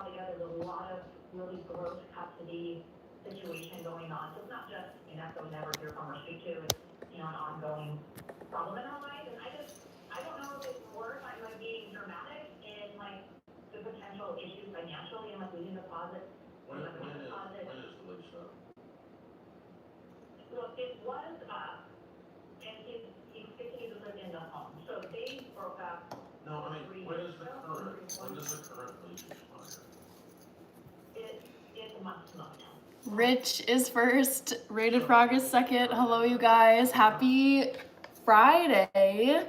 together, there's a lot of really gross custody situation going on. So it's not just Vanessa would never hear from or speak to. It's, an ongoing problem in our life. And I don't know if it's worth, I'm like being dramatic in like the potential issues financially and like losing deposits. When is the lease up? Well, it was up, and he continued to live in the home. So they broke up. No, I mean, when does the current lease expire? It's a month to month. Rich is first, Rated Frog is second. Hello, you guys. Happy Friday.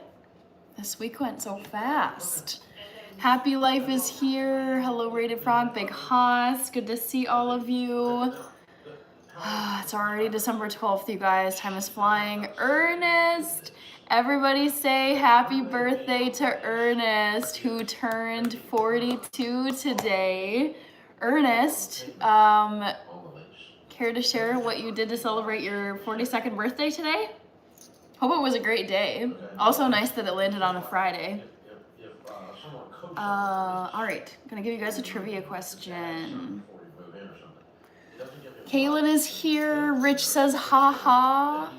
This week went so fast. Happy Life is here. Hello, Rated Frog. Big Haas. Good to see all of you. It's already December 12th, you guys. Time is flying. Ernest. Everybody say happy birthday to Ernest, who turned 42 today. Ernest, care to share what you did to celebrate your 42nd birthday today? Hope it was a great day. Also nice that it landed on a Friday. All right, gonna give you guys a trivia question. Kaylin is here. Rich says ha ha.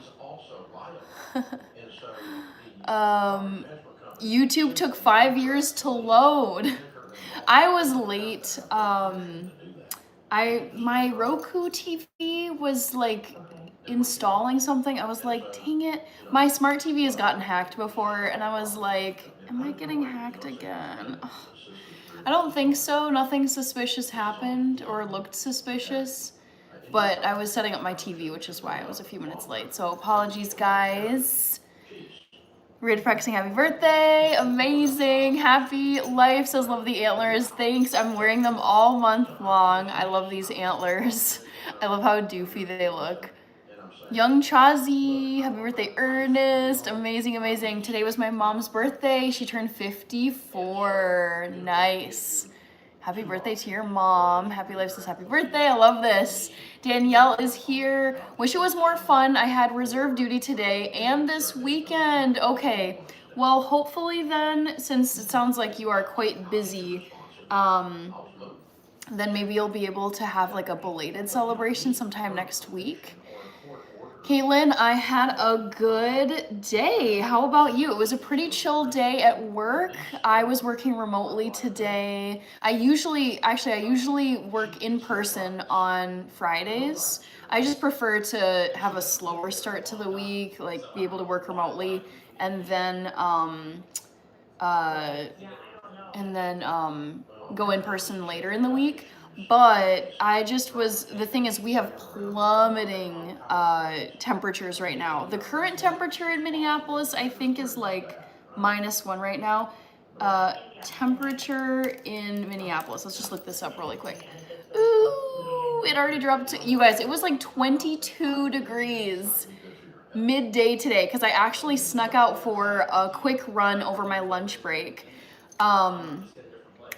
YouTube took 5 years to load. I was late. My Roku TV was like installing something. I was like, dang it. My smart TV has gotten hacked before, and I was like, am I getting hacked again? Ugh. I don't think so. Nothing suspicious happened or looked suspicious, but I was setting up my TV, which is why I was a few minutes late. So apologies, guys. We're practicing happy birthday. Amazing. Happy Life says love the antlers. Thanks. I'm wearing them all month long. I love these antlers. I love how doofy they look. Young Chazi, happy birthday, Ernest. Amazing, amazing. Today was my mom's birthday. She turned 54. Nice. Happy birthday to your mom. Happy Life says happy birthday. I love this. Danielle is here. Wish it was more fun. I had reserve duty today and this weekend. Okay. Well, hopefully then, since it sounds like you are quite busy, then maybe you'll be able to have like a belated celebration sometime next week. Caitlin, I had a good day. How about you? It was a pretty chill day at work. I was working remotely today. I usually work in person on Fridays. I just prefer to have a slower start to the week, like be able to work remotely, and then go in person later in the week. But the thing is, we have plummeting temperatures right now. The current temperature in Minneapolis, I think, is like -1 right now. Temperature in Minneapolis, let's just look this up really quick. Ooh, it already dropped to, you guys, it was like 22 degrees midday today, because I actually snuck out for a quick run over my lunch break.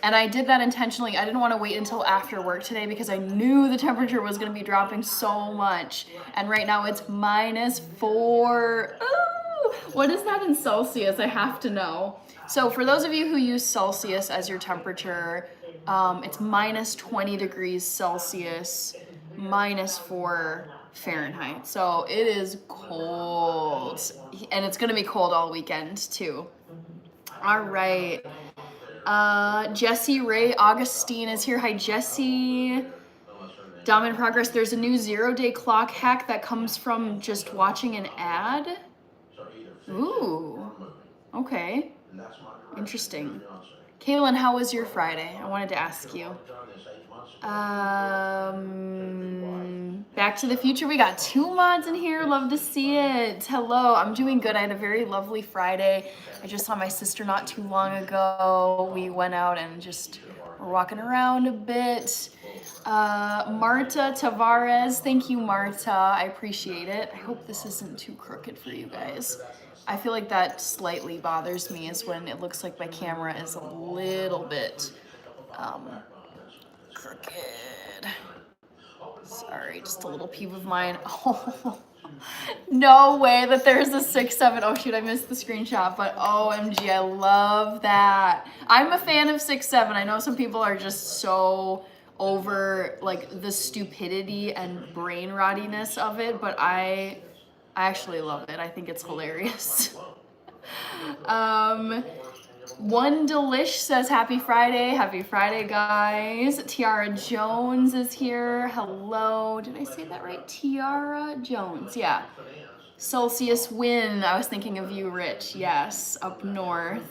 And I did that intentionally. I didn't want to wait until after work today because I knew the temperature was going to be dropping so much. And right now it's -4. Ooh, what is that in Celsius? I have to know. So for those of you who use Celsius as your temperature, it's -20 degrees Celsius, -4 Fahrenheit. So it is cold. And it's going to be cold all weekend too. All right. Jesse Ray Augustine is here. Hi, Jesse. Dom in progress. There's a new 0-day clock hack that comes from just watching an ad. Ooh. Okay. Interesting. Kaylin, how was your Friday? I wanted to ask you. Back to the Future. We got 2 mods in here. Love to see it. Hello. I'm doing good. I had a very lovely Friday. I just saw my sister not too long ago. We went out and just were walking around a bit. Marta Tavares. Thank you, Marta. I appreciate it. I hope this isn't too crooked for you guys. I feel like that slightly bothers me, is when it looks like my camera is a little bit crooked. Sorry, just a little peeve of mine. Oh, No way that there's a 6'7". Oh shoot, I missed the screenshot, but OMG, I love that. I'm a fan of 6'7". I know some people are just so over like the stupidity and brain rottiness of it, but I actually love it. I think it's hilarious. One Delish says happy Friday guys. Tiara Jones is here. Hello, did I say that right? Tiara Jones, yeah. Celsius Win, I was thinking of you, Rich. Yes, up north.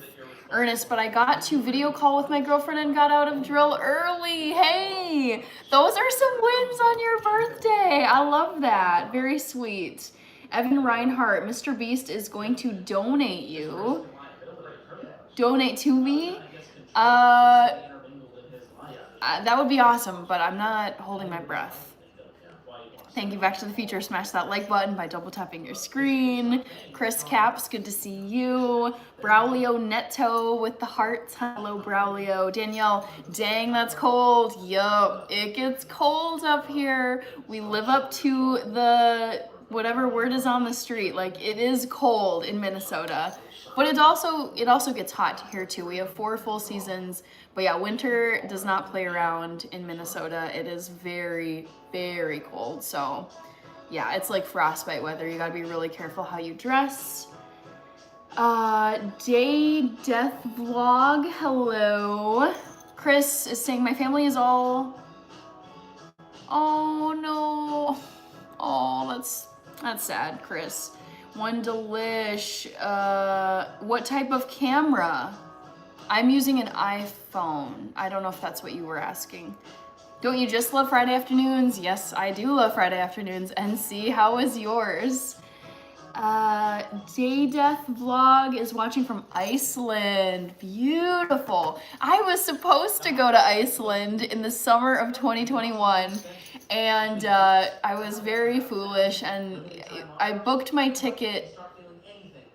Ernest, but I got to video call with my girlfriend and got out of drill early. Hey, those are some wins on your birthday. I love that. Very sweet. Evan Reinhart, Mr. Beast is going to donate you. Donate to me? That would be awesome, but I'm not holding my breath. Thank you, Back to the Future. Smash that like button by double tapping your screen. Chris Caps, good to see you. Braulio Netto with the hearts. Hello, Braulio. Danielle, dang, that's cold. Yup, it gets cold up here. We live up to the whatever word is on the street. Like, it is cold in Minnesota. But it also gets hot here too. We have 4 full seasons. But yeah, winter does not play around in Minnesota. It is very, very cold. So yeah, it's like frostbite weather. You gotta be really careful how you dress. Day Death Vlog, hello. Chris is saying my family is all... Oh no. Oh, that's sad, Chris. One Delish, what type of camera? I'm using an iPhone. I don't know if that's what you were asking. Don't you just love Friday afternoons? Yes, I do love Friday afternoons. And see, how was yours? Day Death Vlog is watching from Iceland. Beautiful. I was supposed to go to Iceland in the summer of 2021. And I was very foolish and I booked my ticket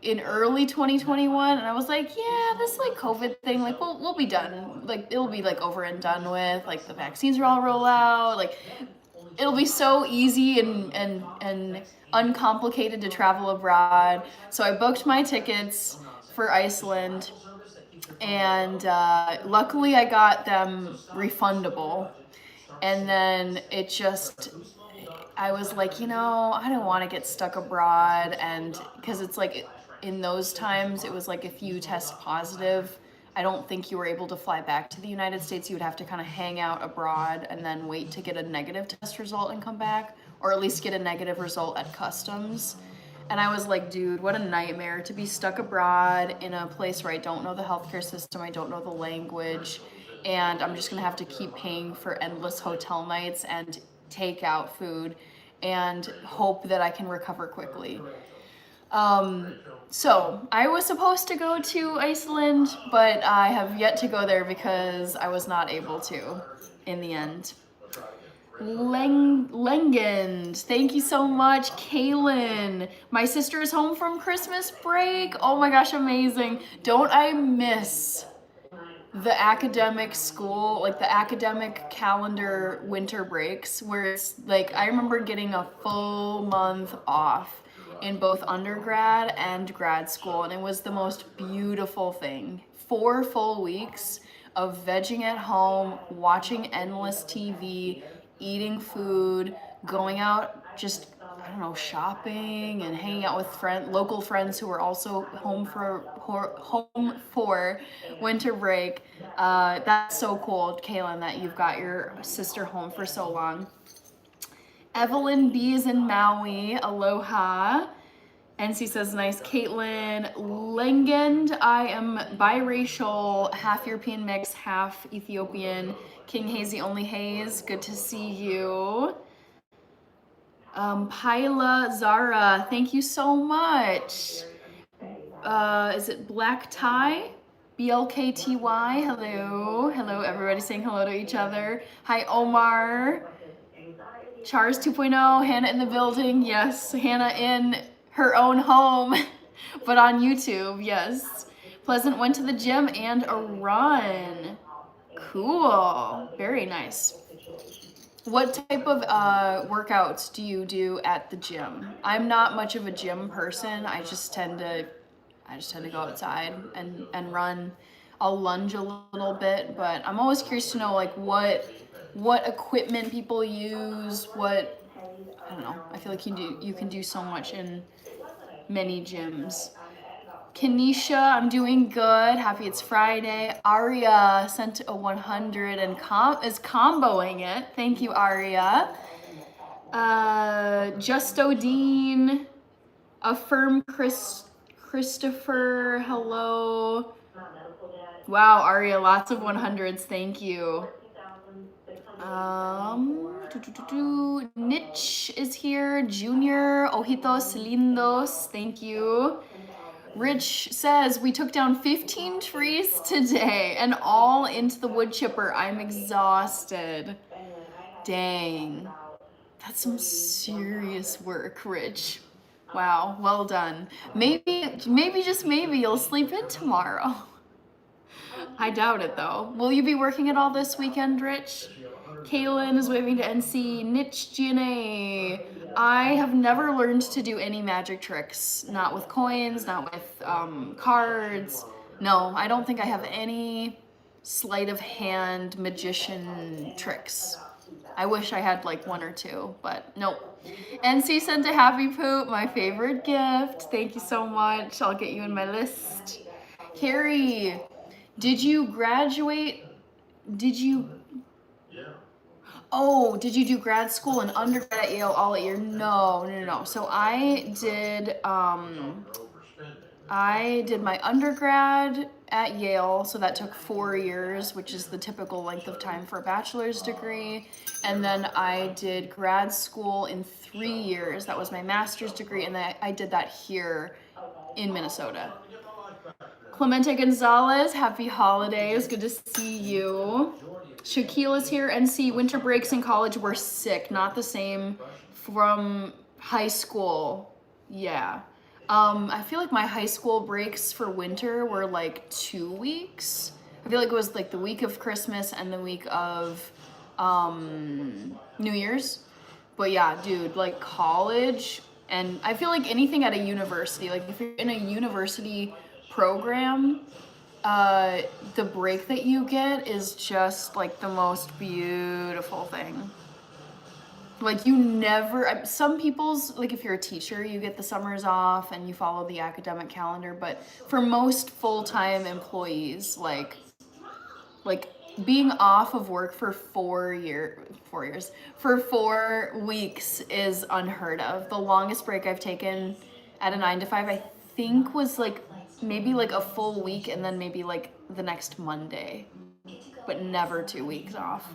in early 2021 and I was like, yeah, this like COVID thing, like we'll be done. Like it'll be like over and done with, like the vaccines are all roll out, like it'll be so easy and uncomplicated to travel abroad. So I booked my tickets for Iceland and luckily I got them refundable. And then it just, I was like, you know, I don't want to get stuck abroad. And because it's like in those times, it was like if you test positive, I don't think you were able to fly back to the United States. You would have to kind of hang out abroad and then wait to get a negative test result and come back, or at least get a negative result at customs. And I was like, dude, what a nightmare to be stuck abroad in a place where I don't know the healthcare system, I don't know the language, and I'm just gonna have to keep paying for endless hotel nights and takeout food and hope that I can recover quickly. So I was supposed to go to Iceland, but I have yet to go there because I was not able to in the end. Lengend, thank you so much. Kaylin, my sister is home from Christmas break. Oh my gosh, amazing. Don't I miss the academic school, like the academic calendar winter breaks, where it's like, I remember getting a full month off in both undergrad and grad school, and it was the most beautiful thing. 4 full weeks of vegging at home, watching endless TV, eating food, going out, just, I don't know, shopping and hanging out with local friends who were also home for winter break. That's so cool, Kaylin, that you've got your sister home for so long. Evelyn B is in Maui. Aloha. NC says nice. Caitlin Lengend, I am biracial, half European mix, half Ethiopian. King Hazy Only Haze, good to see you. Paila Zara, thank you so much. Is it Black Tie? BLKTY, hello. Hello, everybody saying hello to each other. Hi, Omar. Chars 2.0, Hannah in the building. Yes, Hannah in her own home, but on YouTube, yes. Pleasant went to the gym and a run. Cool, very nice. What type of workouts do you do at the gym? I'm not much of a gym person. I just tend to go outside and run. I'll lunge a little bit, but I'm always curious to know like what equipment people use, what I don't know. I feel like you can do so much in many gyms. Kenisha, I'm doing good. Happy it's Friday. Aria sent a 100 and is comboing it. Thank you, Aria. Justodine, Affirm Christopher, hello. Wow, Aria, lots of 100s. Thank you. Niche is here. Junior, ojitos lindos. Thank you. Rich says, we took down 15 trees today and all into the wood chipper. I'm exhausted. Dang. That's some serious work, Rich. Wow, well done. Maybe, just maybe you'll sleep in tomorrow. I doubt it though. Will you be working at all this weekend, Rich? Kaylin is waving to NC. Niche GNA. I have never learned to do any magic tricks. Not with coins, not with cards. No, I don't think I have any sleight of hand magician tricks. I wish I had like one or two, but nope. NC sent a happy poop, my favorite gift. Thank you so much. I'll get you in my list. Carrie, did you graduate? Did you do grad school and undergrad at Yale all at Yale? No. So I did my undergrad at Yale, so that took 4 years, which is the typical length of time for a bachelor's degree. And then I did grad school in 3 years. That was my master's degree, and I did that here in Minnesota. Clemente Gonzalez, happy holidays. Good to see you. Shaquille is here. NC, winter breaks in college were sick. Not the same from high school. Yeah. I feel like my high school breaks for winter were like 2 weeks. I feel like it was like the week of Christmas and the week of New Year's. But yeah, dude, like college, and I feel like anything at a university, like if you're in a university program, the break that you get is just like the most beautiful thing. Like you never, some people's, like if you're a teacher, you get the summers off and you follow the academic calendar, but for most full-time employees, like being off of work for 4 weeks is unheard of. The longest break I've taken at a 9 to 5, I think was like maybe like a full week and then maybe like the next Monday, but never 2 weeks off.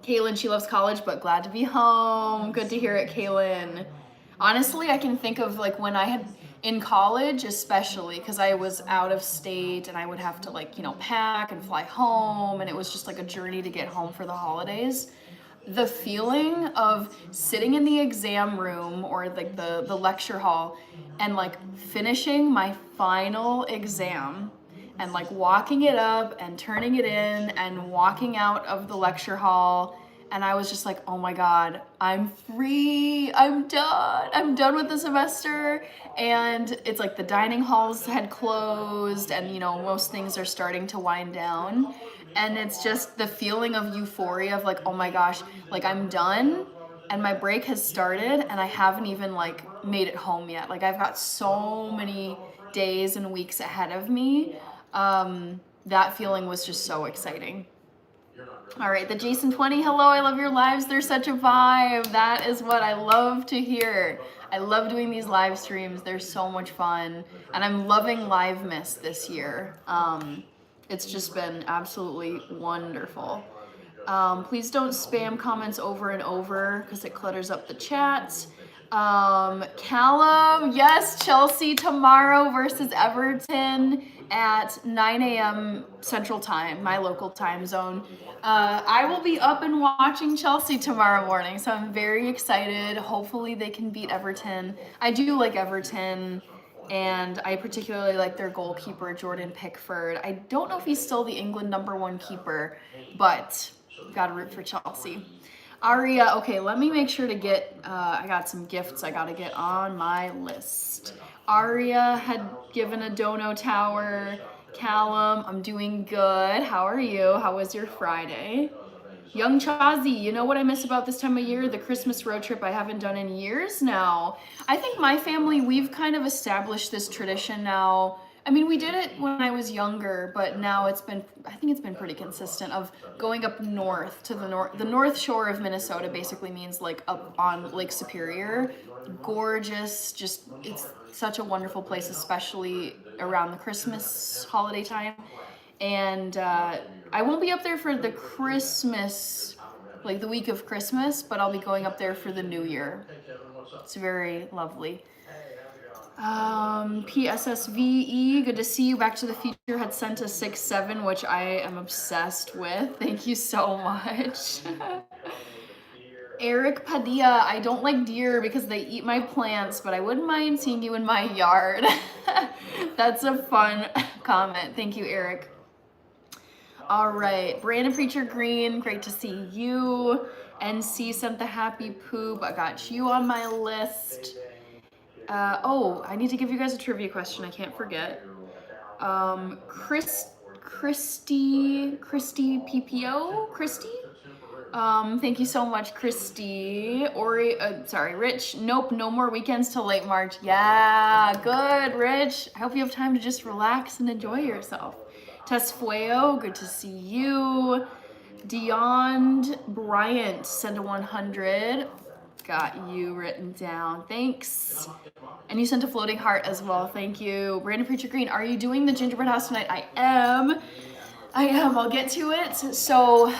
Kaylin, she loves college, but glad to be home. Good to hear it, Kaylin. Honestly, I can think of like when I had in college, especially because I was out of state and I would have to like, pack and fly home, and it was just like a journey to get home for the holidays. The feeling of sitting in the exam room or like the lecture hall and like finishing my final exam and like walking it up and turning it in and walking out of the lecture hall, and I was just like, oh my God, I'm free, I'm done with the semester. And it's like the dining halls had closed and most things are starting to wind down, and it's just the feeling of euphoria of like, oh my gosh, like I'm done and my break has started and I haven't even like made it home yet. Like I've got so many days and weeks ahead of me. That feeling was just so exciting. All right, the Jason 20, hello, I love your lives. They're such a vibe. That is what I love to hear. I love doing these live streams. They're so much fun. And I'm loving Livemas this year. It's just been absolutely wonderful. Please don't spam comments over and over because it clutters up the chats. Callum, yes, Chelsea tomorrow versus Everton at 9 a.m. Central Time, my local time zone. I will be up and watching Chelsea tomorrow morning, so I'm very excited. Hopefully they can beat Everton. I do like Everton, and I particularly like their goalkeeper, Jordan Pickford. I don't know if he's still the England #1 keeper, but gotta root for Chelsea. Aria, okay, let me make sure to get, I got some gifts I gotta get on my list. Aria had given a dono tower. Callum, I'm doing good. How are you? How was your Friday? Young Chazi, you know what I miss about this time of year? The Christmas road trip I haven't done in years now. I think my family, we've kind of established this tradition now. I mean, we did it when I was younger, but now I think it's been pretty consistent of going up north to the north shore of Minnesota basically means like up on Lake Superior. Gorgeous, just it's such a wonderful place, especially around the Christmas holiday time. And I won't be up there for the Christmas, like the week of Christmas, but I'll be going up there for the New Year. It's very lovely. PSSVE, good to see you. Back to the Future had sent a 6-7, which I am obsessed with. Thank you so much. Eric Padilla, I don't like deer because they eat my plants, but I wouldn't mind seeing you in my yard. That's a fun comment. Thank you, Eric. All right, Brandon Preacher Green, great to see you. NC sent the happy poop. I got you on my list. Oh, I need to give you guys a trivia question. I can't forget. Christy PPO? Christy? Thank you so much, Christy. Rich. Nope, no more weekends till late March. Yeah, good, Rich. I hope you have time to just relax and enjoy yourself. Tesfueo, good to see you. Dion Bryant sent a 100. Got you written down. Thanks. And you sent a floating heart as well. Thank you. Brandon Preacher Green, are you doing the gingerbread house tonight? I am. I'll get to it. So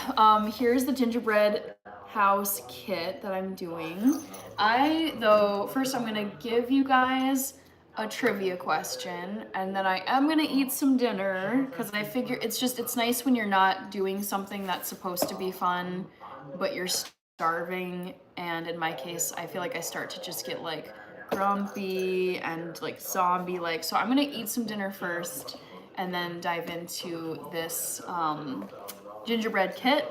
here's the gingerbread house kit that I'm doing. First I'm gonna give you guys a trivia question, and then I am gonna eat some dinner because I figure it's nice when you're not doing something that's supposed to be fun, but you're starving. And in my case, I feel like I start to just get like grumpy and like zombie like. So I'm gonna eat some dinner first and then dive into this gingerbread kit.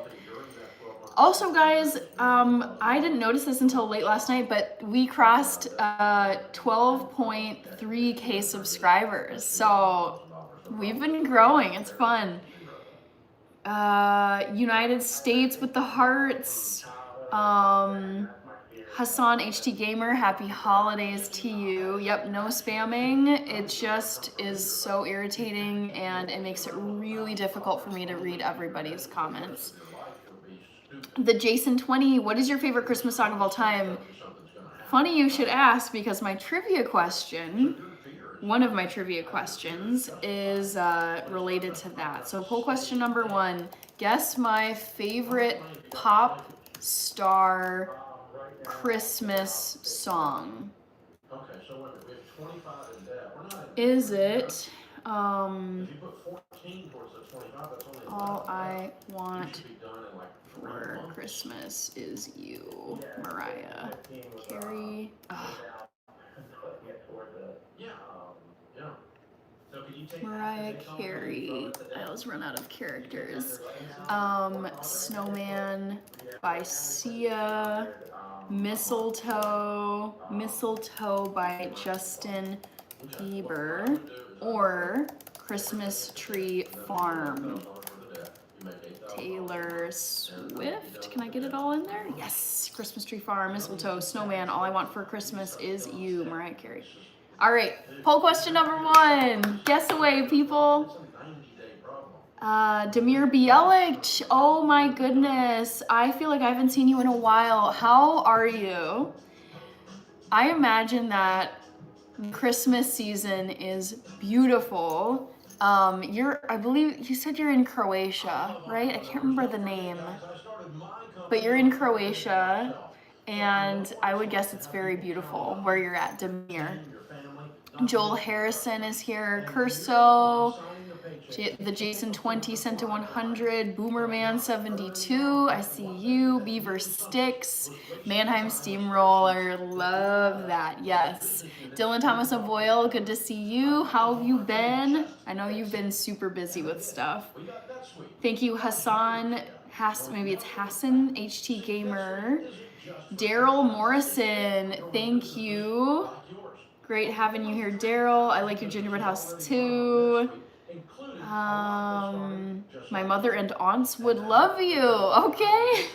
Also, guys, I didn't notice this until late last night, but we crossed 12.3K subscribers. So we've been growing. It's fun. United States with the hearts. Hassan HT Gamer, happy holidays to you. Yep, no spamming. It just is so irritating and it makes it really difficult for me to read everybody's comments. The Jason 20, what is your favorite Christmas song of all time? Funny you should ask, because my trivia question, one of my trivia questions is related to that. So poll question number 1, guess my favorite pop star Christmas song. Okay, so wait, we have 25 in debt. We're not in. Is it If you put 14 towards the 25, that's only All I You Want should be done in like 3 for months. Christmas Is You, Mariah Carey. Yeah. Yeah. So could you take Mariah Carey. I always run out of characters. Snowman by Sia. Mistletoe by Justin Bieber. Or Christmas Tree Farm, Taylor Swift. Can I get it all in there? Yes. Christmas Tree Farm, Mistletoe, Snowman, All I Want for Christmas Is You, Mariah Carey. All right, poll question number 1. Guess away, people. Demir Bielik. Oh my goodness. I feel like I haven't seen you in a while. How are you? I imagine that Christmas season is beautiful. I believe you said you're in Croatia, right? I can't remember the name, but you're in Croatia, and I would guess it's very beautiful where you're at, Demir. Joel Harrison is here. Curso, the Jason 20 sent to 100. Boomerman 72, I see you. Beaver Sticks, Mannheim Steamroller, love that, yes. Dylan Thomas of Boyle, good to see you. How have you been? I know you've been super busy with stuff. Thank you, Hassan Maybe it's Hassan, HT Gamer. Daryl Morrison, thank you. Great having you here, Daryl. I like your gingerbread house too. My mother and aunts would love you. Okay.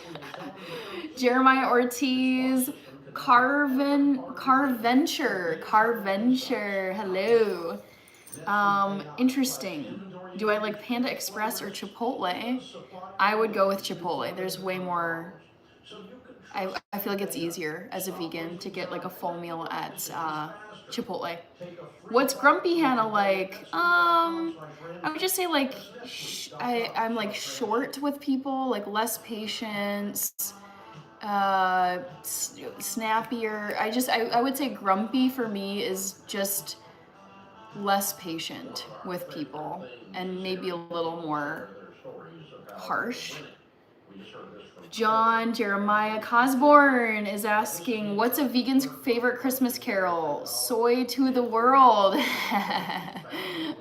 Jeremiah Ortiz, Carventure. Hello. Interesting. Do I like Panda Express or Chipotle? I would go with Chipotle. There's way more. I feel like it's easier as a vegan to get like a full meal at Chipotle. What's Grumpy Hannah like? I would just say like I'm like short with people, like less patience, snappier. I would say grumpy for me is just less patient with people and maybe a little more harsh. John Jeremiah Cosborn is asking, what's a vegan's favorite Christmas carol? Soy to the world.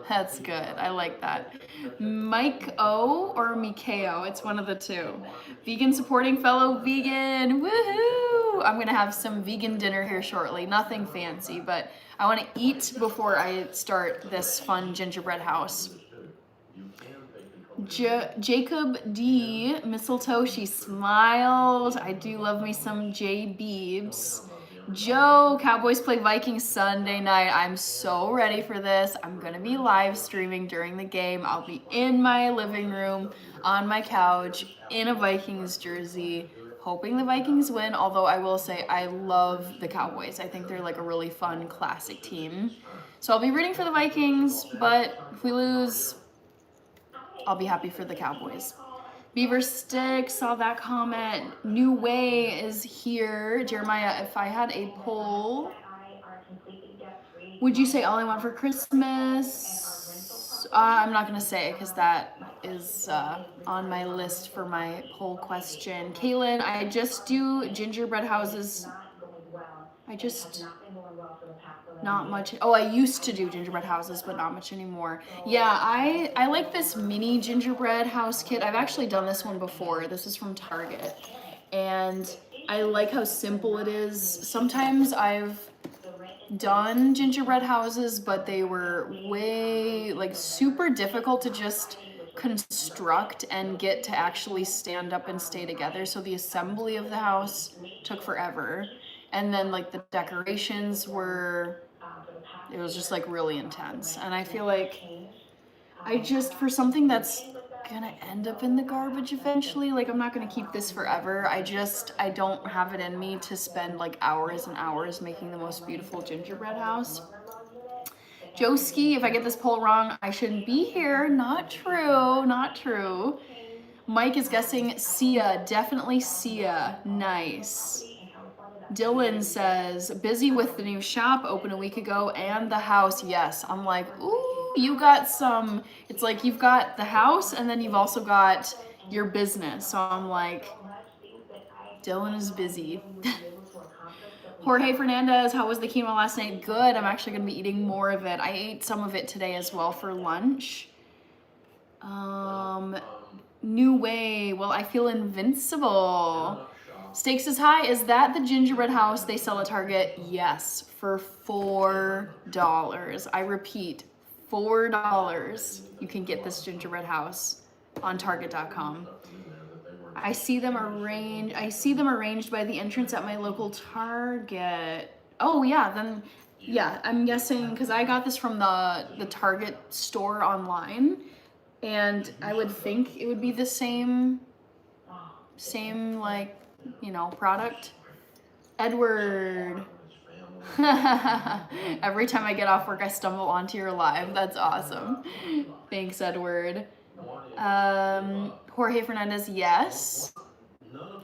That's good. I like that. Mike O or Mikeo. It's one of the two. Vegan supporting fellow vegan. Woohoo! I'm going to have some vegan dinner here shortly. Nothing fancy, but I want to eat before I start this fun gingerbread house. Jacob D. Mistletoe, she smiled. I do love me some J. Beebs. Joe, Cowboys play Vikings Sunday night. I'm so ready for this. I'm going to be live streaming during the game. I'll be in my living room, on my couch, in a Vikings jersey, hoping the Vikings win. Although I will say I love the Cowboys. I think they're like a really fun, classic team. So I'll be rooting for the Vikings, but if we lose, I'll be happy for the Cowboys. Beaver Stick, saw that comment. New Way is here. Jeremiah, if I had a poll, would you say all I want for Christmas? I'm not going to say because that is on my list for my poll question. Kaylin, I just do gingerbread houses. Not much. Oh, I used to do gingerbread houses, but not much anymore. Yeah, I like this mini gingerbread house kit. I've actually done this one before. This is from Target. And I like how simple it is. Sometimes I've done gingerbread houses, but they were way, like, super difficult to just construct and get to actually stand up and stay together. So the assembly of the house took forever. And then, like, the decorations were, it was just like really intense. And I feel like for something that's gonna end up in the garbage eventually, like I'm not gonna keep this forever. I don't have it in me to spend like hours and hours making the most beautiful gingerbread house. Joski, if I get this poll wrong, I shouldn't be here. Not true. Mike is guessing Sia, definitely Sia. Nice. Dylan says, busy with the new shop, open a week ago, and the house. Yes. I'm like, ooh, you got some. It's like you've got the house, and then you've also got your business. So I'm like, Dylan is busy. Jorge Fernandez, how was the quinoa last night? Good. I'm actually going to be eating more of it. I ate some of it today as well for lunch. New Way. Well, I feel invincible. Stakes is high. Is that the gingerbread house they sell at Target? Yes, for $4. I repeat, $4. You can get this gingerbread house on Target.com. I see them arranged by the entrance at my local Target. Oh yeah, then yeah, I'm guessing because I got this from the Target store online, and I would think it would be the same like, you know, product. Edward. Every time I get off work, I stumble onto your live. That's awesome. Thanks, Edward. Jorge Fernandez, yes.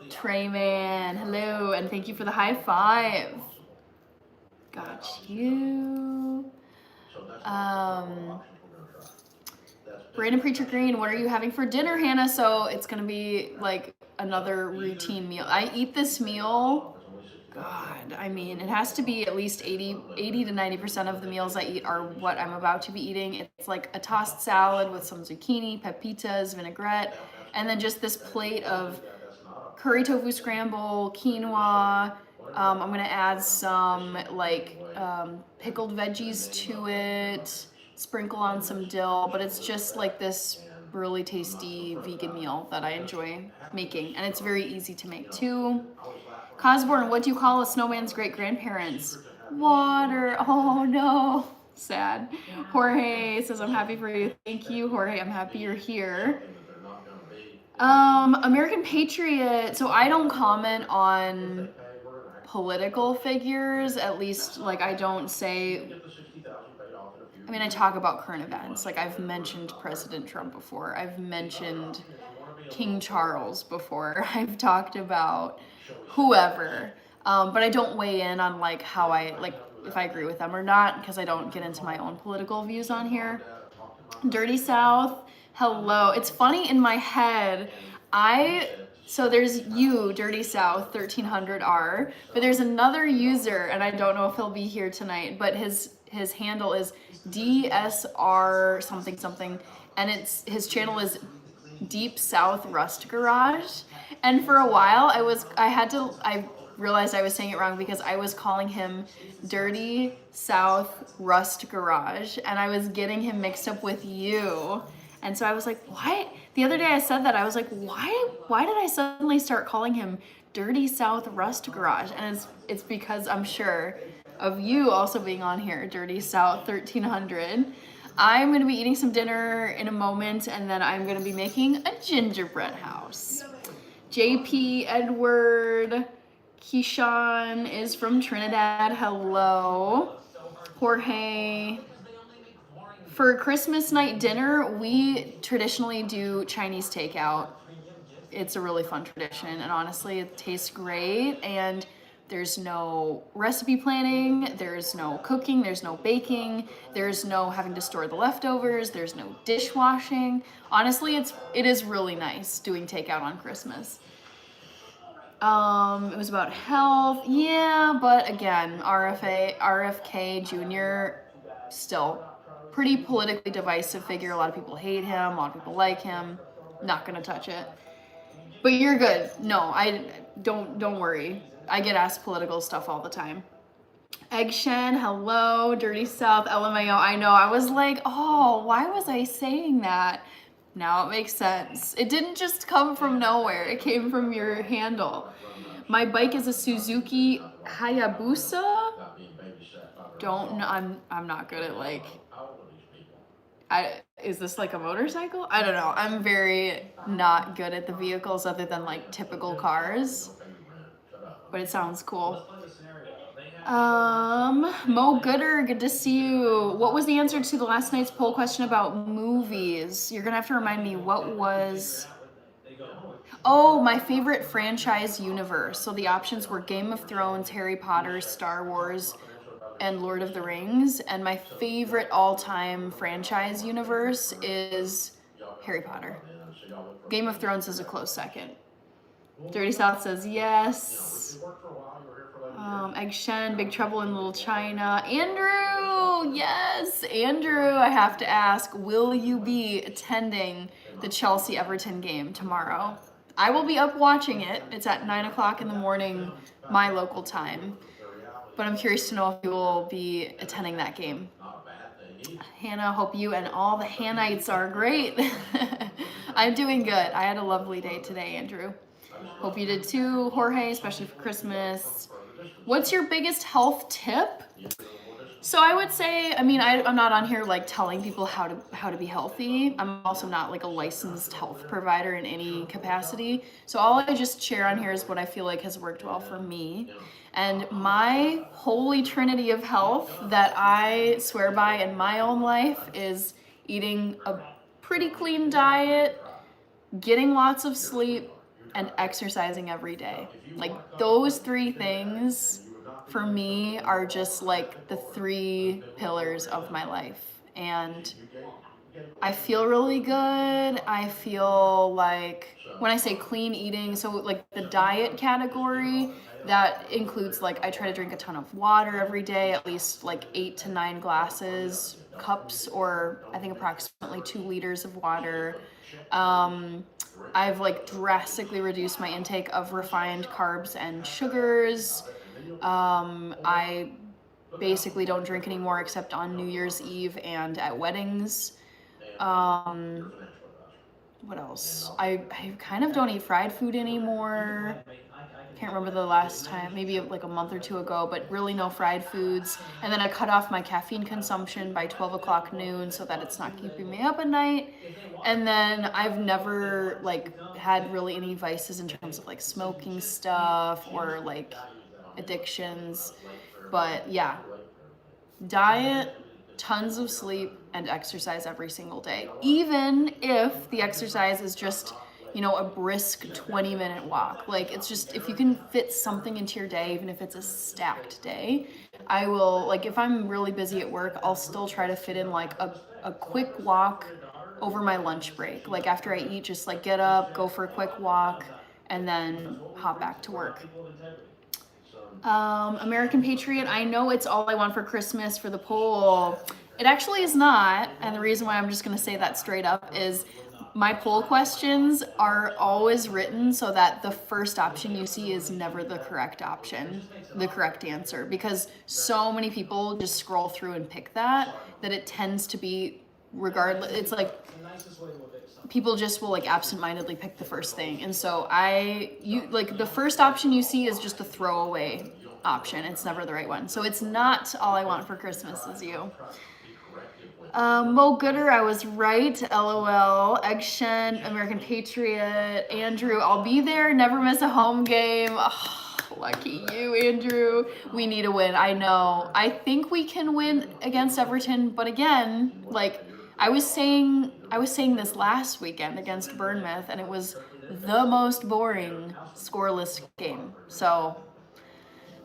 Treyman, hello, and thank you for the high five. Got you. Brandon Preacher Green, what are you having for dinner, Hannah? So it's gonna be like another routine meal. I eat this meal, God, I mean, it has to be at least 80 to 90% of the meals I eat are what I'm about to be eating. It's like a tossed salad with some zucchini, pepitas, vinaigrette, and then just this plate of curry tofu scramble, quinoa. I'm gonna add some like pickled veggies to it, sprinkle on some dill, but it's just like this really tasty vegan meal that I enjoy making, and it's very easy to make too. Cosborn, what do you call a snowman's great grandparents? Water. Oh no, sad. Jorge says, I'm happy for you. Thank you, Jorge. I'm happy you're here. American Patriot. So I don't comment on political figures, at least like I don't say, I mean, I talk about current events. Like I've mentioned President Trump before. I've mentioned King Charles before. I've talked about whoever. But I don't weigh in on like how if I agree with them or not, because I don't get into my own political views on here. Dirty South, hello. It's funny in my head, so there's you, Dirty South 1300R, but there's another user, and I don't know if he'll be here tonight, but his handle is DSR something something, and his channel is Deep South Rust Garage. And for a while I realized I was saying it wrong because I was calling him Dirty South Rust Garage, and I was getting him mixed up with you. And so I was like, what? The other day I said that, I was like, why did I suddenly start calling him Dirty South Rust Garage? And it's because I'm sure of you also being on here, Dirty South 1300. I'm gonna be eating some dinner in a moment, and then I'm gonna be making a gingerbread house. JP Edward Keyshawn is from Trinidad. Hello. Jorge. For Christmas night dinner, we traditionally do Chinese takeout. It's a really fun tradition, and honestly, it tastes great, and there's no recipe planning, there's no cooking, there's no baking, there's no having to store the leftovers, there's no dishwashing. Honestly, it is really nice doing takeout on Christmas. It was about health, yeah, but again, RFK Jr. still pretty politically divisive figure. A lot of people hate him, a lot of people like him. Not gonna touch it. But you're good. No, I don't worry. I get asked political stuff all the time. Egg Shen, hello. Dirty South, LMAO. I know. I was like, oh, why was I saying that? Now it makes sense. It didn't just come from nowhere. It came from your handle. My bike is a Suzuki Hayabusa. Don't know. I'm not good at like. Is this like a motorcycle? I don't know. I'm very not good at the vehicles other than like typical cars. But it sounds cool. Mo Gooder, good to see you. What was the answer to the last night's poll question about movies? You're gonna have to remind me what was. Oh, my favorite franchise universe. So the options were Game of Thrones, Harry Potter, Star Wars, and Lord of the Rings. And my favorite all-time franchise universe is Harry Potter. Game of Thrones is a close second. Dirty South says yes. Egg Shen, Big Trouble in Little China. Andrew, yes. Andrew, I have to ask, will you be attending the Chelsea-Everton game tomorrow? I will be up watching it. It's at 9 o'clock in the morning, my local time. But I'm curious to know if you will be attending that game. Hannah, hope you and all the Hannites are great. I'm doing good. I had a lovely day today, Andrew. Hope you did too, Jorge, especially for Christmas. What's your biggest health tip? So I would say, I mean, I'm not on here like telling people how to be healthy. I'm also not like a licensed health provider in any capacity. So all I just share on here is what I feel like has worked well for me. And my holy trinity of health that I swear by in my own life is eating a pretty clean diet, getting lots of sleep, and exercising every day. Like those three things for me are just like the three pillars of my life. And I feel really good. I feel like when I say clean eating, so like the diet category, that includes like I try to drink a ton of water every day, at least like 8 to 9 cups, or I think approximately 2 liters of water. I've like drastically reduced my intake of refined carbs and sugars. I basically don't drink anymore except on New Year's Eve and at weddings. What else? I kind of don't eat fried food anymore. Can't remember the last time, maybe like a month or two ago, but really no fried foods. And then I cut off my caffeine consumption by 12 o'clock noon so that it's not keeping me up at night. And then I've never like had really any vices in terms of like smoking stuff or like addictions. But yeah, diet, tons of sleep, and exercise every single day. Even if the exercise is just, you know, a brisk 20-minute walk. Like, it's just, if you can fit something into your day, even if it's a stacked day, I will, like, if I'm really busy at work, I'll still try to fit in like a quick walk over my lunch break. Like, after I eat, just like get up, go for a quick walk, and then hop back to work. American Patriot, I know it's all I want for Christmas for the poll. It actually is not, and the reason why I'm just gonna say that straight up is my poll questions are always written so that the first option you see is never the correct option, the correct answer, because so many people just scroll through and pick that it tends to be regardless. It's like people just will like absentmindedly pick the first thing, and so like the first option you see is just a throwaway option. It's never the right one. So it's not all I want for Christmas is you. Mo Gooder, I was right. LOL. Egg Shen, American Patriot. Andrew, I'll be there. Never miss a home game. Oh, lucky you, Andrew. We need a win. I know. I think we can win against Everton, but again, like I was saying this last weekend against Bournemouth, and it was the most boring scoreless game. So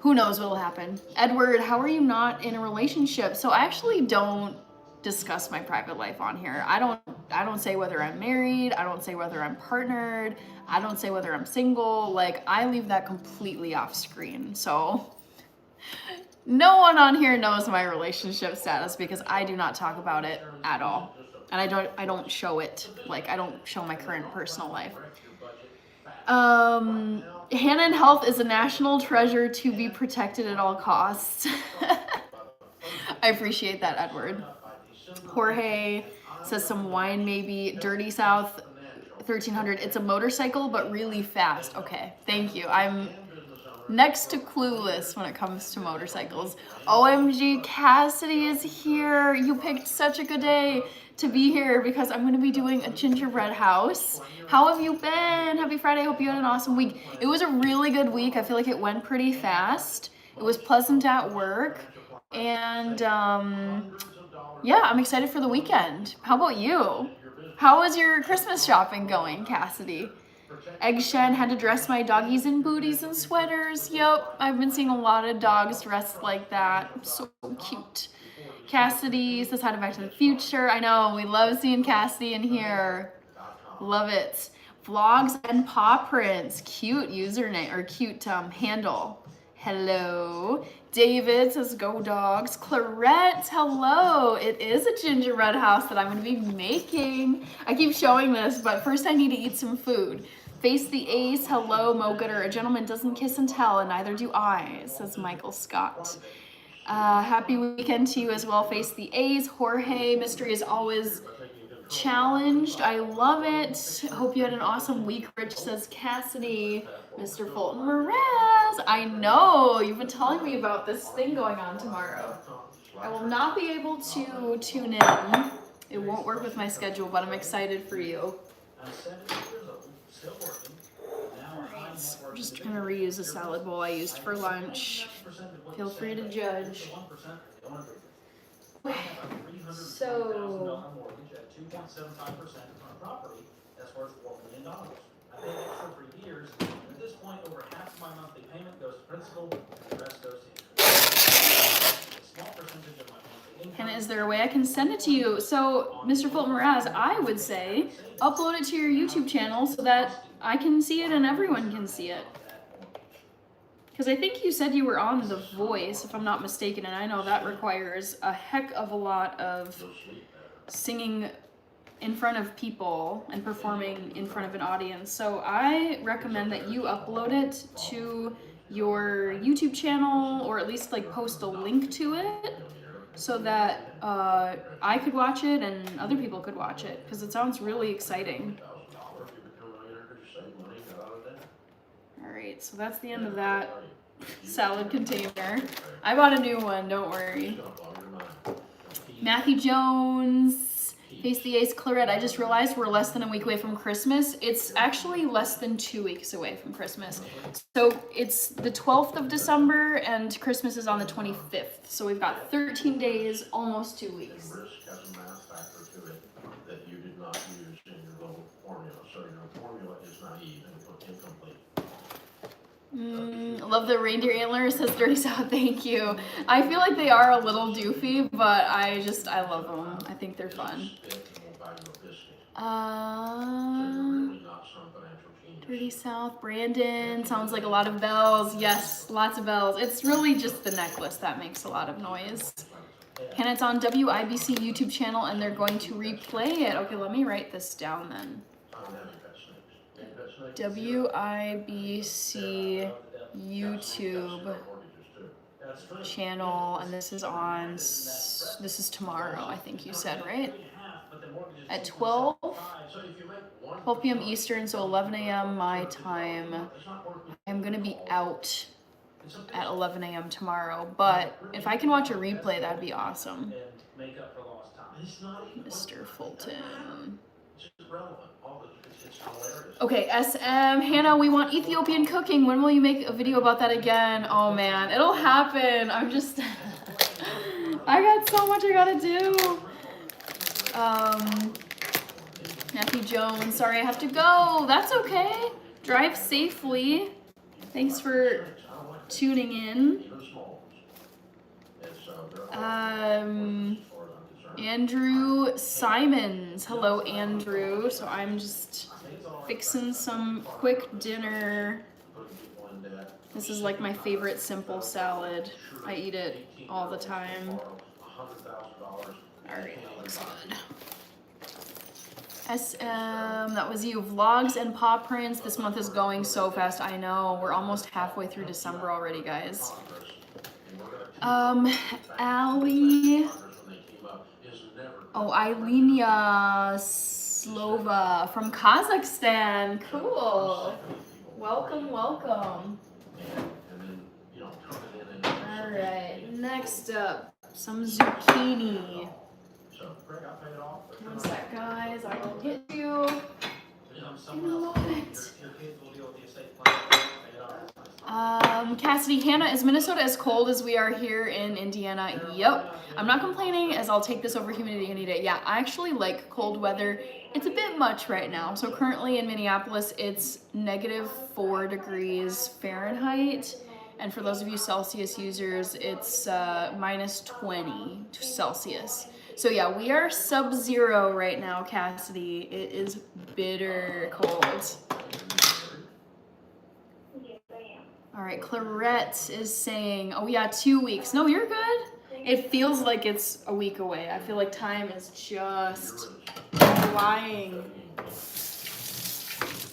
who knows what'll happen. Edward, how are you not in a relationship? So I actually don't discuss my private life on here. I don't say whether I'm married, I don't say whether I'm partnered, I don't say whether I'm single. Like, I leave that completely off screen. So no one on here knows my relationship status because I do not talk about it at all. And I don't show it. Like, I don't show my current personal life. Hannah in Health is a national treasure to be protected at all costs. I appreciate that, Edward. Jorge says some wine maybe. Dirty South 1300. It's a motorcycle, but really fast. Okay, thank you. I'm next to clueless when it comes to motorcycles. OMG, Cassidy is here. You picked such a good day to be here because I'm going to be doing a gingerbread house. How have you been? Happy Friday. Hope you had an awesome week. It was a really good week. I feel like it went pretty fast. It was pleasant at work. And yeah, I'm excited for the weekend. How about you? How is your Christmas shopping going, Cassidy? Egg Shen had to dress my doggies in booties and sweaters. Yep, I've been seeing a lot of dogs dressed like that. So cute. Cassidy says hi to Back to the Future. I know, we love seeing Cassidy in here. Love it. Vlogs and paw prints. Cute username, or cute handle. Hello. David says go dogs. Clarette, hello. It is a gingerbread house that I'm going to be making. I keep showing this, but first I need to eat some food. Face the Ace, hello. Mo Gooder, a gentleman doesn't kiss and tell, and neither do I, says Michael Scott. Happy weekend to you as well. Face the A's. Jorge, mystery is always challenged. I love it. Hope you had an awesome week. Rich says Cassidy. Mr. Fulton Mraz. I know. You've been telling me about this thing going on tomorrow. I will not be able to tune in. It won't work with my schedule, but I'm excited for you. Alright, I'm just trying to reuse a salad bowl I used for lunch. Feel free to judge. So, 2.75% on a property that's worth $4 million. I paid extra for years, and at this point, over half of my monthly payment goes to principal, and the rest goes to interest. A small percentage of my monthly income. And is there a way I can send it to you? So, Mr. Fulton Mraz, I would say upload it to your YouTube channel so that I can see it and everyone can see it. Because I think you said you were on The Voice, if I'm not mistaken, and I know that requires a heck of a lot of singing in front of people and performing in front of an audience. So I recommend that you upload it to your YouTube channel, or at least like post a link to it, so that I could watch it and other people could watch it, because it sounds really exciting. All right, so that's the end of that salad container. I bought a new one, don't worry. Matthew Jones, Face the Ace, Clarette. I just realized we're less than a week away from Christmas. It's actually less than 2 weeks away from Christmas. So it's the 12th of December and Christmas is on the 25th. So we've got 13 days, almost 2 weeks. Risk has a math factor to it that you did not use in your little formula, so your formula is naive and incomplete. Love the reindeer antlers, says Dirty South. Thank you. I feel like they are a little doofy, but I love them. I think they're fun. Dirty South, Brandon, sounds like a lot of bells. Yes, lots of bells. It's really just the necklace that makes a lot of noise. And it's on WIBC YouTube channel, and they're going to replay it. Okay, let me write this down then. WIBC YouTube channel, and this is tomorrow, I think you said, right? At 12 p.m. Eastern, so 11 a.m. my time. I'm gonna be out at 11 a.m. tomorrow, but if I can watch a replay, that'd be awesome. Mr. Fulton. Okay, SM, Hannah, we want Ethiopian cooking. When will you make a video about that again? Oh man, it'll happen. I'm just, I got so much I gotta do. Matthew Jones, sorry I have to go. That's okay. Drive safely. Thanks for tuning in. Andrew Simons. Hello, Andrew. So I'm just fixing some quick dinner. This is like my favorite simple salad. I eat it all the time. Alright, that looks good. SM, that was you. Vlogs and paw prints. This month is going so fast. I know. We're almost halfway through December already, guys. Allie. Oh, Eilenia Slova from Kazakhstan. Cool. Welcome, welcome. All right, next up, some zucchini. One sec, guys. I will get you in a moment. Cassidy, Hannah, is Minnesota as cold as we are here in Indiana? Yep. I'm not complaining, as I'll take this over humidity any day. Yeah, I actually like cold weather. It's a bit much right now. So currently in Minneapolis, it's -4 degrees Fahrenheit. And for those of you Celsius users, it's -20 Celsius. So yeah, we are sub-zero right now, Cassidy. It is bitter cold. All right, Clarette is saying, oh yeah, 2 weeks. No, you're good. It feels like it's a week away. I feel like time is just flying.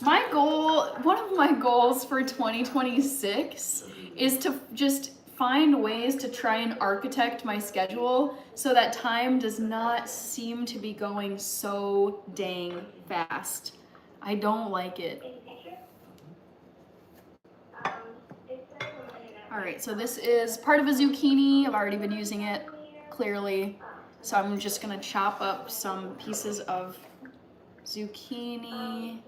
My goal, one of my goals for 2026 is to just find ways to try and architect my schedule so that time does not seem to be going so dang fast. I don't like it. All right, so this is part of a zucchini. I've already been using it, clearly. So I'm just gonna chop up some pieces of zucchini.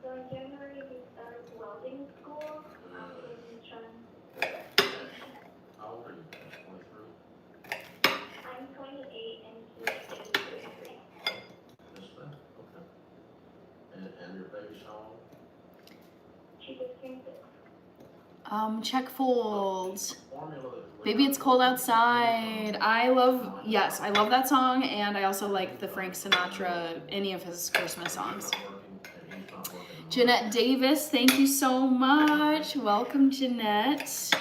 So in January we started welding school. How old are you? 23? I'm 28 and he's 33. Okay. And your baby's how old? She just turned 6. Check folds. Baby, it's cold outside. I love that song, and I also like the Frank Sinatra, any of his Christmas songs. Jeanette Davis, thank you so much. Welcome, Jeanette.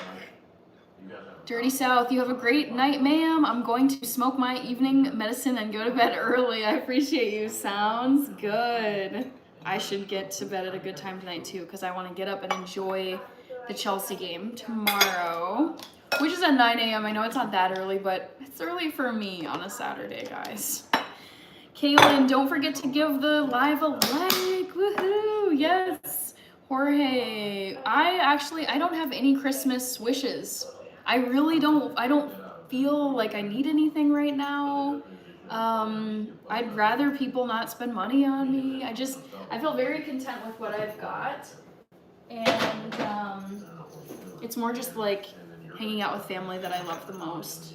Dirty South, you have a great night, ma'am. I'm going to smoke my evening medicine and go to bed early. I appreciate you. Sounds good. I should get to bed at a good time tonight too, because I want to get up and enjoy the Chelsea game tomorrow, which is at 9 a.m. I know it's not that early, but it's early for me on a Saturday, guys. Kaylin, don't forget to give the live a like. Woohoo! Yes. Jorge, I don't have any Christmas wishes. I really don't. I don't feel like I need anything right now. I'd rather people not spend money on me. I feel very content with what I've got. And it's more just like hanging out with family that I love the most.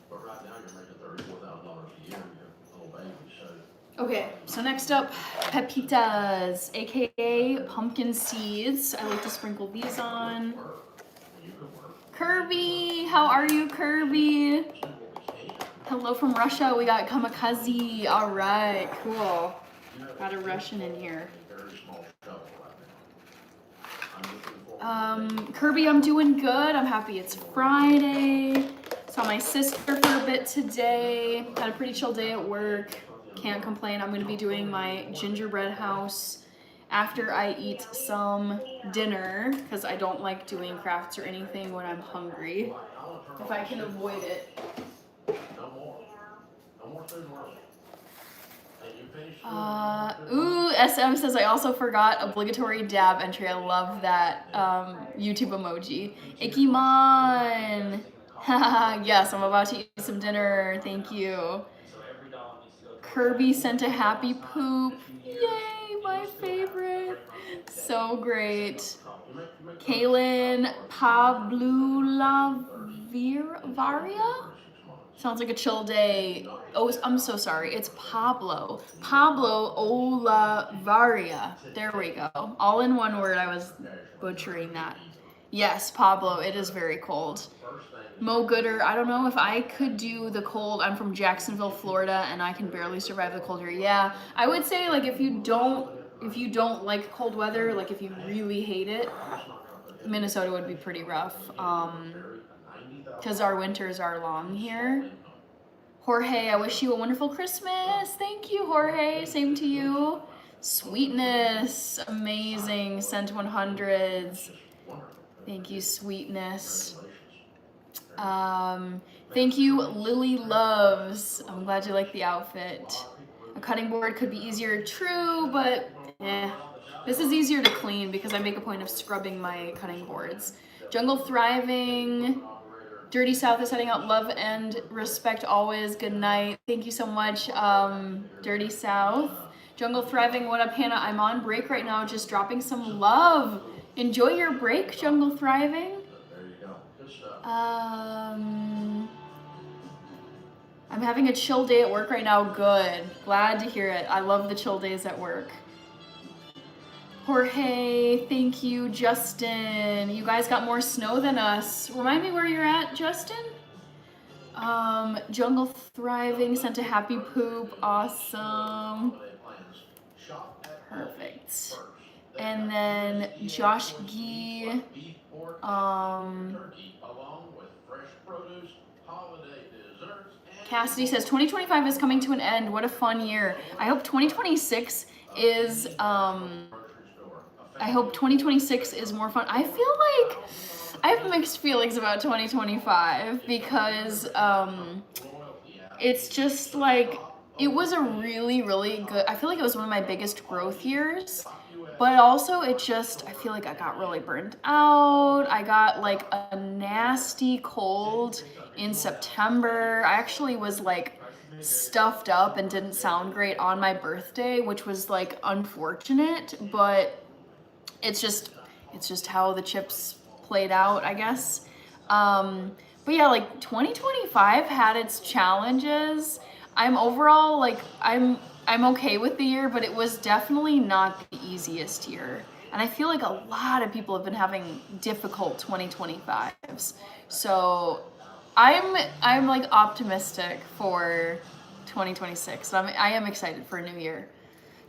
But right now you're making $34,000 a year, you're a little baby, so. Okay, so next up, pepitas, aka pumpkin seeds. I like to sprinkle these on. Kirby, how are you, Kirby? Hello from Russia. We got kamikaze. All right, cool. Got a Russian in here. Kirby, I'm doing good. I'm happy it's Friday. Saw my sister for a bit today. Had a pretty chill day at work. Can't complain. I'm going to be doing my gingerbread house after I eat some dinner, because I don't like doing crafts or anything when I'm hungry, if I can avoid it. SM says, I also forgot obligatory dab entry. I love that YouTube emoji. Ikimon! Yes, I'm about to eat some dinner. Thank you. Kirby sent a happy poop. Yay, my favorite. So great. Kaylin Varia? Sounds like a chill day. Oh, I'm so sorry. It's Pablo. Pablo Olavaria. There we go. All in one word. I was butchering that. Yes, Pablo. It is very cold. Mo Gooder, I don't know if I could do the cold. I'm from Jacksonville, Florida, and I can barely survive the cold here. Yeah, I would say like if you don't like cold weather, like if you really hate it, Minnesota would be pretty rough. Because our winters are long here. Jorge, I wish you a wonderful Christmas. Thank you, Jorge. Same to you. Sweetness, amazing. Sent 100s. Thank you, Sweetness. Thank you, Lily Loves. I'm glad you like the outfit. A cutting board could be easier, true, but this is easier to clean because I make a point of scrubbing my cutting boards. Jungle Thriving. Dirty South is heading out. Love and respect always. Good night. Thank you so much, Dirty South. Jungle Thriving, what up, Hannah? I'm on break right now, just dropping some love. Enjoy your break, Jungle Thriving. I'm having a chill day at work right now. Good. Glad to hear it. I love the chill days at work. Jorge, thank you. Justin, you guys got more snow than us. Remind me where you're at, Justin? Jungle Thriving sent a happy poop. Awesome. Perfect. And then Josh Gee, Cassidy says 2025 is coming to an end. What a fun year. I hope 2026 is more fun. I feel like I have mixed feelings about 2025 because it's just like it was a really, really good, I feel like it was one of my biggest growth years, but also I feel like I got really burned out. I got like a nasty cold in September. I actually was like stuffed up and didn't sound great on my birthday, which was like unfortunate, but it's just how the chips played out, I guess. But yeah, like 2025 had its challenges. I'm overall like I'm okay with the year, but it was definitely not the easiest year. And I feel like a lot of people have been having difficult 2025s. So I'm like optimistic for 2026. I am excited for a new year.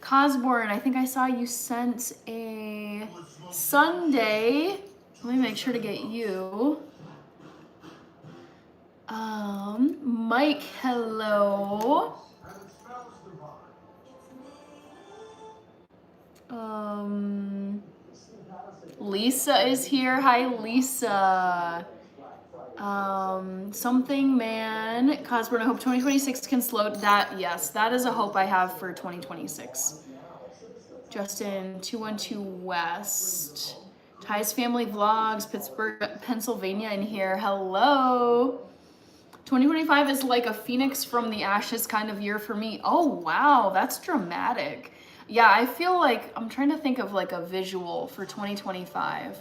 Cosborn, I think I saw you sent a Sunday. Let me make sure to get you. Mike, hello. Lisa is here. Hi, Lisa. Something man, Cosburn, I hope 2026 can slow that. Yes, that is a hope I have for 2026. Justin, 212 West. Ty's Family Vlogs, Pittsburgh, Pennsylvania in here. Hello. 2025 is like a phoenix from the ashes kind of year for me. Oh, wow, that's dramatic. Yeah, I feel like, I'm trying to think of like a visual for 2025.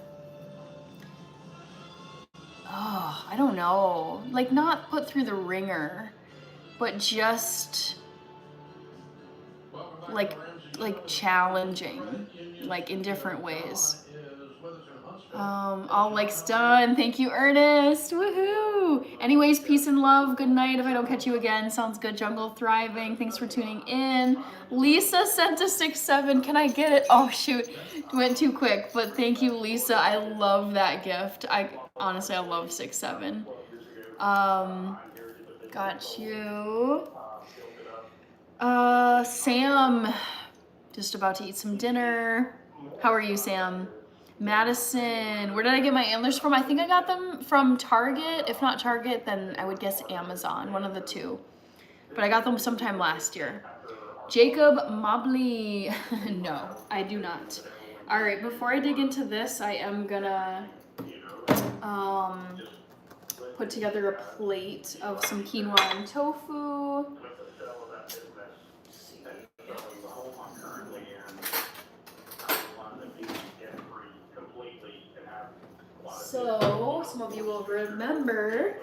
Oh, I don't know. Like, not put through the ringer, but just like challenging, like in different ways. All likes done. Thank you, Ernest. Woohoo! Anyways, peace and love. Good night. If I don't catch you again, sounds good. Jungle thriving. Thanks for tuning in. Lisa sent a 6-7. Can I get it? Oh shoot, went too quick. But thank you, Lisa. I love that gift. Honestly, I love 6-7. Got you. Sam, just about to eat some dinner. How are you, Sam? Madison, where did I get my antlers from? I think I got them from Target. If not Target, then I would guess Amazon, one of the two. But I got them sometime last year. Jacob Mobley, no, I do not. All right, before I dig into this, I am gonna put together a plate of some quinoa and tofu. So, some of you will remember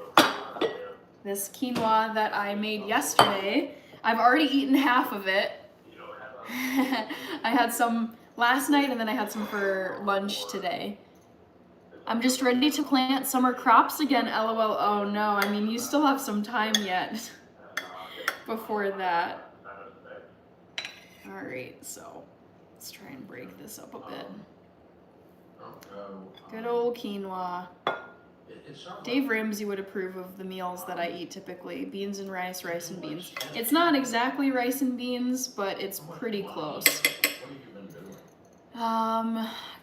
this quinoa that I made yesterday. I've already eaten half of it. I had some last night and then I had some for lunch today. I'm just ready to plant summer crops again, LOL. Oh no, I mean, you still have some time yet before that. All right, so let's try and break this up a bit. Good old quinoa. Dave Ramsey would approve of the meals that I eat typically. Beans and rice, rice and beans. It's not exactly rice and beans, but it's pretty close.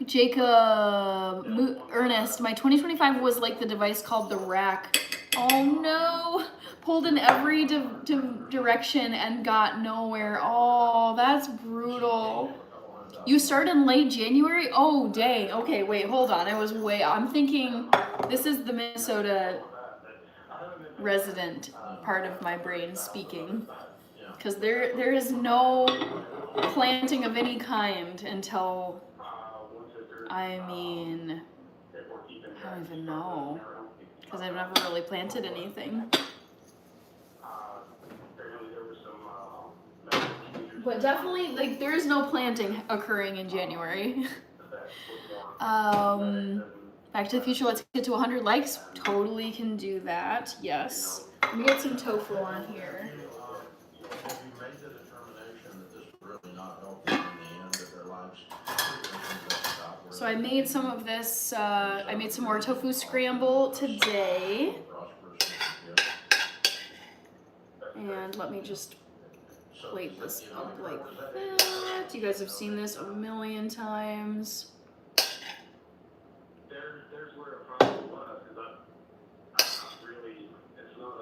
Jacob, Ernest, my 2025 was like the device called the rack. Oh no, pulled in every direction and got nowhere. Oh, that's brutal. You start in late January? Oh, dang. Okay, wait, hold on. I'm thinking this is the Minnesota resident part of my brain speaking. Because there is no planting of any kind until, I mean, I don't even know. Because I've never really planted anything. But definitely, like, there is no planting occurring in January. Back to the Future, let's get to 100 likes. Totally can do that, yes. Let me get some tofu on here. Have you made the determination that this would really not help them in the end of their lives? So I made some of this, I made some more tofu scramble today. And let me just plate this up like that. You guys have seen this a million times. There's where the problem was, because I'm really, it's not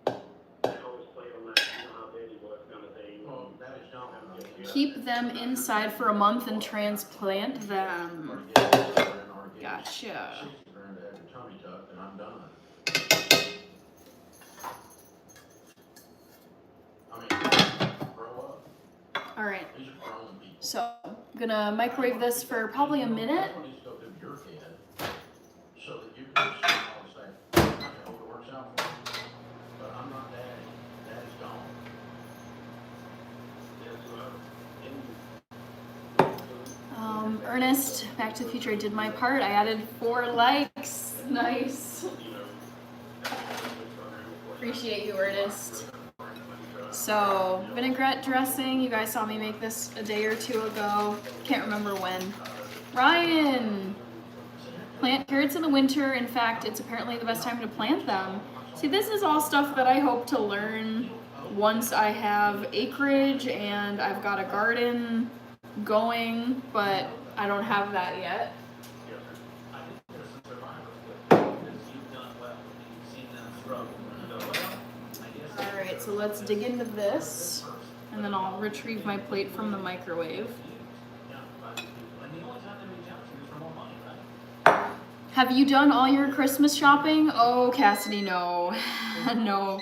I always played on that, you know how big it was kind of thing. Well, that is not. Keep them inside for a month and transplant them. Gotcha. All right. So I'm gonna microwave this for probably a minute. Ernest, Back to the Future, I did my part. I added 4 likes. Nice. Appreciate you, Ernest. So, vinaigrette dressing. You guys saw me make this a day or two ago. Can't remember when. Ryan! Plant carrots in the winter. In fact, it's apparently the best time to plant them. See, this is all stuff that I hope to learn once I have acreage and I've got a garden going, but I don't have that yet. Yes, sir. I think there's some survivors because you've done well. You've seen them struggle. You go, well, I guess. All right, so let's dig into this, and then I'll retrieve my plate from the microwave. Yeah, by these people. And the only time they reach out to you is for more money, right? Have you done all your Christmas shopping? Oh, Cassidy, no. No.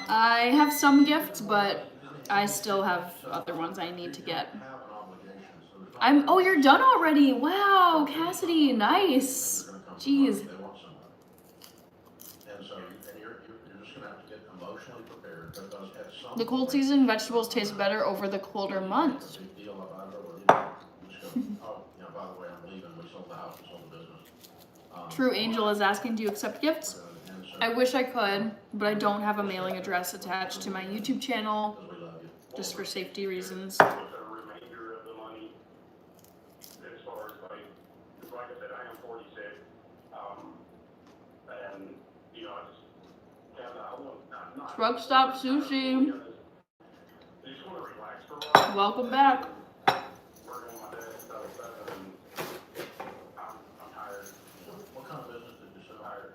I have some gifts, but I still have other ones I need to get. Have an obligation, so there's not- Oh, you're done already. Wow, Cassidy, nice. They're gonna come to Jeez. work, they want somebody. And so, you're just gonna have to get emotionally prepared, because at some The cold point- season vegetables taste better over the colder months. Big deal about it, or, just go, oh, by the way, I'm leaving, we sold the house, we sold the business. True Angel is asking, do you accept gifts? And so, I wish I could, but I don't have a mailing address attached to my YouTube channel, because we love you. just for safety reasons. With the remainder of the money, as far as like I said, I am 46, and, you know, I just, I want, not. Truck Stop Sushi, I just want to relax for a while. welcome back. Working on my dad's stuff, and I'm tired. What kind of business did you sell? Tired.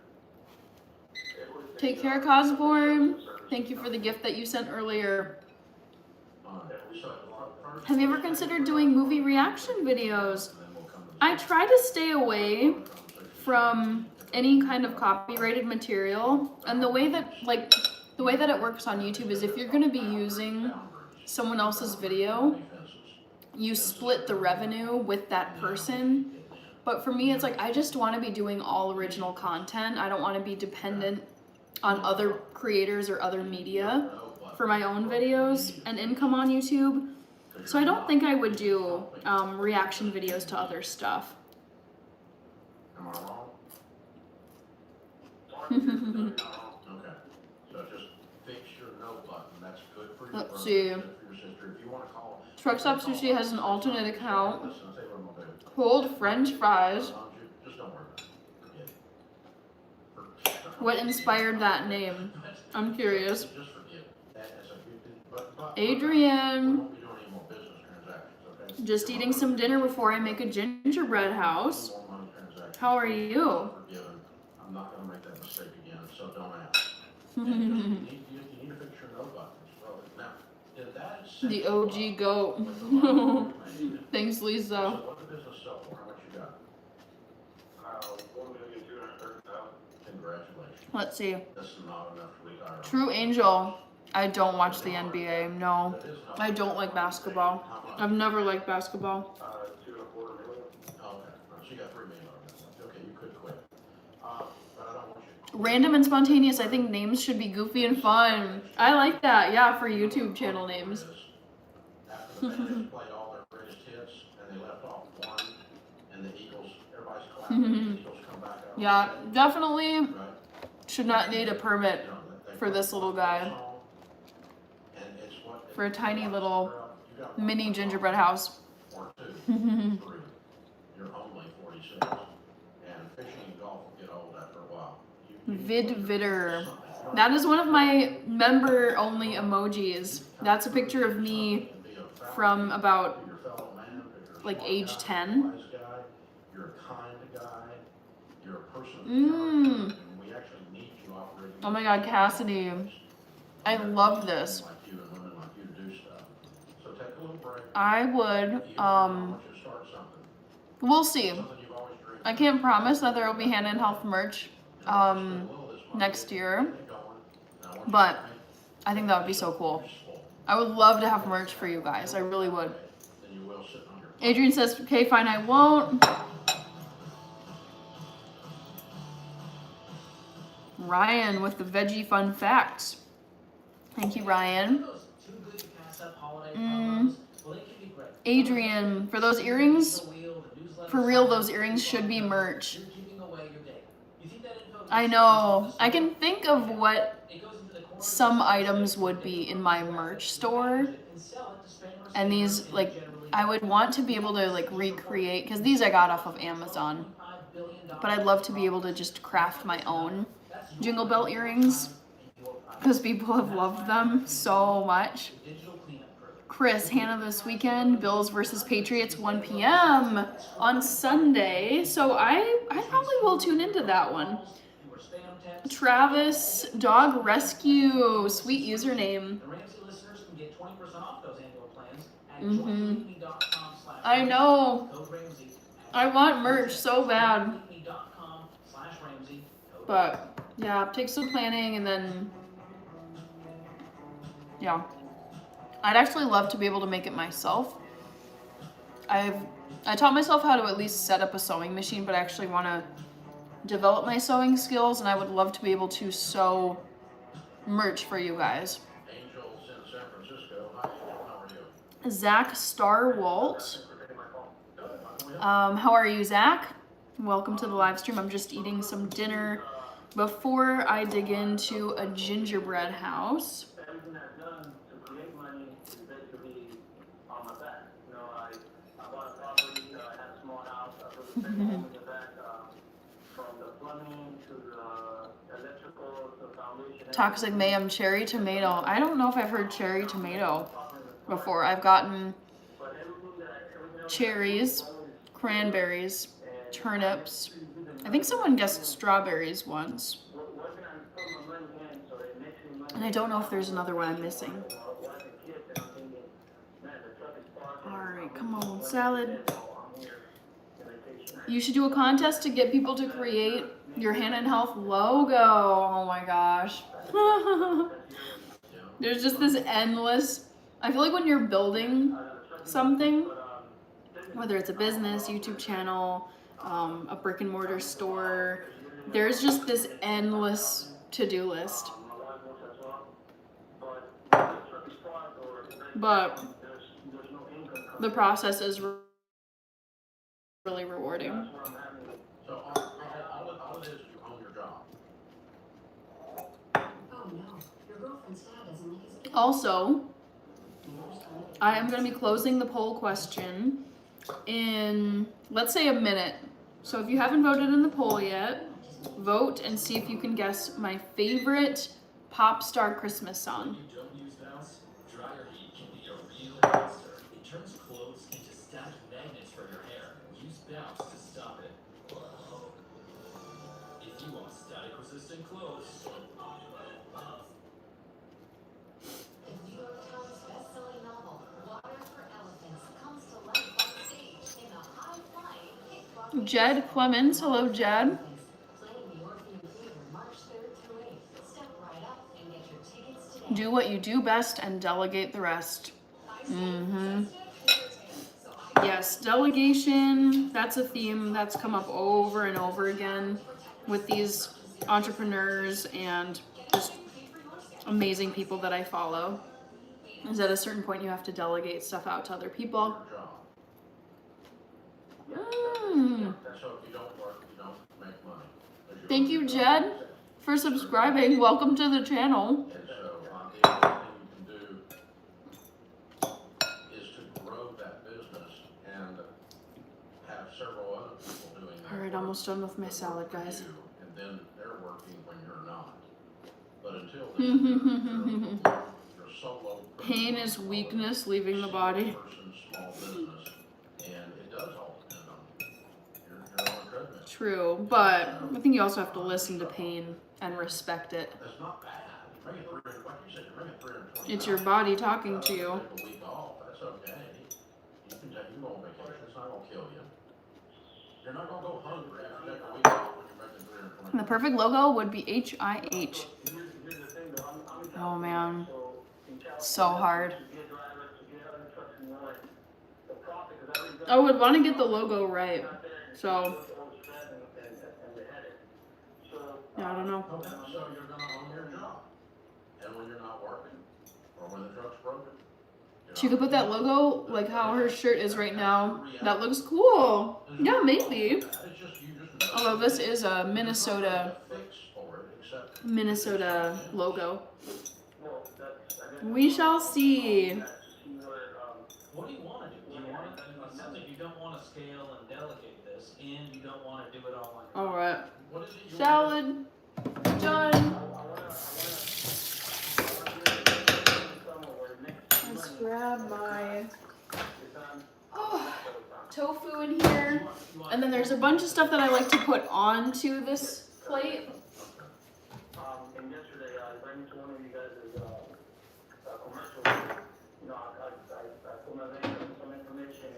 It was Take the, care, Cosborn. Thank you for the gift that you sent earlier. So, first- Have you ever considered doing movie reaction videos? and then we'll come to the- I try to stay away from any kind of copyrighted material, and the way that it works on YouTube is if you're going to be using someone else's video, you split the revenue with that person. But for me, it's like I just want to be doing all original content. I don't want to be dependent on other creators or other media for my own videos and income on YouTube. So I don't think I would do reaction videos to other stuff. Am I wrong? Okay. Okay, so just fix your no button, that's good for your Let's brother, see. good for your sister, if you wanna call. Truck Stop Sushi has an alternate account. Listen, I'll tell you what I'm gonna do. Cold French fries. Just don't worry about it, forget it. What inspired that name? I'm curious. Just forget it. That's a good, but. Adrian. We won't be doing any more business transactions, okay? Just eating some dinner before I make a gingerbread house. More money transactions. How are you? Forgiven. I'm not gonna make that mistake again, so don't ask. And you need to fix your no buttons, brother. Now, did that set The you OG up goat. with the money you made? Thanks, So Lisa. what the business sell for? How much you got? 1,230,000. Congratulations. Let's see. This is not enough to retire. on. True Angel. I don't watch the NBA. No. That is not- I don't like basketball. How much? I've never liked basketball. 2.25 million. Okay, all right, so you got $3 million on that. Okay, you could quit. But I don't want you. Random and spontaneous. I think names should be goofy and fun. I like that. Yeah, for YouTube channel names. After the Bengals played all their greatest hits and they left off one, and the Eagles, everybody's clapping, the Eagles come back out. Yeah, definitely Right? should not need a permit You know, they for this little guy. And it's what. For a tiny little You got mini gingerbread house. Or two, three. You're only 46. And fishing and golf will get old after a while. Vidvitter. That is one of my member only emojis. That's a picture of me from about like age 10. You're a kind guy. You're a person of Mm. character, and we actually need you operating. Oh my God, Cassidy. I love this. Like you and women like you to do stuff. So take a little break. I would, If you want you to start something, we'll see. something you've always dreamed I of. can't promise that there will be hand in health merch next year, but I think that would be so cool. I would love to have merch for you guys. I really would. Then you will sit on your. Adrian says, okay, fine, I won't. Ryan with the veggie fun facts. Thank you, Ryan. Those too good to pass up holiday promos, well, they can be great. Adrian, for those earrings, The wheel, the newsletter, for real, those earrings should be merch. You're giving away your day. You think that info I know. I can think of what It goes into the corner some items would be in my merch store. and sell it to spammers. And these, like, I would want to be able to, like, recreate, because these I got off of Amazon. $5 billion. But I'd love to be able to just craft my own Jingle Bell earrings because people have loved them so much. Digital cleanup crew. Chris, Hannah this weekend, Bills versus Patriots, 1 p.m. on Sunday. So I probably will tune into that one. Travis, Dog Rescue, sweet username. The Ramsey listeners can get 20% off those annual plans at Mhm. joinbelieveme.com/Ramsey. I know. Code Ramsey. I want merch so bad. joinbelieveme.com/Ramsey. But yeah, take some planning and then yeah. I'd actually love to be able to make it myself. I taught myself how to at least set up a sewing machine, but I actually want to develop my sewing skills, and I would love to be able to sew merch for you guys. Angel's in San Francisco. Hi, Angel. How are you? Zach Starwalt. How are you, Zach? Welcome to the live stream. I'm just eating some dinner before I dig into a gingerbread house. Everything I've done to create money is basically on my back. You know, I bought a property, I had a small house, I put a big home in the back, from the plumbing to the electrical to the foundation. Toxic Mayhem, cherry tomato. I don't know if I've heard cherry tomato before. I've gotten cherries, cranberries, turnips. I think someone guessed strawberries once. And I don't know if there's another one I'm missing. Alright, come on, salad. You should do a contest to get people to create your Hannah and Health logo. Oh my gosh. There's just this endless... I feel like when you're building something, whether it's a business, YouTube channel, a brick and mortar store, there's just this endless to-do list. But the process is really rewarding. So all it is, you own your job. Oh no, your girlfriend's dad doesn't like his kid. Also, I am going to be closing the poll question in, let's say, a minute. So if you haven't voted in the poll yet, vote and see if you can guess my favorite pop star Christmas song. You don't use Bounce? Dryer heat can be a real monster. It turns clothes into static magnets for your hair. Use Bounce to stop it. If you want static resistant clothes, The New York Times best-selling novel, Water for Elephants, comes to life on stage in a high-flying kickboxing. Jed Clemens, hello Jed. Playing the Orpheum Theater March 3rd through 8th. Step right up and get your tickets today. Do what you do best and delegate the rest. Yes, delegation, that's a theme that's come up over and over again with these entrepreneurs and just amazing people that I follow. Is at a certain point you have to delegate stuff out to other people. Your job. So if you don't work, you don't make money. Thank you, Jed, for subscribing. Welcome to the channel. And so the other thing you can do is to grow that business and have several other people doing that. All right, work almost done with my that salad, work for guys. you, and then they're working when you're not. But until then, you're solo. Pain is weakness leaving the body. Person, small business, and it does all depend on you're on a treadmill. True, but I think you also have to listen to pain and respect it. That's not bad. You bring it 300, like you said, you bring it 320. It's your body talking to you. Take a week off, that's okay. You can go on vacation, it's not gonna kill you. You're not gonna go hungry if you take a week off when you're making 320. The perfect logo would be HIH. Oh man, so hard. I would want to get the logo right, so yeah, I don't know. Okay, so you're gonna own your job. And when you're not working, or when the truck's broken. She could put that logo like how her shirt is right now. That looks cool. Yeah, maybe. Although this is a Minnesota logo. We shall see. what do you want to do? Do you want to, it sounds like you don't want to scale and delegate this, and you don't want to do it all on your own. All right. Salad done. grab my Oh. tofu in here. And then there's a bunch of stuff that I like to put onto this plate. And yesterday I ran into one of you guys' commercial. You know, I put my name and some information,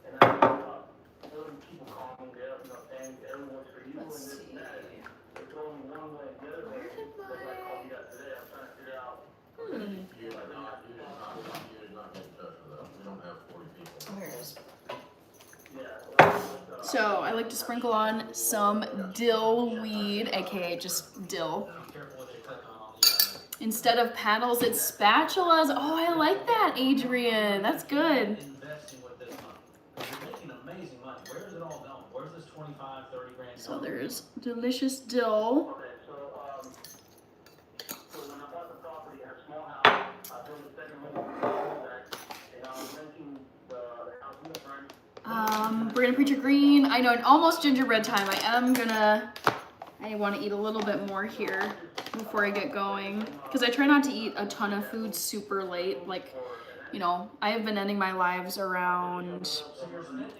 and I heard people call me there, you know, saying everyone's for you and Let's this see. and that. They told me one way and the other way. That's why I called you guys today. I'm trying to figure out. You did not get in touch with us. We don't have 40 people. Oh, here it is. Yeah. So I like to sprinkle on some dill weed, aka just dill. Careful what they click on the Instead of paddles, it's spatulas. Oh, I like that, Adrian. That's good. investing with this money. You're making amazing money. Where is it all going? Where's this 25, 30 grand So going? there's delicious dill. Okay, so when I bought the property, I had a small house. I built a second home back, and I was renting the house in the front. We're gonna preach a green. I know, almost gingerbread time. I want to eat a little bit more here before I get going. Because I try not to eat a ton of food super late. Like, you know, I have been ending my lives around,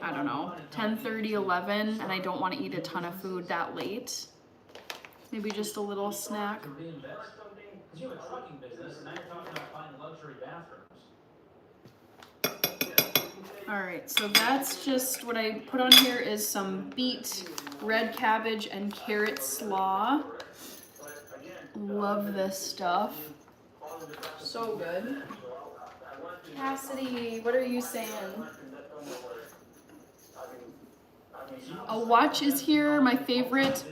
I don't know, 10:30, 11. And I don't want to eat a ton of food that late. Maybe just a little snack. To reinvest? Because you have a trucking business, and now you're talking about buying luxury bathrooms. Alright, so that's just what I put on here is some beet, red cabbage, and carrot slaw. Love this stuff. So good. Cassidy, what are you saying? A watch is here, my favorite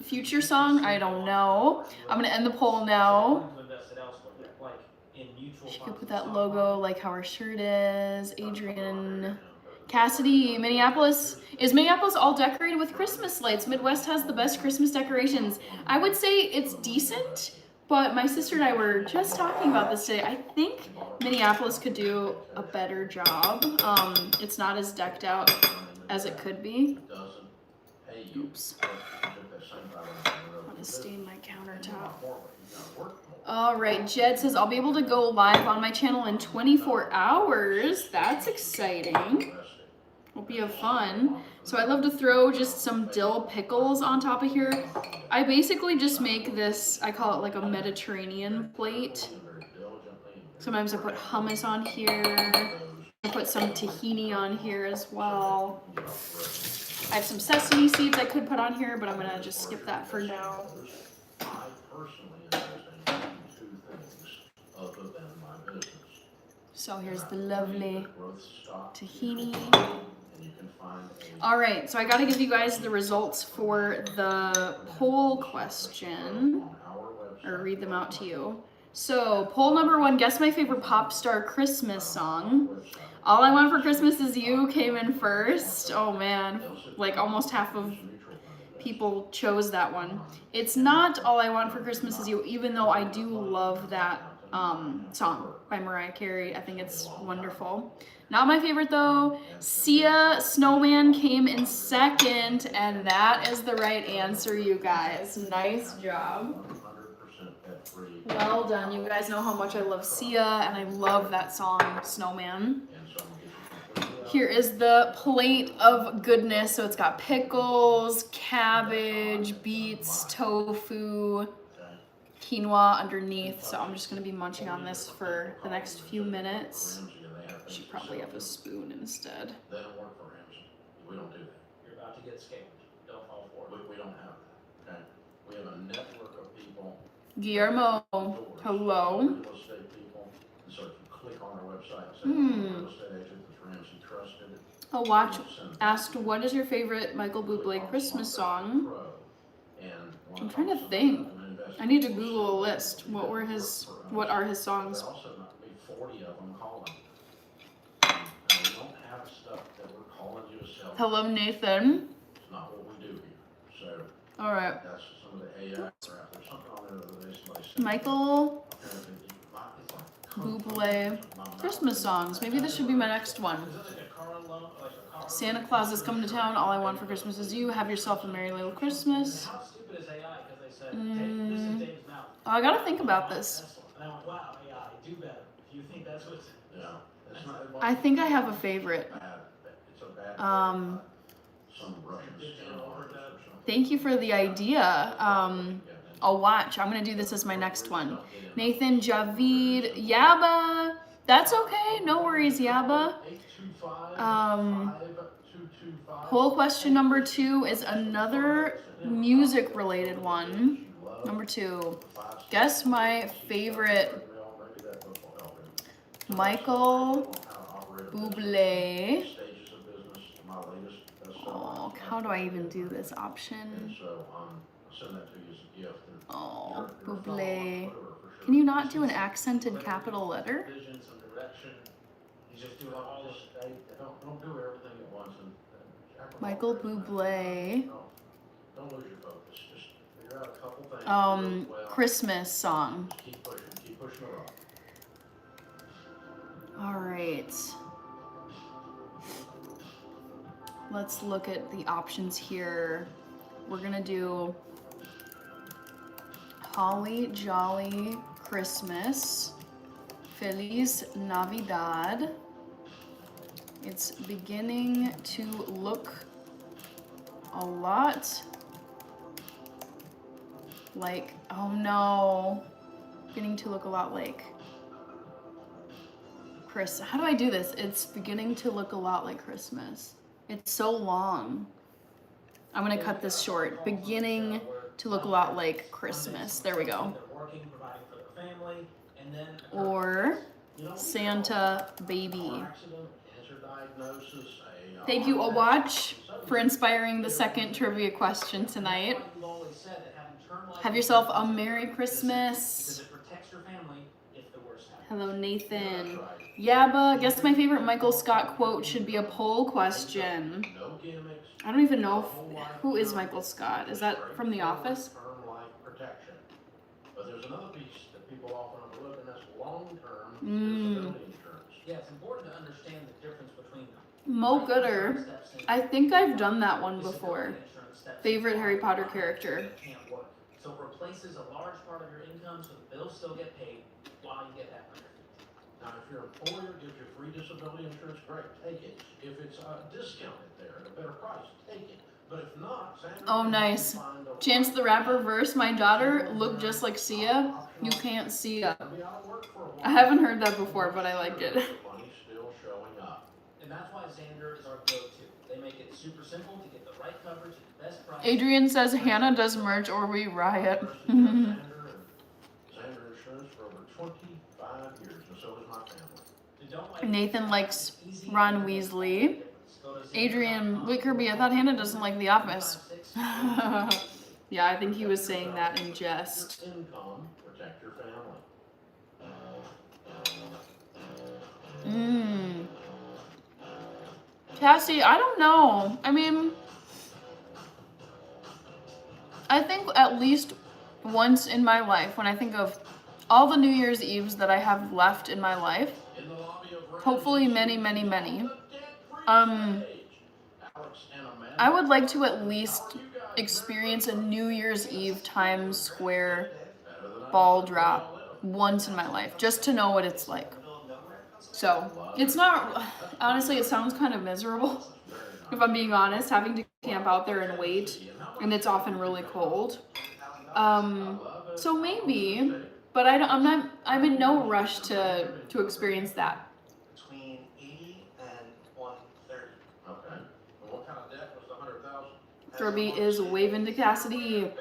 future song? I don't know. I'm gonna end the poll now. She could put that logo like how her shirt is. Adrian. Cassidy, Minneapolis. Is Minneapolis all decorated with Christmas lights? Midwest has the best Christmas decorations. I would say it's decent, but my sister and I were just talking about this today. I think Minneapolis could do a better job. It's not as decked out as it could be. Oops. I'm gonna stain my countertop. All right, Jed says, I'll be able to go live on my channel in 24 hours. That's exciting. Will be fun. So I love to throw just some dill pickles on top of here. I basically just make this, I call it like a Mediterranean plate. Sometimes I put hummus on here. I put some tahini on here as well. I have some sesame seeds I could put on here, but I'm gonna just skip that for now. I personally invest in 2 things other than my business. So here's the lovely tahini. And you can find All right, so I gotta give you guys the results for the poll question, or read them out to you. So poll number 1, guess my favorite pop star Christmas song. All I Want for Christmas Is You came in first. Oh man, like almost half of people chose that one. It's not All I Want for Christmas Is You, even though I do love that song by Mariah Carey. I think it's wonderful. Not my favorite though. Sia Snowman came in second, and that is the right answer, you guys. Nice job. Well done. You guys know how much I love Sia, and I love that song, Snowman. Here is the plate of goodness. So it's got pickles, cabbage, beets, tofu, quinoa underneath. So I'm just gonna be munching on this for the next few minutes. Should probably have a spoon instead. They don't work for Ramsey. We don't do that. You're about to get scammed. Don't fall for it. We don't have that. Okay? We have a network of people. Guillermo, hello. Real estate people. And so if you click on our website and say, real estate agent that's Ramsey trusted. A watch asked, what is your favorite Michael Bublé Christmas song? I'm trying to think. I need to Google a list. What are his songs? There also not be 40 of them calling. And we don't have stuff that we're calling you to sell. Hello, Nathan. It's not what we do here. So All right. that's some of the AI crap. There's something on there the other day somebody said. Michael Bublé Christmas songs. Maybe this should be my next one. Santa Claus is coming to town. All I want for Christmas is you. Have yourself a merry little Christmas. How stupid is AI? Because they said, hey, this is Dave's mouth. Oh, I gotta think about this. And I went, wow, AI, do better. If you think That's what. Yeah. It's not, I think I have a favorite. bad. It's a bad. Um, Some Russian scam artist or something. Thank you for the idea. I'll watch. I'm gonna do this as my next one. Nathan Javid Yaba. That's okay. No worries, Yaba. Poll question number 2 is another music related one. Number 2. Guess my favorite Michael Bublé. Oh, how do I even do this option? Oh, Bublé. Can you not do an accented capital letter? Vision, some direction. He's just doing all this. Don't do everything at once and Michael Bublé. Don't lose your focus. Just figure out a couple things. Christmas song. Keep pushing the rock. All right. Let's look at the options here. We're gonna do Holly Jolly Christmas, Feliz Navidad. It's beginning to look a lot like, oh no, beginning to look a lot like Chris. How do I do this? It's beginning to look a lot like Christmas. It's so long. I'm gonna cut this short. Beginning to look a lot like Christmas. There we go. Or Santa Baby. Thank you, Awatch, for inspiring the second trivia question tonight. Have yourself a Merry Christmas. Hello, Nathan. Yaba, guess my favorite Michael Scott quote should be a poll question. I don't even know who is Michael Scott. Is that from The Office? But there's another piece that people often overlook, and that's long-term disability insurance. Yeah, it's important to understand the difference between Mo Gooder. I think I've done that one before. Favorite Harry Potter character. Can't work. So it replaces a large part of your income so the bills still get paid while you get that benefit. Now, if your employer gives you free disability insurance, great, take it. If it's discounted there at a better price, take it. But if not, Sandra, Oh, nice. Chance the Rapper verse. My daughter looked just like Sia. You can't see her. I haven't heard that before, but I like it. Money's still showing up. And that's why Xander is our go-to. They make it super simple to get the right coverage at the best price. Adrian says Hannah does merch or we riot. Xander Insurance for over 25 years, and so does my family. Nathan likes Ron Weasley. Adrian, wait, Kirby, I thought Hannah doesn't like The Office. Yeah, I think he was saying that in jest. Income, protect your family. Cassie, I don't know. I mean, I think at least once in my life, when I think of all the New Year's Eves that I have left in my life, hopefully many, many, many, I would like to at least experience a New Year's Eve Times Square ball drop once in my life, just to know what it's like. So, it's not, honestly, it sounds kind of miserable, if I'm being honest, having to camp out there and wait, and it's often really cold. So maybe, but I'm in no rush to experience that. Between 80 and 130. Okay. And what kind of debt was the 100,000? Kirby is waving to Cassidy.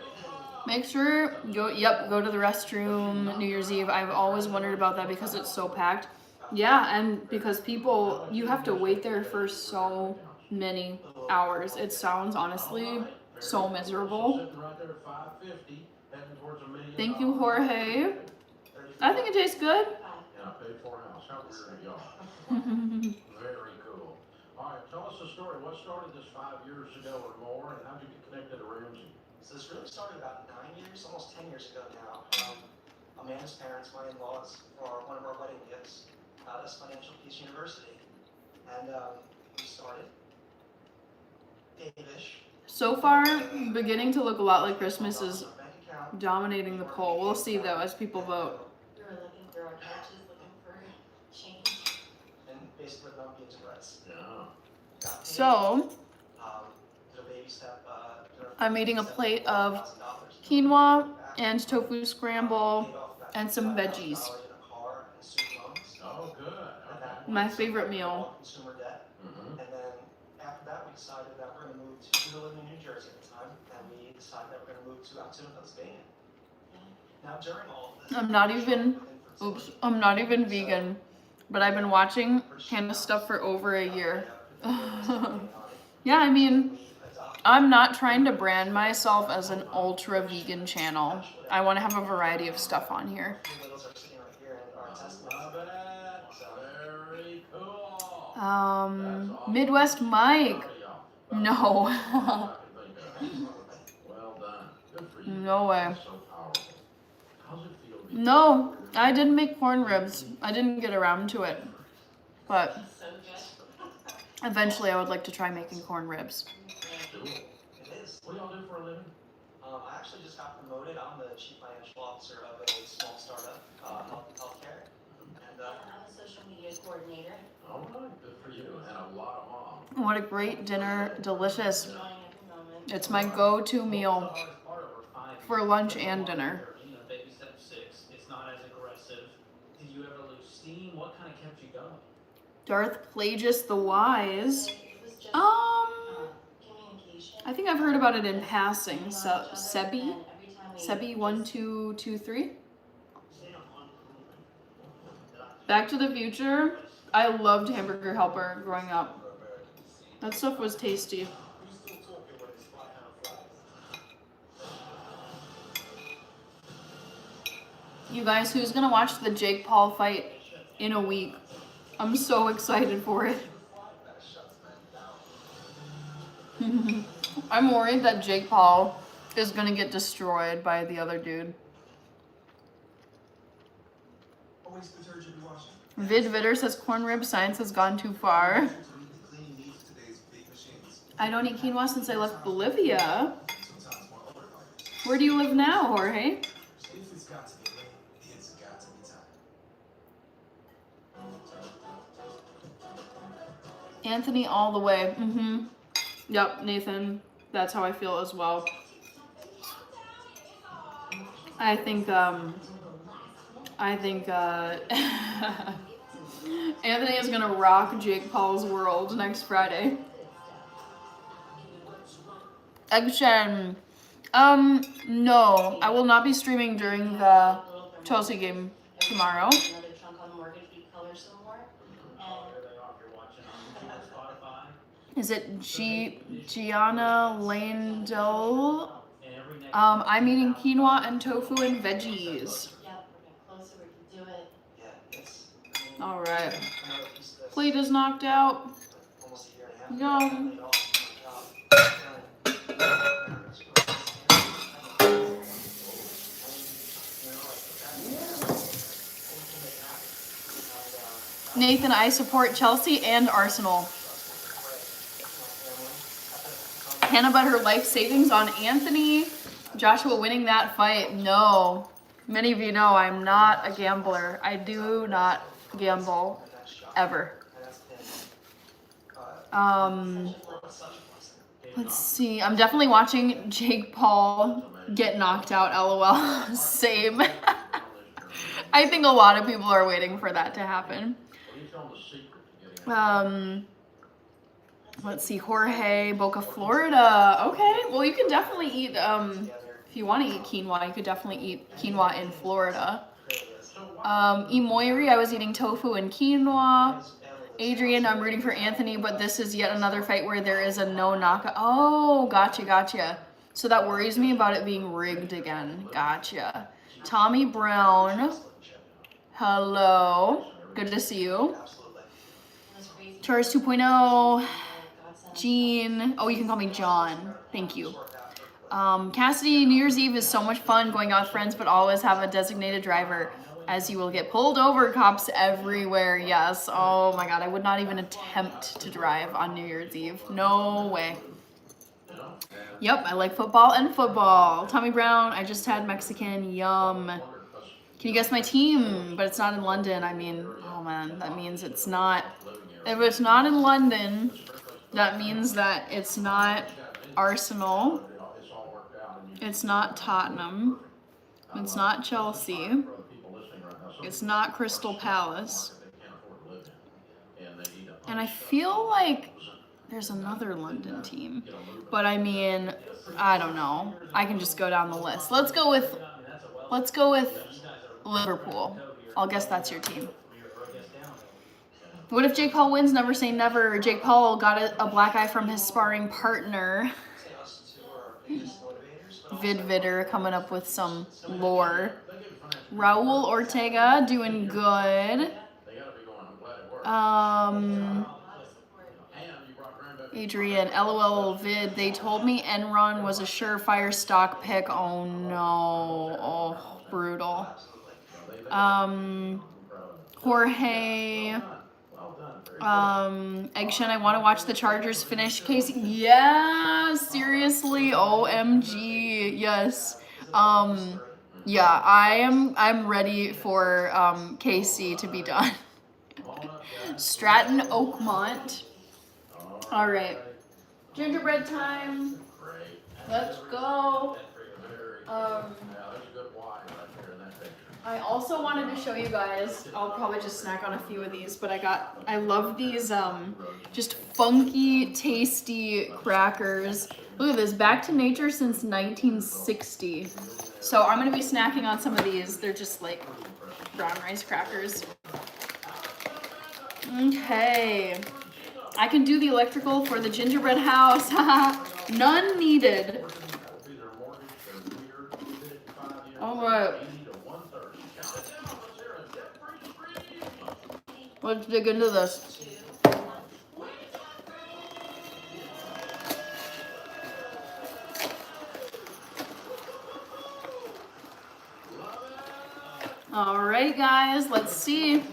Make sure, go to the restroom New Year's Eve. I've always wondered about that because it's so packed. Yeah, and because people, you have to wait there for so many hours. It sounds honestly so miserable. Thank you, Jorge. I think it tastes good. And I paid for a house. How weird are y'all? Very cool. All right, tell us the story. What started this 5 years ago or more, and how did you get connected to Ramsey? So this really started about 9 years, almost 10 years ago now. Amanda's parents, my in-laws, for one of our wedding gifts, got us Financial Peace University. And we started Dave-ish. So far, beginning to look a lot like Christmas is dominating the poll. We'll see though as people vote. We were looking through our couches looking for change. replaced with non-beans and rice. Yeah. So Did a baby step, I'm eating a plate of quinoa and tofu scramble and some veggies. Oh, good. Okay. My favorite meal. Consumer debt. Mm-hmm. And then after that, we decided that we're going to move to, we were living in New Jersey at the time, and we decided that we're going to move to Altoona, Pennsylvania. Now during all of this, I'm not even vegan, but I've been watching Hannah's stuff for over a year. Yeah, I mean, I'm not trying to brand myself as an ultra vegan channel. I want to have a variety of stuff on here. Very cool. Midwest Mike. No. Well done. Good for you. No way. That's so powerful. How's it feel to be No, I didn't make corn ribs. I didn't get around to it. But eventually I would like to try making corn ribs. Cool. It is. What do y'all do for a living? I actually just got promoted. I'm the chief financial officer of a small startup, healthcare. And I'm a social media coordinator. All right, good for you. And a lot of mom. What a great dinner. Delicious. Enjoying at the moment. It's my go-to meal The hardest part over 5 years. for lunch and dinner. You know, baby step 6, it's not as aggressive. Did you ever lose steam? What kind of kept you going? Darth Plagueis the Wise. It was just communication. I think I've heard about it in passing. So, And Sebi? every time we Sebi 1223? Back to the Future. I loved Hamburger Helper growing up. That stuff was tasty. You guys, who's gonna watch the Jake Paul fight in a week? I'm so excited for it. I'm worried that Jake Paul is gonna get destroyed by the other dude. always detergent washing. Vid Vitter says corn rib science has gone too far. I don't eat quinoa since I left Bolivia. Where do you live now, Jorge? Anthony all the way. Yep, Nathan. That's how I feel as well. I think Anthony is gonna rock Jake Paul's world next Friday. Eggshen. No, I will not be streaming during the Chelsea game tomorrow. Another chunk on mortgage we color some more. Oh, there they are. If you're watching on YouTube or Spotify. Is it Gianna Landell? And every next I'm eating quinoa and tofu and veggies. Yep, we're getting closer, we can do it. Yeah, it's. All right. Another piece of this. Plate is knocked out. Almost a year and a half. Yum. Laid off from my job. Nathan, I support Chelsea and Arsenal. Hannah bet her life savings on Anthony Joshua winning that fight. No. Many of you know I'm not a gambler. I do not gamble ever. Let's see. I'm definitely watching Jake Paul get knocked out, LOL. Same. I think a lot of people are waiting for that to happen. Let's see, Jorge, Boca, Florida. Okay, well you can definitely eat, if you want to eat quinoa, you could definitely eat quinoa in Florida. Emoiri, I was eating tofu and quinoa. Adrian, I'm rooting for Anthony, but this is yet another fight where there is a no knockout. Oh, gotcha. So that worries me about it being rigged again. Gotcha. Tommy Brown, hello. Good to see you. Charles 2.0, Jean, oh, you can call me John, thank you. Cassidy, New Year's Eve is so much fun going out with friends, but always have a designated driver, as you will get pulled over, cops everywhere, yes. Oh my God, I would not even attempt to drive on New Year's Eve, no way. Yep, I like football and football. Tommy Brown, I just had Mexican, yum. Can you guess my team? But it's not in London. I mean, oh man, that means it's not. If it's not in London, that means that it's not Arsenal. It's not Tottenham. It's not Chelsea. It's not Crystal Palace. And I feel like there's another London team. But I mean, I don't know. I can just go down the list. Let's go with Liverpool. I'll guess that's your team. What if Jake Paul wins? Never say never. Jake Paul got a black eye from his sparring partner. Say us two are biggest motivators, but also Vidvitter coming up with some lore. Raul Ortega doing good. Adrian, LOL vid. They told me Enron was a surefire stock pick. Oh no. Oh, brutal. Jorge. Eggshen, I want to watch the Chargers finish. Casey, yeah, seriously, OMG, yes. Yeah, I'm ready for KC to be done. Stratton Oakmont. All right, gingerbread time. Let's go. I also wanted to show you guys, I'll probably just snack on a few of these, but I love these just funky, tasty crackers. Look at this, Back to Nature since 1960. So I'm gonna be snacking on some of these. They're just like brown rice crackers. Okay. I can do the electrical for the gingerbread house. None needed. All right. Let's dig into this. All right, guys, let's see.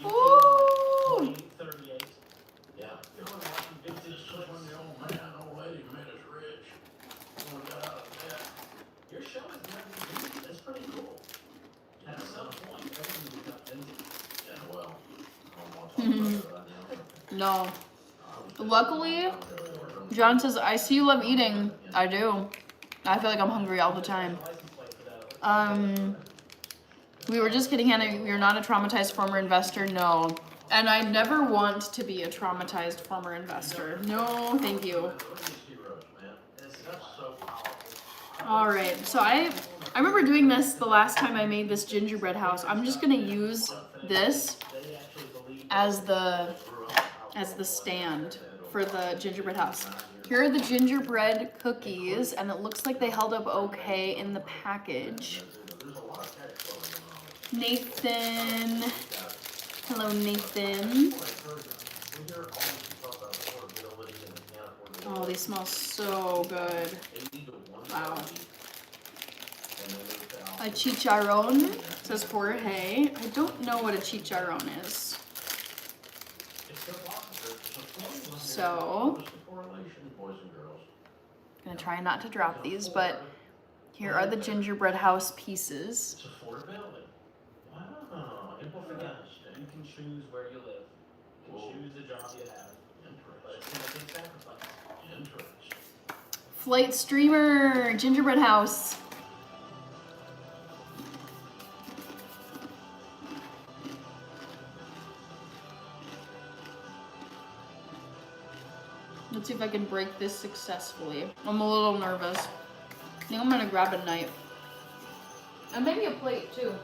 Ooh. No. Luckily, John says, I see you love eating. I do. I feel like I'm hungry all the time. We were just kidding, Hannah. You're not a traumatized former investor? No. And I never want to be a traumatized former investor. No, thank you. All right. So I remember doing this the last time I made this gingerbread house. I'm just going to use this as the stand for the gingerbread house. Here are the gingerbread cookies, and it looks like they held up okay in the package. Nathan. Hello, Nathan. Oh, they smell so good. Wow. A chicharron, says Jorge. I don't know what a chicharron is. So, I'm gonna try not to drop these, but here are the gingerbread house pieces. You can choose where you live. You can choose the job you have. But it's going to take sacrifice. Flight streamer, gingerbread house. Let's see if I can break this successfully. I'm a little nervous. I think I'm gonna grab a knife. And maybe a plate too.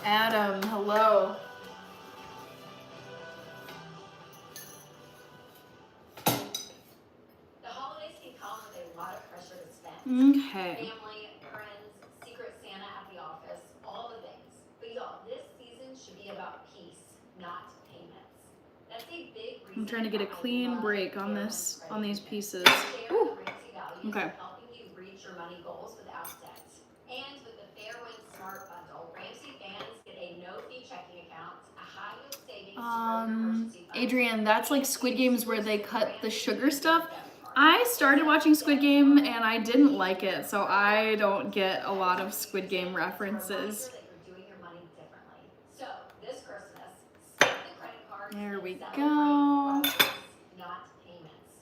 Adam, hello. The holidays can come with a lot of pressure to spend. Okay. Family, friends, Secret Santa at the office, all the things. But y'all, this season should be about peace, not payments. That's a big reason. I'm trying to get a clean break on this, on these pieces. Ooh. Okay. Helping you reach your money goals without debt. And with the Fairwind Smart Bundle, Ramsey fans get a no-fee checking account, a high-yield savings to grow your emergency fund, Adrian, that's like Squid Games where they cut the sugar stuff. I started watching Squid Game and I didn't like it, so I don't get a lot of Squid Game references. So this Christmas, skip the credit cards. There we and celebrate go. progress, not payments.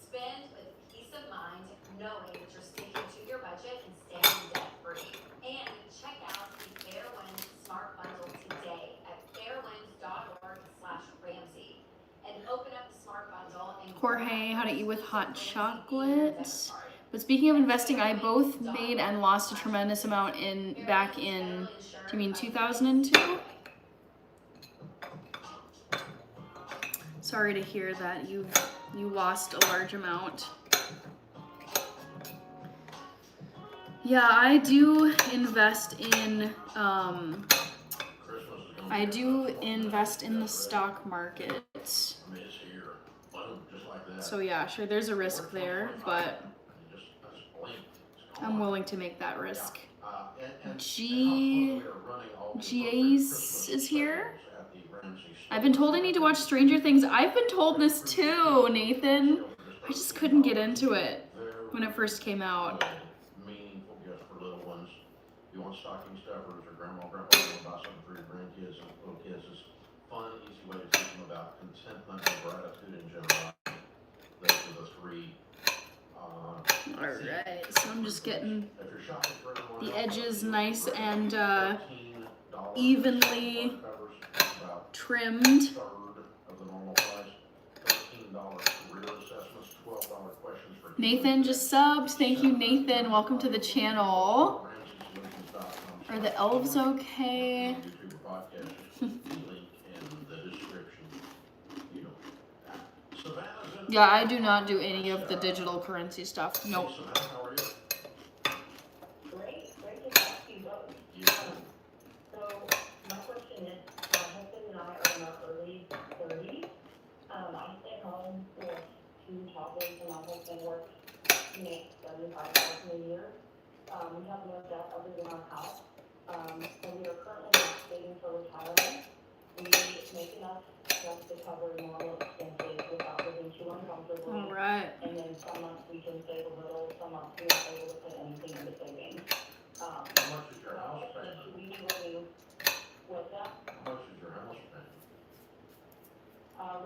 Spend with peace of mind, knowing that you're sticking to your budget and staying debt free. And check out the Fairwind Smart Bundle today at fairwind.org/Ramsey. And open up the Smart Bundle and Jorge, how to eat with hot chocolate. But speaking of investing, I both made and lost a tremendous amount back in, do you mean 2002? Sorry to hear that you lost a large amount. Yeah, I do invest in the stock market. So yeah, sure, there's a risk there, but I'm willing to make that risk. Jace is here. I've been told I need to watch Stranger Things. I've been told this too, Nathan. I just couldn't get into it when it first came out. Meaningful gifts for little ones. You want stocking stuffers or grandma want to buy something for your grandkids and little kids. It's fun, easy way to teach them about contentment and gratitude and generosity. Those are the three. Alright, so I'm just getting the edges nice and evenly trimmed. Nathan just subbed. Thank you, Nathan. Welcome to the channel. Are the elves okay? Yeah, I do not do any of the digital currency stuff. Nope. Great to talk to you both. So my question is, my husband and I are in our early 30s. I stay home with 2 toddlers and my husband works, he makes $75,000 a year. We have no debt other than our house. And we are currently not saving for retirement. We make enough just to cover normal expenses without living too uncomfortably. All right. And then some months we can save a little, some months we aren't able to put anything into savings. How much is your house payment? Should we be living with that? How much is your house payment?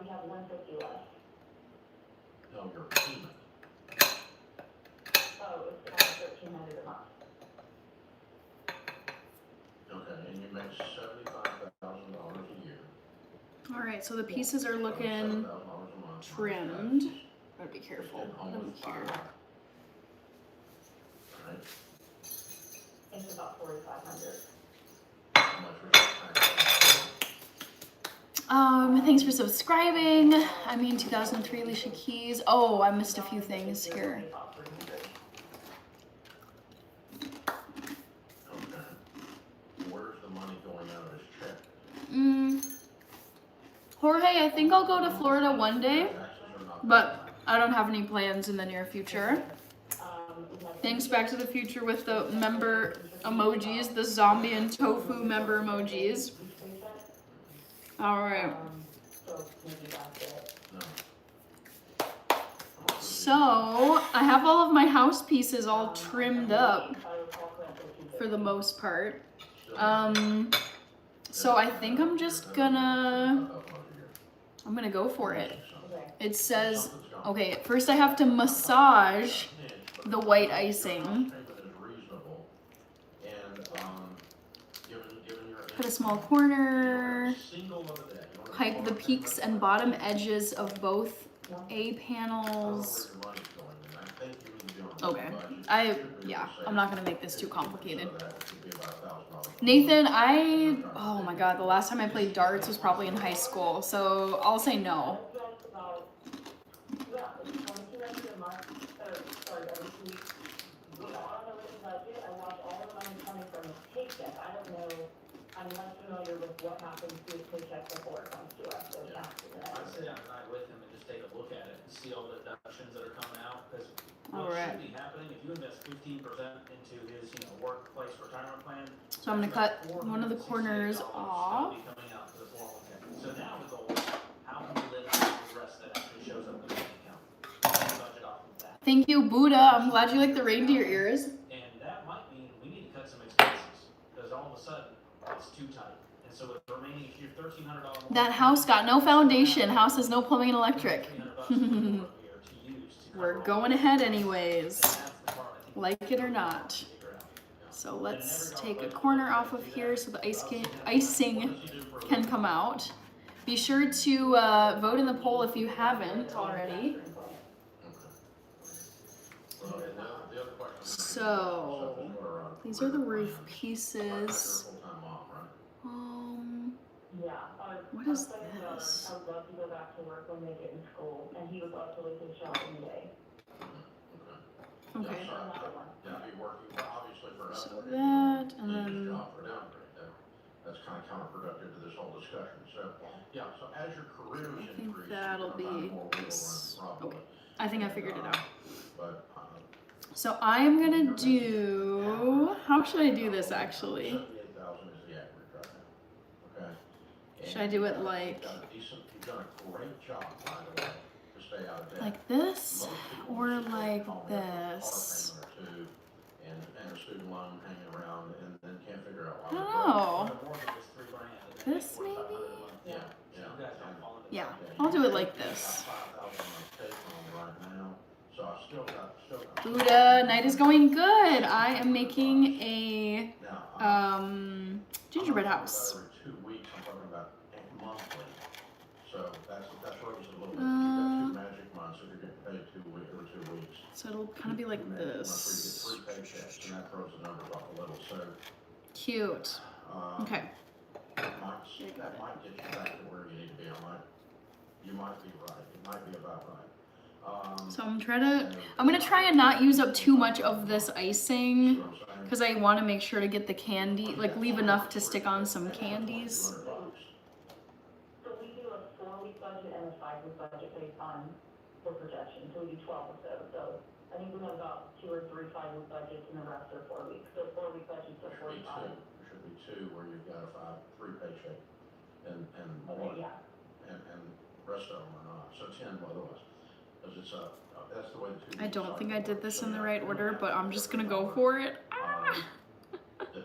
We have $150 left. No, your payment. Oh, it's $1,300 a month. Okay, and you make $75,000 a year. All right, so the pieces are looking trimmed. Gotta be careful. Put them here. Right. It's about $4,500. How much was your Thanks for subscribing. I mean, 2003 Alicia Keys. Oh, I missed a few things here. Okay. Where's the money going out of his check? Jorge, I think I'll go to Florida one day, but I don't have any plans in the near future. Thanks, Back to the Future, with the member emojis, the zombie and tofu member emojis. All right. So I have all of my house pieces all trimmed up for the most part. So I think I'm just gonna go for it. It says, okay, first I have to massage the white icing. Put a small corner. Pipe the peaks and bottom edges of both A panels. Okay, I'm not gonna make this too complicated. Nathan, oh my god, the last time I played darts was probably in high school, so I'll say no. I'm less familiar with what happens to his paycheck before it comes to us. I'd sit down tonight with him and just take a look at it and see all the deductions that are coming out, because what should be happening, if you invest 15% into his, workplace retirement plan. So I'm gonna cut one of the corners off. Coming out for the 401k. So now the goal is, how can we Thank you, Buddha. I'm glad you like the reindeer ears. And that might mean we need to cut some expenses, because all of a sudden, it's too tight. And so with the remaining, if you're $1,300 more. That house got no foundation. House has no plumbing and electric. We're going ahead anyways, like it or not. So let's take a corner off of here so the icing can come out. Be sure to vote in the poll if you haven't already. So these are the roof pieces. Yeah. What is I this? would love to go back to work when they get in school, and he would love to leave his job any day. Okay. Another one. Yeah, be working, obviously for us. So that, and leave his then job for downgrade. That's kind of counterproductive to this whole discussion. So, yeah, so as your careers I think increase, that'll you're gonna be find more wiggle room this. probably. Okay. I think I figured it out. But, So I'm gonna do, how should I do this actually? 78,000 is the average right now. Okay? Should I do it like- You've done a great job, by the way, to stay out of debt. Like this? Most people Or just like home with a car this? payment or two and a student loan hanging around and then can't figure out I why. don't know. The mortgage is $3,000, and they This pay $4,500 a maybe? month. Yeah, So yeah. you guys don't fall into Yeah, that. I'll do it like this. Buddha, night is going good. I am making a gingerbread house. Every 2 weeks, I'm talking about monthly. So that's where it was a little bit. You've got 2 magic months if you're getting paid 2 weeks or 2 weeks. So it'll kind of be like this. Where you get 3 paychecks, and that throws the numbers off a little. So Cute. Okay. that might get you back to where you need to be. You might be right. It might be about right. So I'm gonna try and not use up too much of this icing because I want to make sure to get the candy, like leave enough to stick on some candies. So we do a 4-week budget and a 5-week budget based on the projection, so we do 12 of those. So I think we have about 2 or 3 5-week budgets and the rest are 4 weeks. So 4-week budgets are 45. There should be 2 where you've got a 3 paycheck and Okay, yeah. and rest of them are not. So 10 otherwise. Because it's that's the way the 2 I weeks don't are. think I did this So in the yeah, right order, but I'm just gonna go $45. for it. The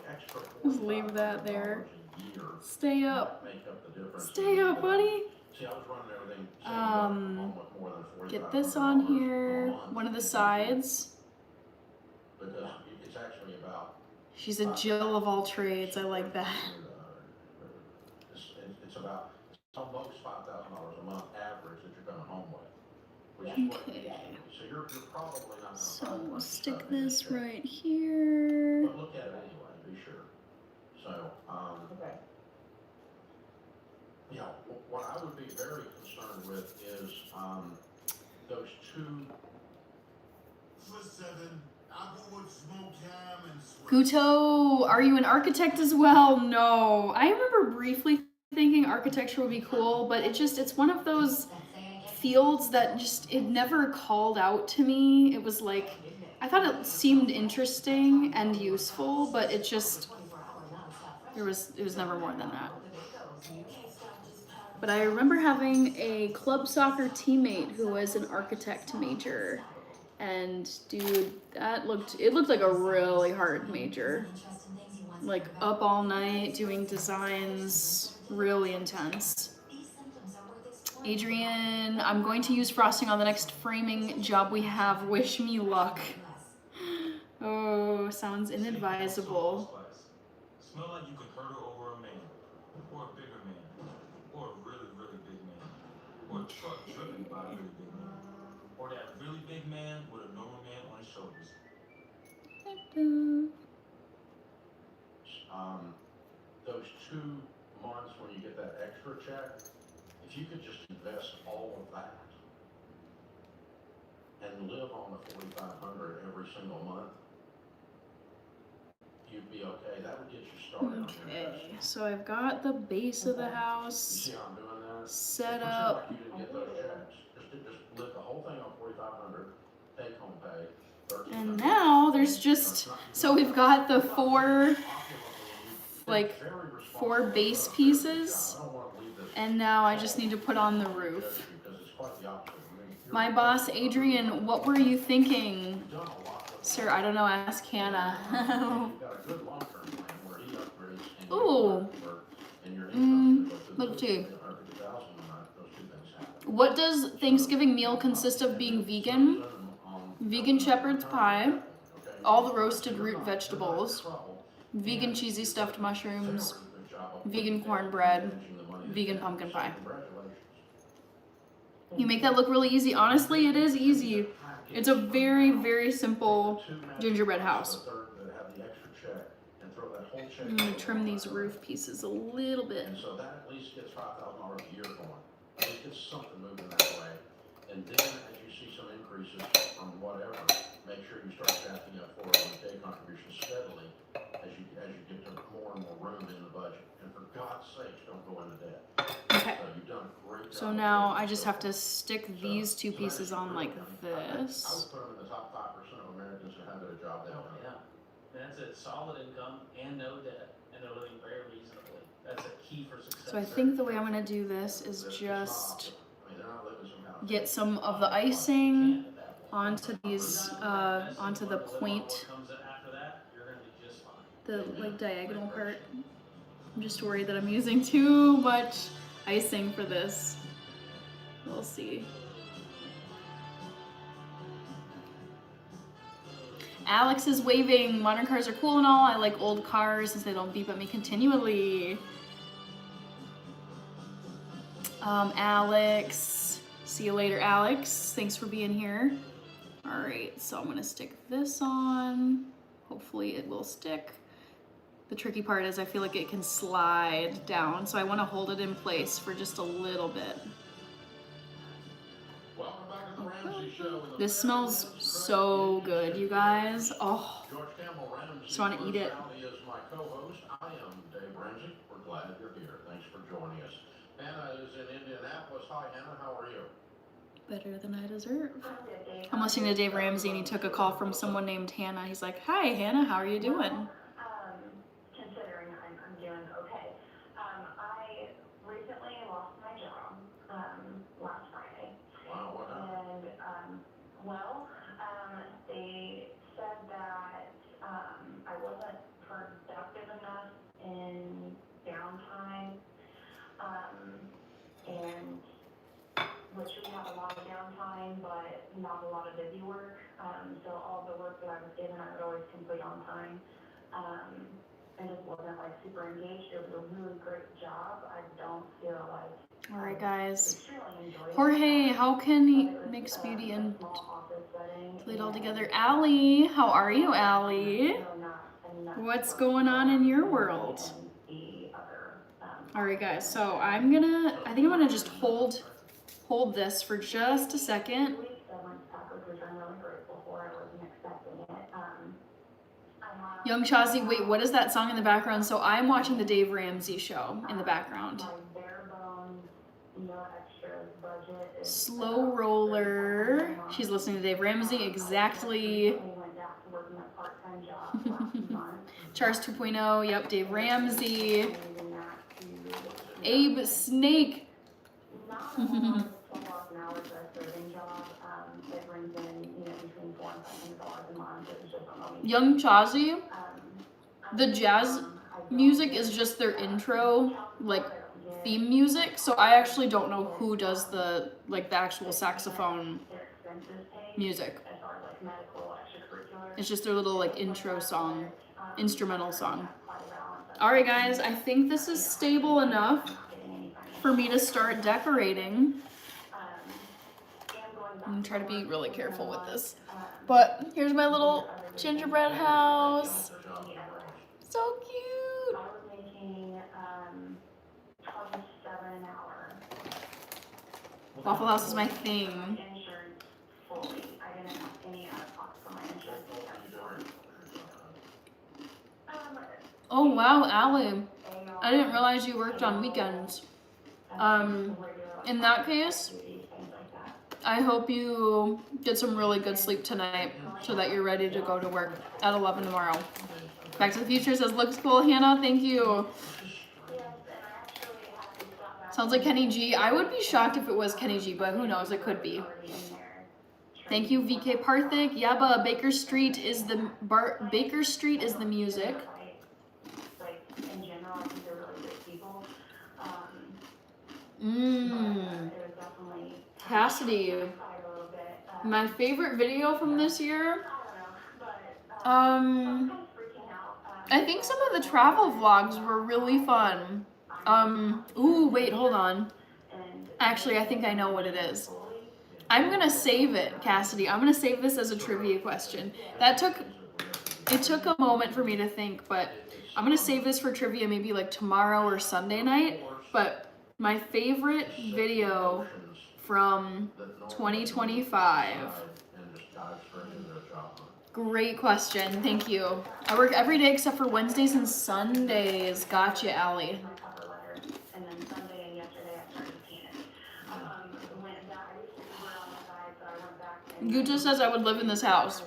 extra Just leave that there. $42 a year Stay up. make up the difference. Stay up, buddy. See, I was running everything. saying home with more than Get this on here. One of the sides. Because it's actually about. She's a Jill of all trades. I like that. It's about, it's almost $5,000 a month average that you're going home with. Which is what, Okay. so you're probably not gonna So find we'll much stick stuff in this your check. right here. But look at it anyway, be sure. So, Okay. yeah, what I would be very concerned with is, those 2. For 7, Applewood smoked ham and sweet. Guto, are you an architect as well? No. I remember briefly thinking architecture would be cool, but it's one of those fields that it never called out to me. It was like, I thought it seemed interesting and useful, but it was never more than that. But I remember having a club soccer teammate who was an architect major. And dude, it looked like a really hard major. Like up all night doing designs, really intense. Adrian, I'm going to use frosting on the next framing job we have. Wish me luck. Oh, sounds inadvisable. Smell like you could hurdle over a man, or a bigger man, or a really, really big man, or a truck driven by a really big man, or that really big man with a normal man on his shoulders. Those 2 months when you get that extra check, if you could just invest all of that and live on the $4,500 every single month, you'd be okay. That would get you started on your Okay, investment. so I've got the base of the You house see how I'm doing that? set Pretend up. like you didn't get those checks. Just live the whole thing on $4,500, take home pay. And now there's just, so we've got the 4 base pieces, and now I just need to put on the roof. My boss, Adrian, what were you thinking? You've done a lot with Sir, I don't know, ask Hannah. You've got a good long-term plan where he upgrades and you Ooh. work, and your income goes through the Let's roof. see. 150,000 a month, those two things happen. What does Thanksgiving meal consist of being vegan? Vegan shepherd's pie, all the roasted root vegetables, vegan cheesy stuffed mushrooms, vegan cornbread, vegan pumpkin pie. You make that look really easy. Honestly, it is easy. It's a very, very simple gingerbread house. I'm gonna trim these roof pieces a little bit. And so that at least gets $5,000 a year going. At least gets something moving that way. And then as you see some increases from whatever, make sure you start stacking up 401k contributions steadily as you get to more and more room in the budget. And for God's sakes, don't go into debt. Okay. So you've done a great job. So now I just have to stick these two pieces on like I this. would put them in the top 5% of Americans who have a job they Oh, don't. yeah. That's it, solid income and no debt, and they're living very reasonably. That's a key for success. So I think the way I'm gonna do this is just get some of the icing onto these, onto the point, the like diagonal part. I'm just worried that I'm using too much icing for this. We'll see. Alex is waving. Modern cars are cool and all. I like old cars since they don't beep at me continually. Alex. See you later, Alex. Thanks for being here. All right, so I'm gonna stick this on. Hopefully it will stick. The tricky part is I feel like it can slide down, so I want to hold it in place for just a little bit. This smells so good, you guys. Oh, just want to eat it. Is my co-host. I am Dave Ramsey. We're glad you're here. Thanks for joining us. Hannah is in Indianapolis. Hi, Hannah. How are you? Better than I deserve. I'm listening to Dave Ramsey and he took a call from someone named Hannah. He's like, "Hi, Hannah. How are you doing?" Considering I'm doing okay. I recently lost my job, last Friday. Wow, what happened? And, they said that, I wasn't productive enough in downtime, and which we have a lot of downtime, but not a lot of busy work. So all the work that I was given, I would always complete on time. And just wasn't like super engaged. It was a really great job. I don't feel like. All right, guys. Extremely enjoyed Jorge, it. how can he mix beauty and play it all together? Allie, how are you, Allie? What's going on in your world? All right, guys. So I think I'm gonna just hold this for just a second. Young Chazi, wait, what is that song in the background? So I'm watching the Dave Ramsey show in the background. Slow Roller. She's listening to Dave Ramsey, exactly. Charles 2.0, yep, Dave Ramsey. Abe Snake. Young Chazi, the jazz music is just their intro, like, theme music, so I actually don't know who does the actual saxophone music. It's just their little, like, intro song, instrumental song. Alright guys, I think this is stable enough for me to start decorating. I'm gonna try to be really careful with this. But here's my little gingerbread house. So cute. Waffle House is my thing. Oh wow, Allie. I didn't realize you worked on weekends. In that case, I hope you get some really good sleep tonight so that you're ready to go to work at 11 tomorrow. Back to the Future says, looks cool, Hannah, thank you. Sounds like Kenny G. I would be shocked if it was Kenny G, but who knows, it could be. Thank you, VK Parthik. Yaba, Baker Street is the Baker Street is the music. Like, in general, I think they're really good people. But, Mmm. it was definitely Cassidy, a little bit. my favorite video from this year. I don't know, but, so Um, I'm kind of freaking out. I think some of the travel vlogs were really fun. Ooh, wait, hold on. Actually, I think I know what it is. I'm gonna save it, Cassidy. I'm gonna save this as a trivia question. It took a moment for me to think, but I'm gonna save this for trivia maybe like tomorrow or Sunday night. But my favorite video from 2025. Great question, thank you. I work every day except for Wednesdays and Sundays. Gotcha, Allie. My cover letter, and then Sunday and yesterday I started painting. Went back, I used to be on the side, so I went back and. Guta says I would live in this house.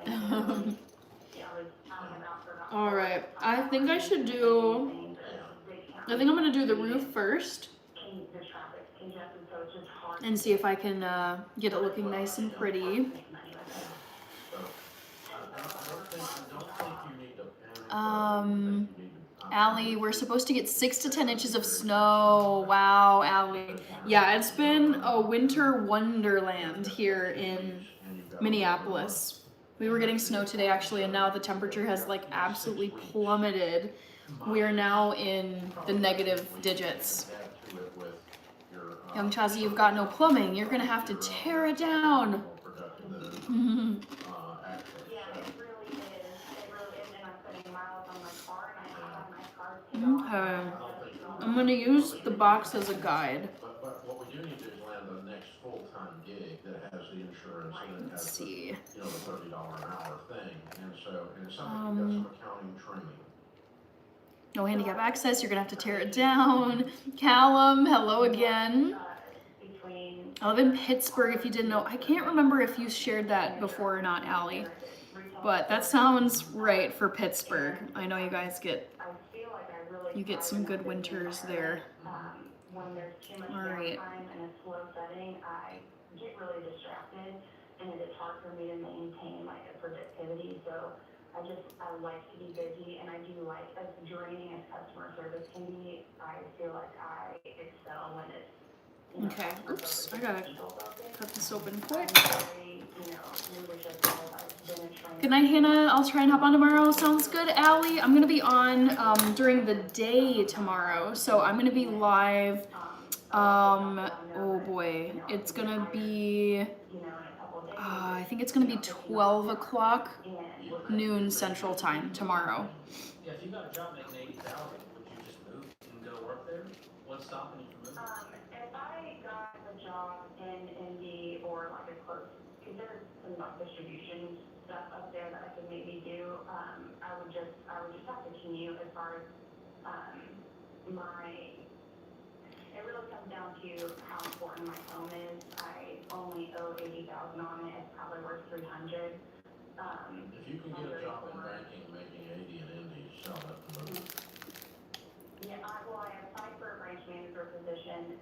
Yeah, I was out and about for about. Alright, I think I should do, I think I'm gonna do the roof first The traffic congested, so it's just hard. and see if I can get it looking nice and pretty. Allie, we're supposed to get 6 to 10 inches of snow. Wow, Allie. Yeah, it's been a winter wonderland here in Minneapolis. We were getting snow today actually, and now the temperature has like absolutely plummeted. We are now in the negative digits. Young Chazi, you've got no plumbing. You're gonna have to tear it down. Yeah, it really is. It really is, and I'm putting miles on my car, and I have my car paid off. Okay. I'm gonna use the box as a guide. But what we do need to do is land the next full-time gig that has the insurance and it Let's has the, see. you know, the $30 an hour thing. And so, and it's something, you've got some accounting training. No handicap access, you're gonna have to tear it down. Callum, hello again. I live in Pittsburgh, if you didn't know. I can't remember if you shared that before or not, Allie. But that sounds right for Pittsburgh. I know you guys get some good winters there. When there's too much Alright. downtime in a slow setting, I get really distracted, and it is hard for me to maintain like a productivity. So I like to be busy, and I do like, as draining as customer service can be, I feel like I excel when it's, you know, Okay, oops, I gotta cut this open quick. very, leadership role. I've been a trainer. Good night, Hannah. I'll try and hop on tomorrow. Sounds good, Allie. I'm gonna be on during the day tomorrow, so I'm gonna be live. Oh boy, it's gonna be. I think it's gonna be 12 o'clock noon Central Time tomorrow. Yeah, if you got a job making 80,000, would you just move and go work there? What's stopping you from moving? If I got a job in Indy or like a close, because there's some like distribution stuff up there that I could maybe do, I would just have to commute as far as, it really comes down to how important my home is. I only owe 80,000 on it. It's probably worth 300. If you can get a job in banking making 80 in Indy, sell that to move. Yeah, I applied for a branch manager position,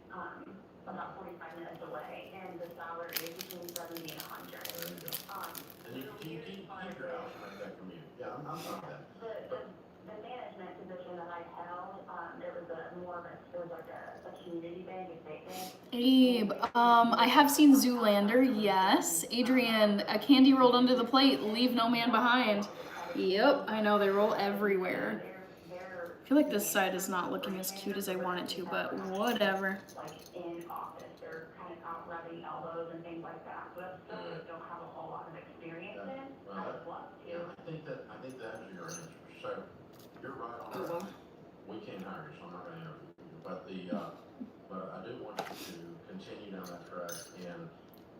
about 45 minutes away, and the salary is between 70 and 100. There you go. And you keep your house and make that commute. Yeah, I'm fine with that. The management position that I held, it was like a community bank, a state bank. Abe, I have seen Zoolander, yes. Adrian, a candy rolled under the plate, leave no man behind. Yep, I know, they roll everywhere. I feel like this side is not looking as cute as I want it to, but whatever. Like in office, they're kind of out rubbing elbows and things like that. So that's stuff I don't have a whole lot of experience in. I would love to. Yeah, I think that is your answer. So you're right on Oh, that. well. We can't hire you, so I'm not gonna interview you. But I do want you to continue down that track. And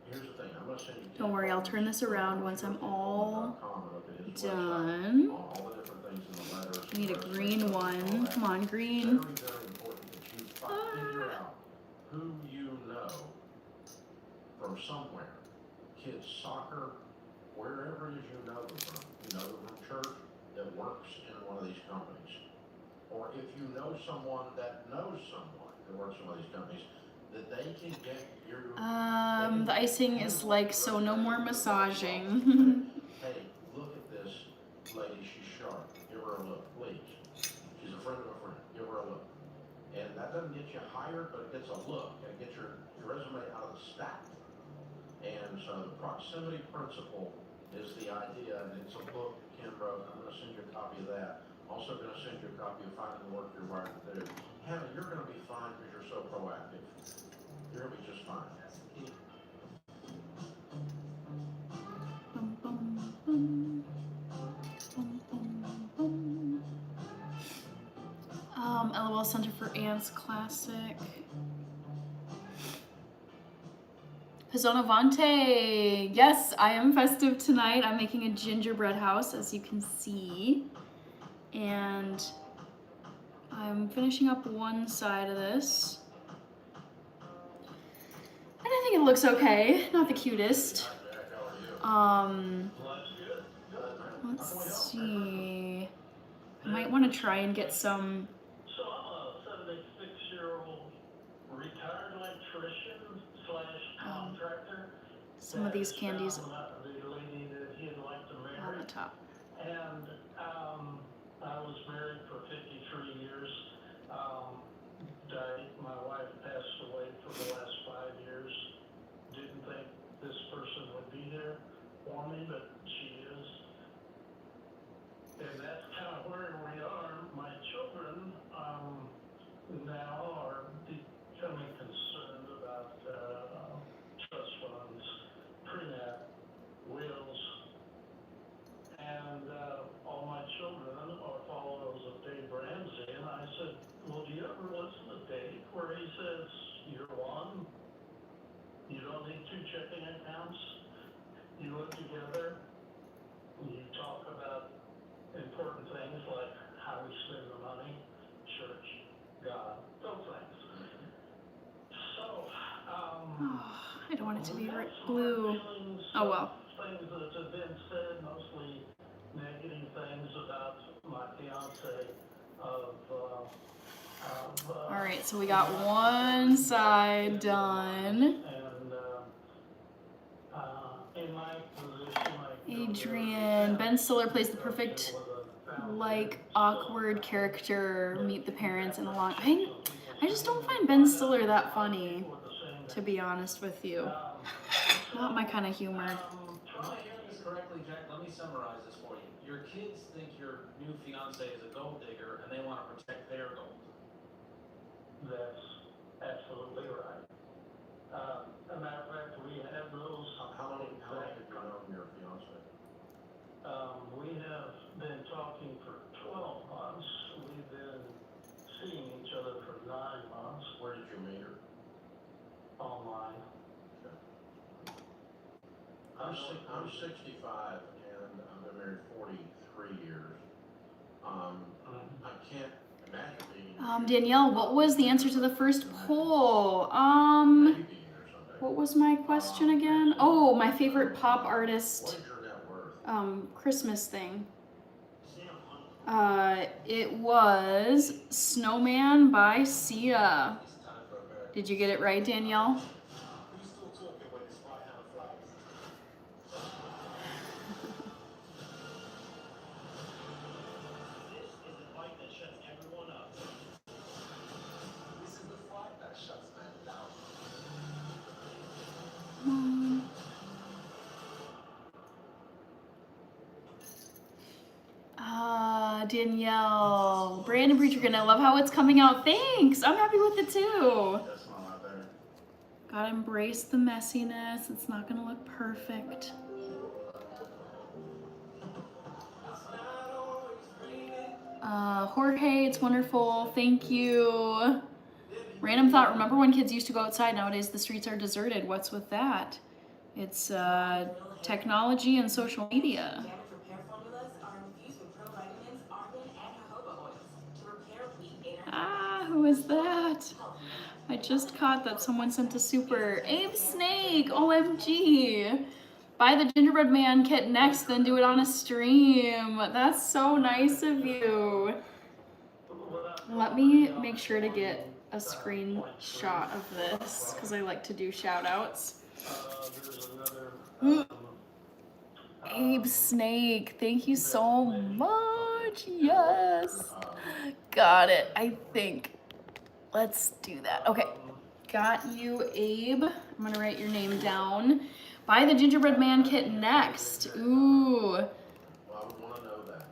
here's the thing, I'm gonna send you. Don't worry, I'll turn this around once I'm all done. done. All the different things in the letters. I need a green one. Come on, green. Very, very important that you figure out who you know from somewhere. Kids soccer, wherever it is you know them from. You know them from church that works in one of these companies. Or if you know someone that knows someone that works in one of these companies, that they can get your. The icing is like, so no more massaging. Hey, look at this lady, she's sharp, give her a look, please. She's a friend of a friend, give her a look. And that doesn't get you hired, but it gets a look, and it gets your resume out of the stack. And so the proximity principle is the idea, and it's a book Ken wrote. I'm gonna send you a copy of that. Also gonna send you a copy of Finding the Work You're Wired to Do. Hannah, you're gonna be fine because you're so proactive. You're gonna be just fine. Bum, bum, bum. Bum, bum, bum. LOL Center for Ants Classic. Pizzonavante. Yes, I am festive tonight. I'm making a gingerbread house, as you can see. And I'm finishing up one side of this. And I think it looks okay. Not the cutest. Let's see. I might want to try and get some. So I'm a 76-year-old retired electrician / contractor. Some of these candies The lady that he'd like to on marry. the top. And I was married for 53 years. My wife passed away for the last 5 years. Didn't think this person would be there for me, but she is. And that's kind of where we are. My children now are becoming concerned about trust funds, prenup, wills, and all my children are followers of Dave Ramsey. And I said, well, do you ever listen to Dave where he says, year one, you don't need 2 checking accounts, you live together, you talk about important things like how we spend the money, church, God, those things. So, I don't want it to be blue. Oh well. Things that have been said, mostly negative things about my fiance All right, so we got one side done. And in my position, Adrian, Ben Stiller plays the perfect, like, awkward character, meet the parents in a long. I just don't find Ben Stiller that funny, to be honest with you. Not my kind of humor. Am I hearing this correctly, Jack? Let me summarize this for you. Your kids think your new fiance is a gold digger and they want to protect their gold. That's absolutely right. A matter of fact, we have those. How long have you known your fiance? We have been talking for 12 months. We've been seeing each other for 9 months. Where did you meet her? Online. I'm 65 and I've been married 43 years. I can't imagine being. Danielle, what was the answer to the first poll? Maybe or something. What was my question again? Oh, my favorite pop artist. What is your net worth? Christmas thing. It was Snowman by Sia. Did you get it right, Danielle? Danielle, Brandon Breacherkin, I love how it's coming out. Thanks, I'm happy with it too. That's not right there. Gotta embrace the messiness. It's not gonna look perfect. Jorge, it's wonderful. Thank you. Random thought, remember when kids used to go outside? Nowadays the streets are deserted. What's with that? It's technology and social media. Ah, who is that? I just caught that someone sent a super. Abe Snake, OMG. Buy the Gingerbread Man kit next, then do it on a stream. That's so nice of you. Let me make sure to get a screenshot of this because I like to do shout outs. There's another, Abe Snake, thank you so much. Yes. Got it, I think. Let's do that. Okay. Got you, Abe. I'm gonna write your name down. Buy the Gingerbread Man kit next. Ooh. Well, I would wanna know that.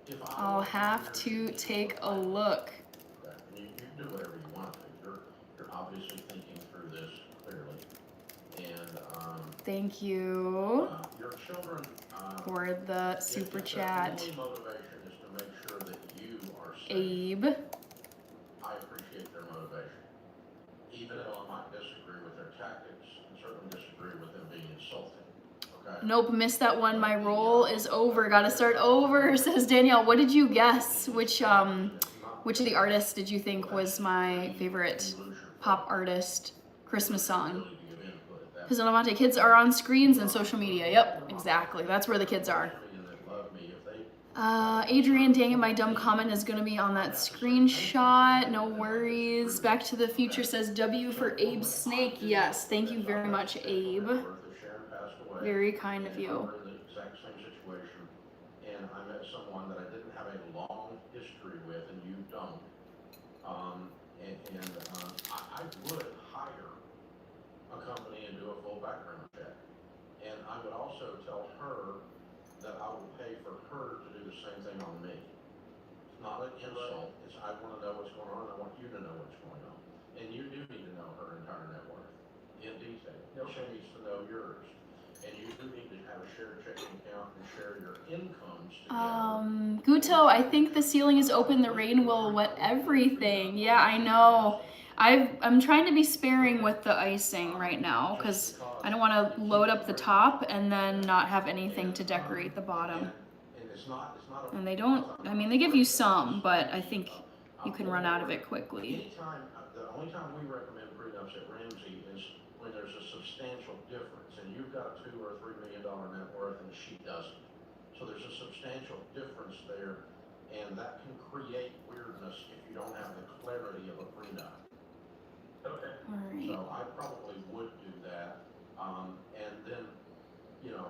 If I I'll were have here, to take a look. okay, and you can do whatever you want to. You're obviously thinking through this clearly. And, Thank you your children, for the super if their chat, only motivation is to make sure that you are safe, Abe. I appreciate their motivation. Even though I might disagree with their tactics, and certainly disagree with them being insulting, okay? Nope, missed that one. My roll is over. Gotta start over, says Danielle. What did you guess? Which of the artists did you think was my favorite pop artist Christmas song? Because Alamante, kids are on screens and social media. Yep, exactly. That's where the kids are. Adrian, dang it, my dumb comment is gonna be on that screenshot. No worries. Back to the Future says W for Abe Snake. Yes, thank you very much, Abe. Very kind of you. In the exact same situation, and I met someone that I didn't have a long history with, and you don't. I would hire a company and do a full background check, and I would also tell her that I will pay for her to do the same thing on me. It's not an insult. It's I want to know what's going on. I want you to know what's going on, and you do need to know her entire net worth in detail. She needs to know yours. And you do need to have a shared checking account and share your incomes together. Guto, I think the ceiling is open. The rain will wet everything. Yeah, I know. I'm trying to be sparing with the icing right now because I don't want to load up the top and then not have anything to decorate the bottom. And they don't, I mean, they give you some, but I think you can run out of it quickly. The only time we recommend prenups at Ramsey is when there's a substantial difference, and you've got a $2 or $3 million net worth and she doesn't. So there's a substantial difference there, and that can create weirdness if you don't have the clarity of a prenup. Okay. All right. So I probably would do that, and then, you know,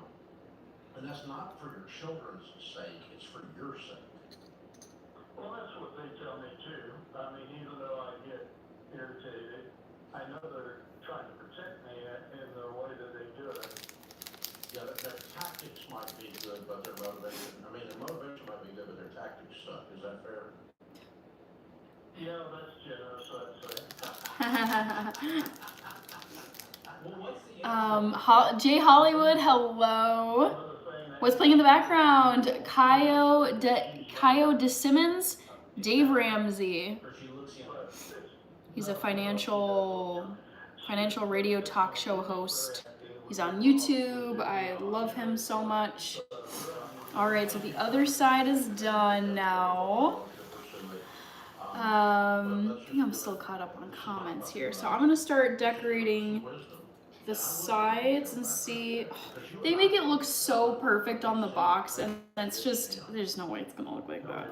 and that's not for your children's sake, it's for your sake. well, that's what they tell me too. I mean, even though I get irritated, I know they're trying to protect me in the way that they do it. Yeah, their tactics might be good, but their motivation, I mean, their motivation might be good, but their tactics suck. Is that fair? Yeah, that's generous, I'd say. Well, what's the Jay Hollywood, hello. What's playing in the background? Kaio De Simmons, Dave Ramsey. or she looks younger? He's a financial radio talk show host. He's on YouTube. I love him so much. All right, so the other side is done now. I think I'm still caught up on comments here. So I'm gonna start decorating the sides and see. They make it look so perfect on the box, and it's just, there's no way it's gonna look like that.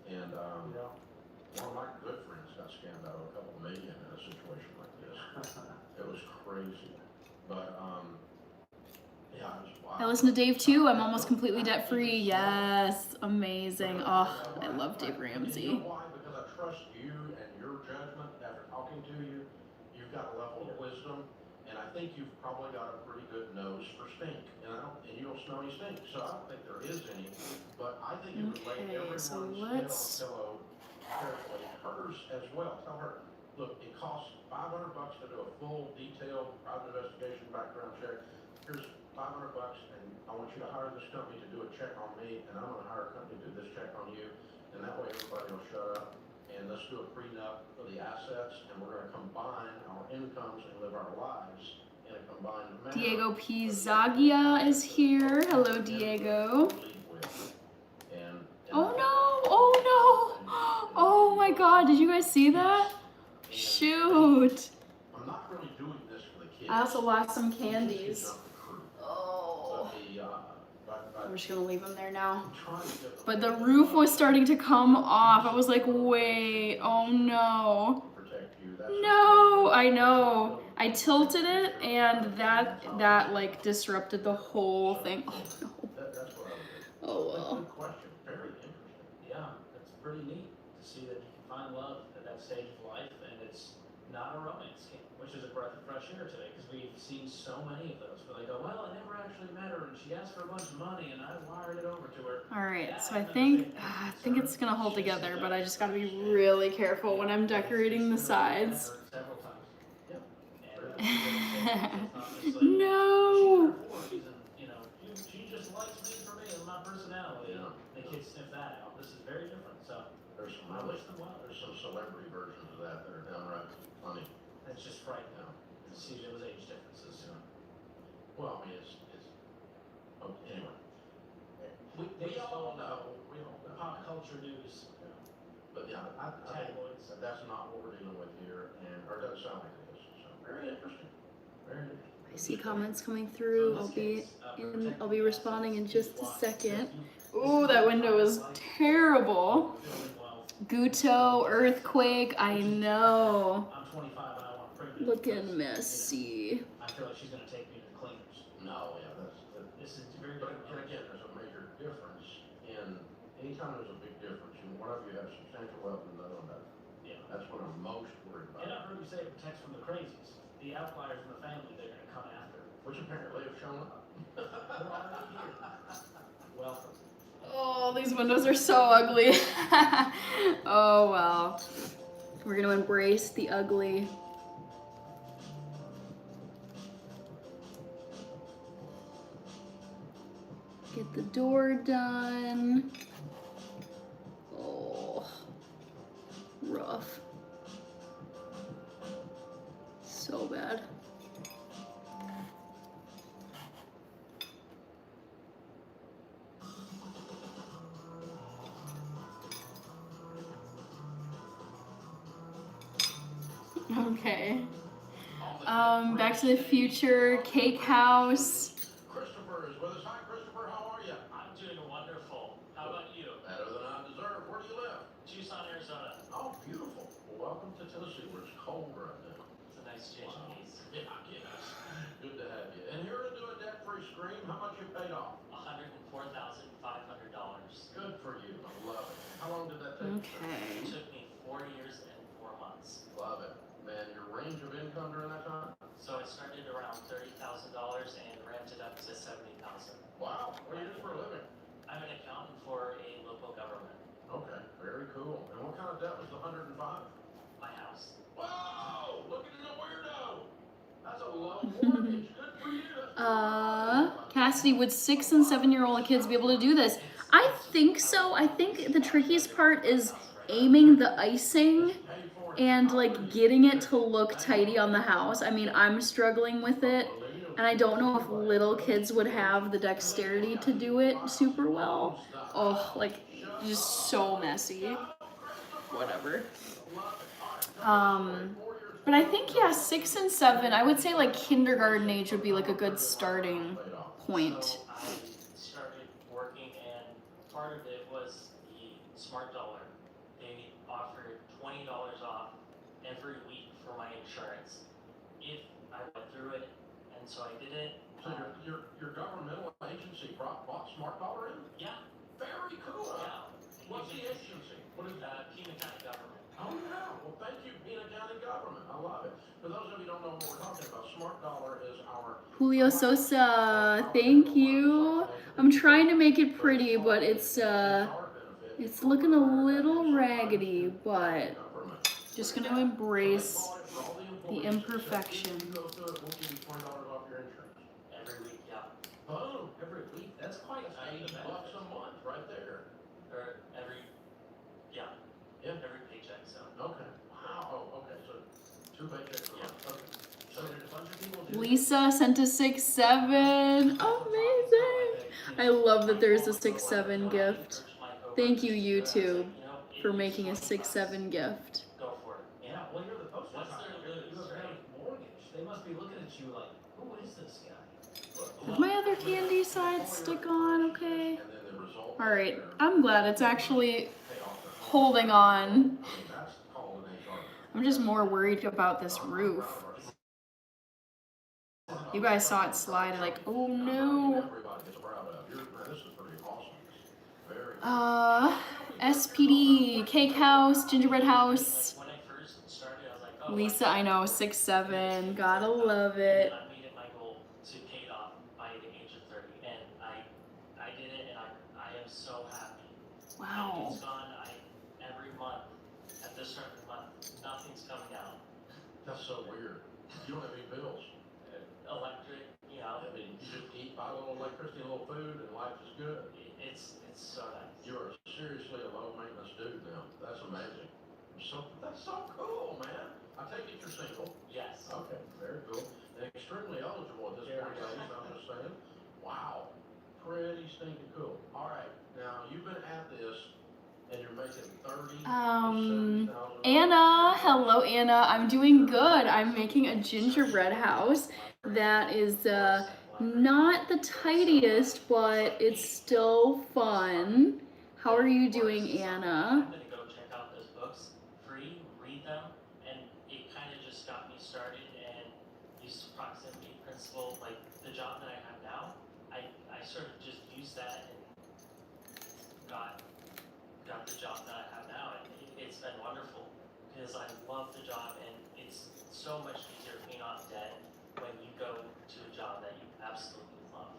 And one of my good friends got scammed out of a couple million in a situation like this. It was crazy. But yeah, it was wild. I listen to Dave too. I'm almost completely debt free. Yes, amazing. Oh, I love Dave Ramsey. You know why? Because I trust you and your judgment after talking to you. You've got a level of wisdom, and I think you've probably got a pretty good nose for stink. And you don't smell any stink, so I don't think there is any. But I think it would lay Okay, everyone's so head on let's- a pillow carefully. Hers as well. Tell her, look, it costs $500 to do a full, detailed private investigation background check. Here's $500, and I want you to hire this company to do a check on me, and I'm going to hire a company to do this check on you, and that way everybody will shut up. And let's do a prenup for the assets, and we're going to combine our incomes and live our lives in a combined manner. Diego P. Zagia is here. Hello, Diego. Oh no! Oh no! Oh my God! Did you guys see that? Shoot! I'm not really doing this for the kids. I also lost some Kids candies. of the crew. Oh. But I'm just gonna leave them there now. I'm trying to get But the roof was starting to come off. I was like, wait, oh no. protect you No, I know. I tilted it and that like disrupted the whole thing. Oh no. That's what I would do. Oh well. Good question, very interesting. Yeah, it's pretty neat to see that you can find love at that stage of life, and it's not a romance game, which is a breath of fresh air today, because we've seen so many of those where they go, well, I never actually met her, and she asked for a bunch of money, and I wired it over to her. All right, so I think it's gonna hold together, but I just gotta be really careful when I'm decorating the sides. Several times. Yep. No. She just likes me for me and my personality. Yeah. The kids sniff that out. This is very different. So There's some I really, wish them well. there's some celebrity versions of that are downright funny. That's just frightening. To see those age differences. Well, I mean, it's, oh, anyway. We all know we all know. pop culture news. But yeah, I think Tabloids. that's not what we're dealing with here, or doesn't sound like it is, so very interesting, very interesting. I see comments coming through. I'll be responding in just a second. Oh, that window is terrible. Guto, earthquake, I know. I'm 25 and I want to print. Looking messy. I feel like she's going to take me to the cleaners. No, yeah, This is very but different. again, there's a major difference in, anytime there's a big difference, in one of you have substantial wealth and the other one doesn't. Yeah. That's what I'm most worried And about, I've heard you say it protects from the crazies. The outliers in the family, they're going to come after. which apparently have shown up. They're already here. Welcome. Oh, these windows are so ugly. Oh well. We're gonna embrace the ugly. Get the door done. Oh, rough. So bad. Okay. Back to the Future, Cake House. Christopher is with us. Hi, Christopher, how are you? I'm doing wonderful. How about you? Better than I deserve. Where do you live? Tucson, Arizona. Oh, beautiful. Well, welcome to Tennessee, where it's cold right now. It's a nice change of pace. Yeah, yes. Good to have you. And here to do a debt-free screen, how much you paid off? $104,500. Good for you. I love it. How long did that take? It Okay. took me 4 years and 4 months. Love it. Man, your range of income during that time? So I started around $30,000 and ramped it up to $70,000. Wow. What do you do for a living? I'm an accountant for a local government. Okay, very cool. And what kind of debt was the 105? My house. Whoa! Look at the weirdo! That's a low mortgage. Good for you. That's Cassidy, would 6 and 7-year-old kids be able to do this? I think so. I think the trickiest part is aiming the icing and like getting it to look tidy on the house. I mean, I'm struggling with it, and I don't know if little kids would have the dexterity to do it super well. Oh, like just so messy. Whatever. But I think yeah, 6 and 7. I would say like kindergarten age would be like a good starting point. So I started working, and part of it was the Smart Dollar. They offered $20 off every week for my insurance if I went through it, and so I did it. So your governmental agency brought Smart Dollar in? Yeah, Very cool. yeah. What's the agency? What is that? Pima County government. Oh, yeah. Well, thank you, Pima County government. I love it. For those of you who don't know what we're talking about, Smart Dollar is our... Julio Sosa, thank you. I'm trying to make it pretty, but it's looking a little raggedy, but just gonna embrace the imperfection. You go through it, we'll give you $20 off your insurance. Every week, yeah. Boom. Every week. That's quite a $80 a month right there. Or every, yeah. Yeah. Every paycheck, so. Okay. Wow. Oh, okay. So 2 paychecks a month. Okay. So there's a bunch of people do Lisa sent a 6-7. Amazing. I love that there's a 6-7 gift. Thank you, YouTube, for making a 6-7 gift. Go for it. Yeah, well, you're the poster What's child. their You have a mortgage. They must be looking at you like, who is this guy? Did my other candy side stick on okay? And then the result... Alright, I'm glad it's actually Pay off their holding on. I mean, that's called an HR. I'm just more worried about this roof. You guys saw it slide, like, oh no. Everybody gets proud of. This is pretty awesome. Very SPD, cake house, gingerbread house. When I first started, I was like, oh, Lisa, I know, 6'7", gotta love it. I made it my goal to pay it off by the age of 30, and I did it, and I am so happy. Wow. It's gone. Every month, at this certain month, nothing's coming out. That's so weird. You don't have any bills. Electric, you know. I mean, you just eat, buy a little electricity, a little food, and life is good. It's so nice. You are seriously a low maintenance dude now. That's amazing. That's so cool, man. I take it you're single. Yes. Okay, very cool. And extremely eligible at this point in age, I'm just saying. Wow. Pretty stinking cool. All right. Now, you've been at this, and you're making 30 to 70,000. Anna, hello Anna, I'm doing good. I'm making a gingerbread house that is not the tidiest, but it's still fun. How are you doing, Anna? I'm gonna go check out those books, free, read them, and it kind of just got me started and used proximity principle, like the job that I have now. I sort of just used that and got the job that I have now, and it's been wonderful because I love the job, and it's so much easier paying off debt when you go to a job that you absolutely love.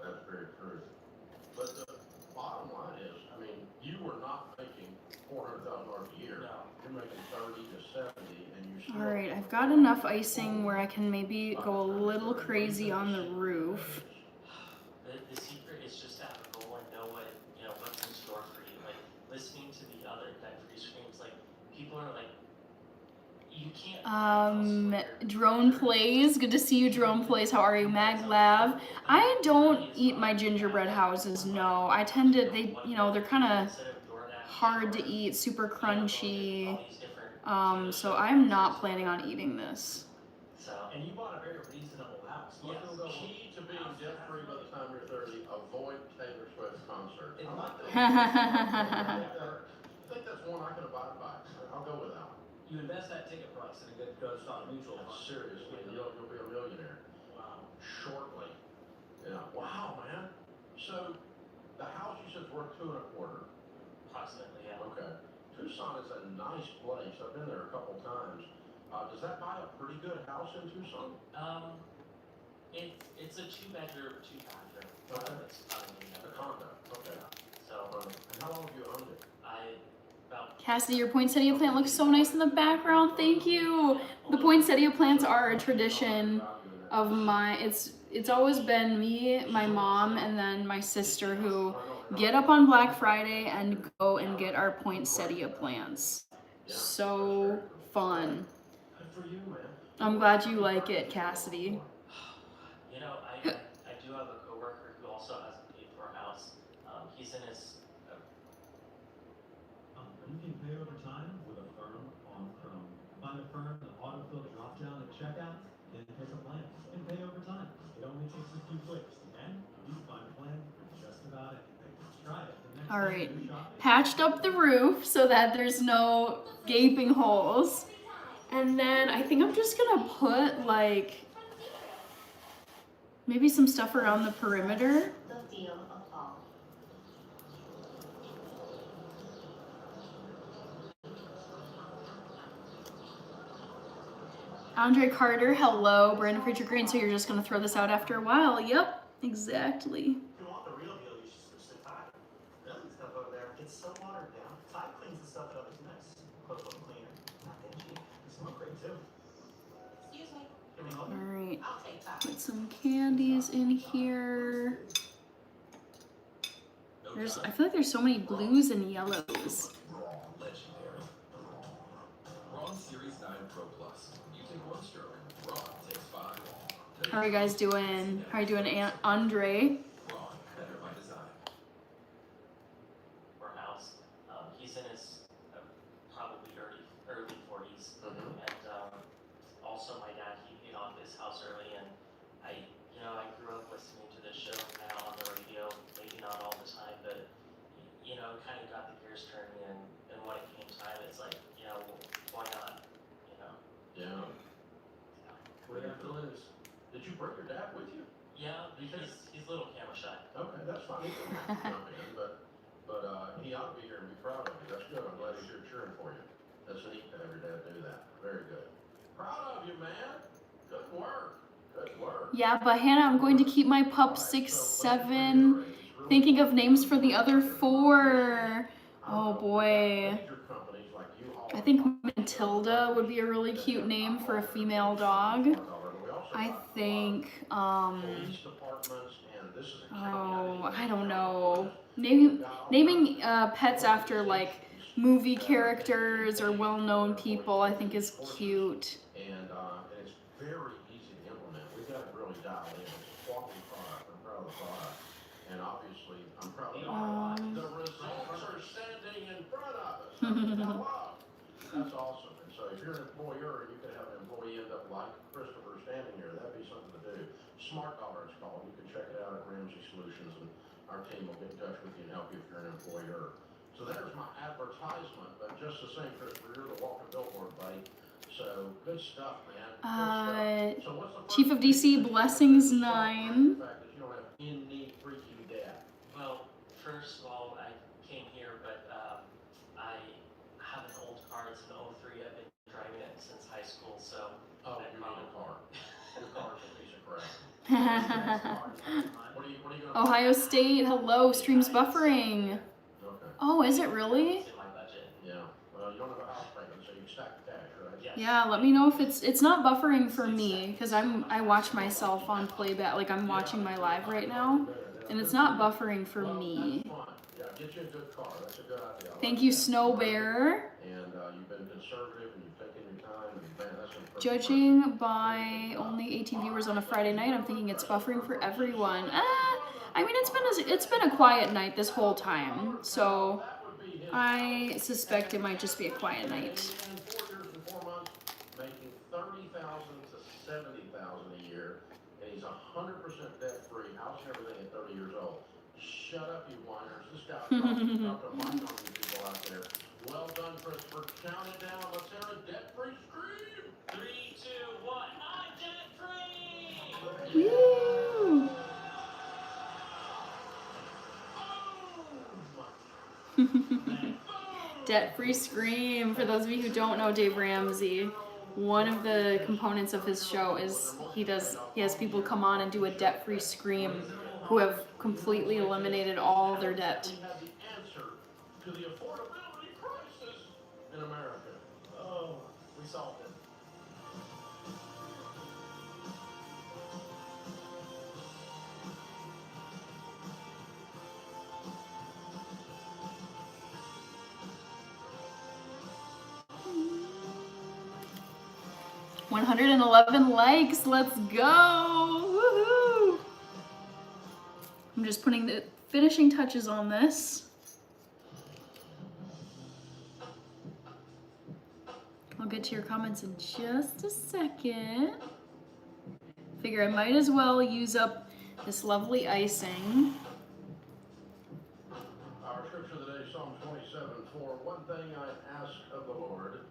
That's very true. But the bottom line is, I mean, you were not making $400,000 a year. No. You're making 30 to 70, and you still. All right, I've got enough icing where I can maybe go a little crazy on the roof. The secret is just to have a goal and know what's in store for you. Like listening to the other debt-free streams, like people are like, you can't. Drone Plays, good to see you, Drone Plays. How are you, Maglav? I don't eat my gingerbread houses, no. I tend to, they're kind of hard to eat, super crunchy. So I'm not planning on eating this. And you bought a very reasonable house. Most people go, Key to being debt-free by the time you're 30, avoid Taylor Swift concerts. It's I not like that. that. I think that's one I can abide by. I'll go with that one. You invest that ticket price in a good goes on a mutual fund. Seriously, you'll be a millionaire Wow. shortly. Yeah. Wow, man. So the house you said is worth $2 1/4. Approximately, yeah. Okay. Tucson is a nice place. I've been there a couple times. Does that buy a pretty good house in Tucson? It's a 2-bedroom, 2-bathroom. Okay. It's probably A condo. Okay. So And how long have you owned it? Cassidy, your poinsettia plant looks so nice in the background. Thank you. The poinsettia plants are a tradition of mine. It's always been me, my mom, and then my sister who get up on Black Friday and go and get our poinsettia plants. So fun. Good for you, man. I'm glad you like it, Cassidy. I do have a coworker who also hasn't paid for a house. He's in his. You can pay over time with a firm on Chrome. Find a firm, the autofill drop down at checkout, then pick a plan and pay over time. It only takes a few clicks, and you find a plan for just about anything. Try it. All right, patched up the roof so that there's no gaping holes. And then I think I'm just gonna put like maybe some stuff around the perimeter. The feel of fall. Andre Carter, hello. Brandon Preacher Green, so you're just gonna throw this out after a while. Yep, exactly. If you want the real deal, you should switch to Tide. Really? Stuff over there gets so watered down. Tide cleans the stuff that others miss. Clothes look cleaner. Not dingy. They smell great too. Excuse me. Give me a look. All right, I'll take that. put some candies in here. I feel like there's so many blues and yellows. Legendary. Braun Series 9 Pro Plus. You take one stroke, Braun takes 5. How are you guys doing? How are you doing, Aunt Andre? Braun, better by design. For a house. He's in his probably early 40s, Mhm. and also my dad, he paid off his house early, and I grew up listening to this show now on the radio, maybe not all the time, but kind of got the gears turning, and when it came time, it's like bring your dad with you? Yeah, because he's a little camera shy. Okay, that's fine. He doesn't have to jump in, but he ought to be here and be proud of you. That's good. I'm glad he's here cheering for you. That's neat to have your dad do that. Very good. Proud of you, man. Good work. Good work. Yeah, but Hannah, I'm going to keep my pup 6, 7. Thinking of names for the other 4. Oh boy. I think Matilda would be a really cute name for a female dog. I think, oh, I don't know. Naming pets after like movie characters or well-known people, I think is cute. And it's very easy to implement. We've got it really dialed in. It's a quality product. I'm proud of the product. And obviously, I'm proud of the results are standing in front of us. That's awesome. And so if you're an employer and you could have an employee end up like Christopher standing here, that'd be something to do. Smart Dollar it's called. You can check it out at Ramsey Solutions, and our team will get in touch with you and help you if you're an employer. So there's my advertisement, but just the same, Christopher, you're the walking billboard, buddy. So good stuff, man. Good stuff. So what's the Chief of DC, blessings 9. The fact that you don't have any freaking debt. Well, first of all, I came here, but I have an old car. It's an 03. I've been driving it since high school, so. Oh, you need a car. Your car's a piece of crap. What are you gonna Ohio State, hello, stream's buffering. Okay. Oh, is it really? It's in my budget. Yeah. Well, you don't have a house payment, so you can stack the cash, right? Yes. Yeah, let me know if it's not buffering for me, because I watch myself on playback, like I'm watching my live right now, and it's not buffering for me. That's fine. Yeah, get you a good car. That's a good idea. Thank you, Snow Bear. And you've been conservative and you've taken your time, and man, that's impressive. Judging by only 18 viewers on a Friday night, I'm thinking it's buffering for everyone. I mean, it's been a quiet night this whole time, so I suspect it might just be a quiet night. In 4 years and 4 months, making $30,000 to $70,000 a year, and he's 100% debt-free, house and everything at 30 years old. Shut up, you whiners. This guy dropped a mic on you people out there. Well done, Christopher. Count it down. Let's hear a debt-free scream. 3, 2, 1. I'm debt free. Woo! Debt-free scream. For those of you who don't know Dave Ramsey, one of the components of his show is he has people come on and do a debt-free scream who have completely eliminated all their debt. We have the answer to the affordability crisis in America. Oh, we solved it. $111 likes. Let's go! Woohoo! I'm just putting the finishing touches on this. I'll get to your comments in just a second. Figure I might as well use up this lovely icing. Our scripture today, Psalm 27:4. One thing I ask of the Lord,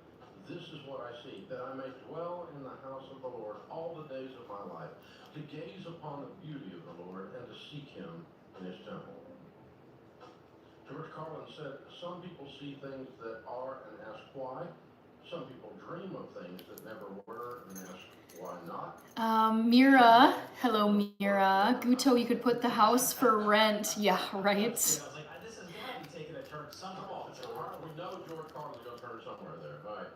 this is what I seek, that I may dwell in the house of the Lord all the days of my life, to gaze upon the beauty of the Lord and to seek him in his temple. George Carlin said, some people see things that are and ask why. Some people dream of things that never were and ask why not. Mira, hello Mira. Guto, you could put the house for rent. Yeah, right. I was like, this has got to be taking a turn somewhere. We know George Carlin's going to turn somewhere there. All right.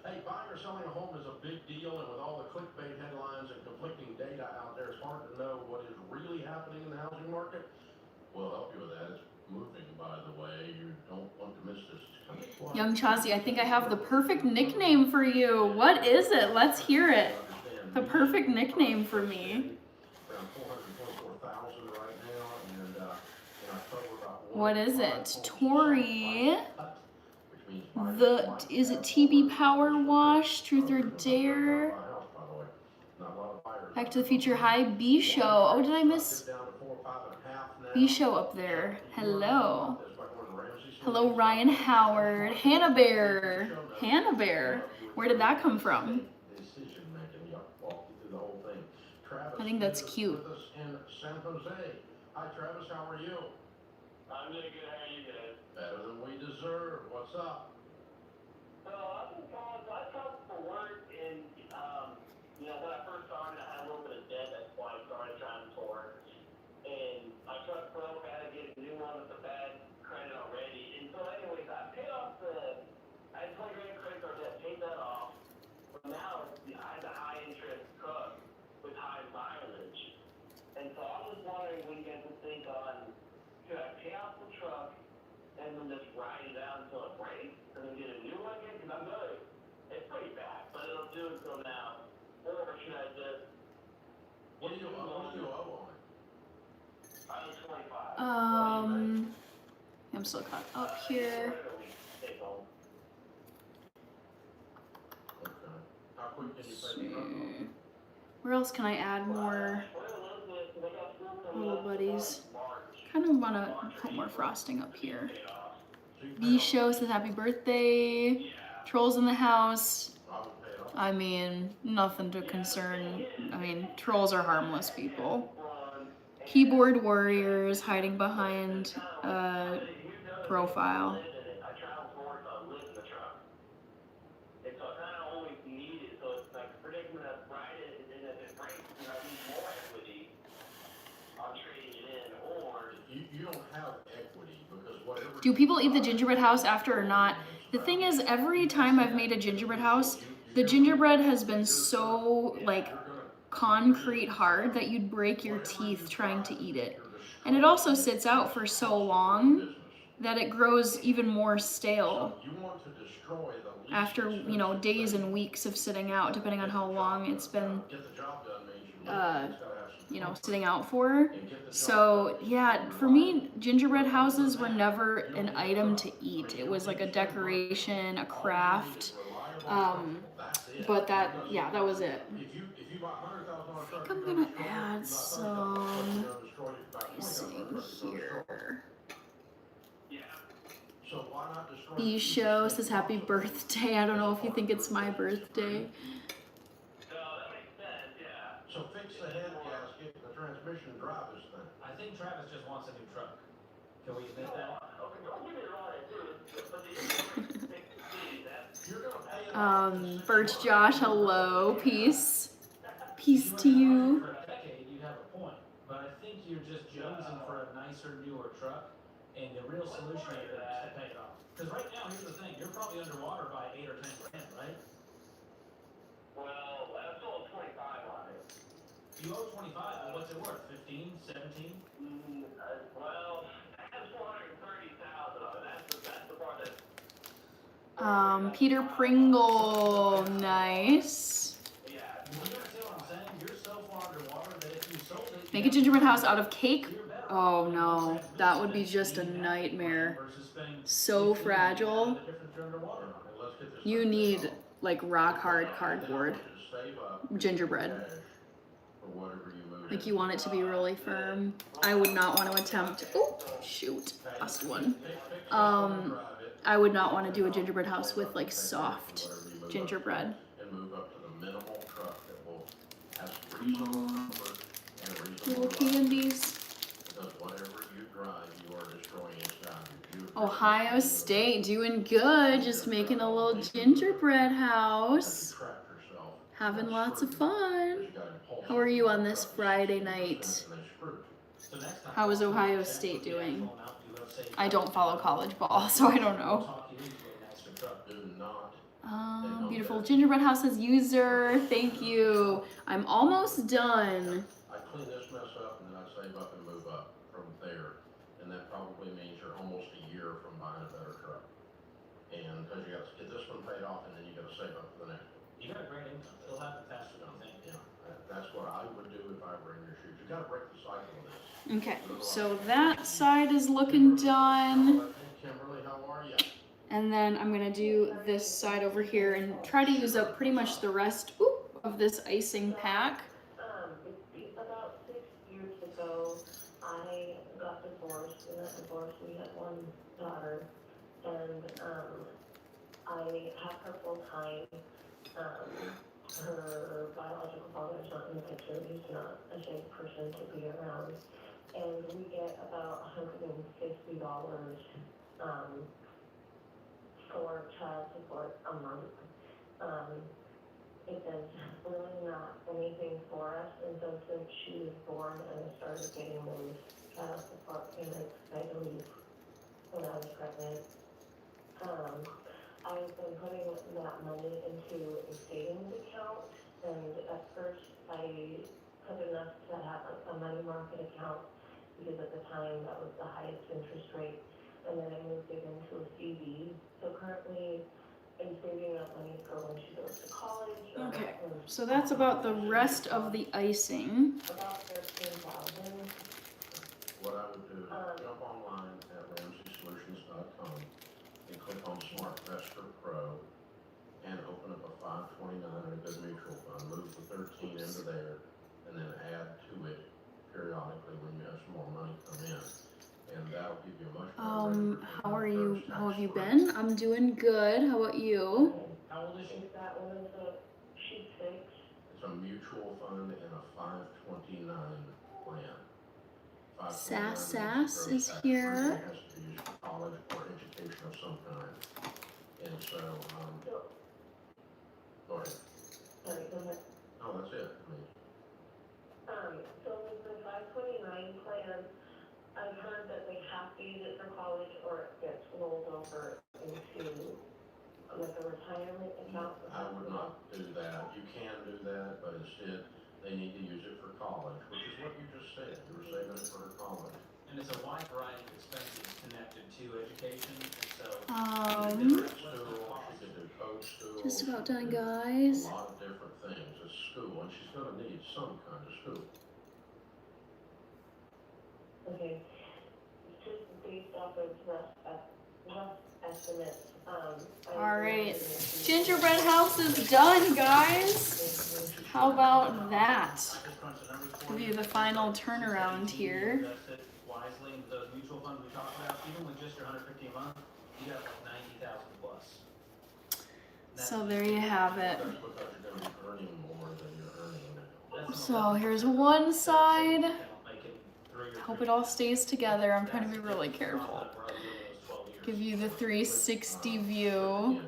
Hey, buying or selling a home is a big deal, and with all the clickbait headlines and conflicting data out there, it's hard to know what is really happening in the housing market. We'll help you with that. It's moving, by the way. You don't want to miss this. Young Chazi, I think I have the perfect nickname for you. What is it? Let's hear it. The perfect nickname for me. Around 424,000 right now, and in October about What is it? Tori. which means Is it TB Power Wash? Truth or Dare? Back to the Future High B Show. Oh, did I miss B Show up there? Hello. Hello, Ryan Howard. Hannah Bear. Hannah Bear. Where did that come from? Decision making. Walk you through the whole thing. Travis. I think that's is cute. With us in San Jose. Hi, Travis. How are you? I'm doing good. How are you guys? Better than we deserve. What's up? So I've been calling. So I traveled for work, and when I first started, I had a little bit of debt. That's why I started driving for work. And my truck broke. I had to get a new one with a bad credit already. And so, anyways, I paid off I had 20 grand credit card debt. Paid that off. But now I have a high interest truck with high mileage. And so I was wondering what you guys would think on, should I pay off the truck and then just ride it out until it breaks and then get a new one again? Because I'm good. It's pretty bad, but it'll do until now. Or should I just What do you owe on it? I was 25. I'm still caught up here. Okay. How quick can you pay the truck off? Where else can I add more little buddies? Kind of want to put more frosting up here. B Show says happy birthday. Trolls in the house. I mean, nothing to concern. I mean, trolls are harmless people. Keyboard warriors hiding behind a profile. I travel for work, so I live in the truck. And so I kind of always need it, so it's like predicament of ride it, and then if it breaks, then I lose more equity on trading it in, or... You don't have equity because whatever... Do people eat the gingerbread house after or not? The thing is, every time I've made a gingerbread house, the gingerbread has been so, like, concrete hard that you'd break your teeth trying to eat it. And it also sits out for so long that it grows even more stale after, you know, days and weeks of sitting out, depending on how long it's been, you know, sitting out for. So yeah, for me, gingerbread houses were never an item to eat. It was like a decoration, a craft. But that was it. I think I'm gonna add some icing here. B Show says happy birthday. I don't know if you think it's my birthday. So fix the head gasket and the transmission and drive this thing. I think Travis just wants a new truck. Can we admit that? Birch Josh, hello, peace. Peace to you. For a decade, you have a point, but I think you're just jonesing for a nicer, newer truck, and the real solution is to pay it off. Because right now, here's the thing, you're probably underwater by 8 or 10 grand, right? Well, I sold 25 on it. You owe 25, well, what's it worth? 15, 17? Well, I have 430,000 on it. That's the part that... Peter Pringle, nice. Yeah, you understand what I'm saying? You're so far underwater that if you sold it... Make a gingerbread house out of cake? Oh no, that would be just a nightmare. So fragile. You need like rock hard cardboard. Gingerbread. Like you want it to be really firm. I would not want to attempt, oh shoot, lost one. I would not want to do a gingerbread house with like soft gingerbread. Little candies. Ohio State doing good, just making a little gingerbread house. Having lots of fun. How are you on this Friday night? How is Ohio State doing? I don't follow college ball, so I don't know. Beautiful gingerbread house as user. Thank you. I'm almost done. I clean this mess up and then I save up and move up from there. And that probably means you're almost a year from buying a better truck. And because you got to get this one paid off and then you got to save up for the next one. You got a great income. It'll happen faster than you think. Yeah, that's what I would do if I were in your shoes. You got to break the cycle of this. Okay, so that side is looking done. Kimberly, how are you? And then I'm gonna do this side over here and try to use up pretty much the rest of this icing pack. About 6 years ago, I got divorced. In that divorce, we had one daughter, and I have her full time. her biological father is not in the picture. He's not a safe person to be around. And we get about $150 for child support a month. It does really not anything for us, and so since she was born and I started getting those child support payments, I believe, when I was pregnant, I've been putting that money into a savings account, and at first I put enough to have a money market account because at the time that was the highest interest rate, and then I moved it into a CD. So currently I'm saving up money for when she goes to college. Okay, so that's about the rest of the icing. About 13,000. What I would do is jump online at RamseySolutions.com and click on Smart Investor Pro and open up a 529 and a good mutual fund. Move the 13 into there and then add to it periodically when you have some more money come in. And that'll give you a much better rate of return How are than you? first How have you tax been? I'm doing good. How about you? How old is she? Is that one of the, she's 6. It's a mutual fund and a 529 plan. Sass is It here. has to be used for college or education of some kind. And so, go ahead. Sorry, go ahead. Oh, that's it. So with the 529 plan, I've heard that they have to use it for college or it gets rolled over into like a retirement account. I would not do that. You can do that, but instead they need to use it for college, which is what you just said. You were saving it for her college. And it's a wide variety of expenses connected to education, so. She could do code school. Just about she done, could do guys. A lot of different things at school, and she's gonna need some kind of school. Okay. Just based off of rough estimates, All right, gingerbread house is done, guys. How about that? Give you the final turnaround here. Invest it wisely into those mutual funds we talked about, even with just your $150 a month, you got like 90,000 plus. So there you have it. That's because you're gonna be earning more than you're earning now. So here's one side. Hope it all stays together. I'm trying to be really careful. Give you the 360 view.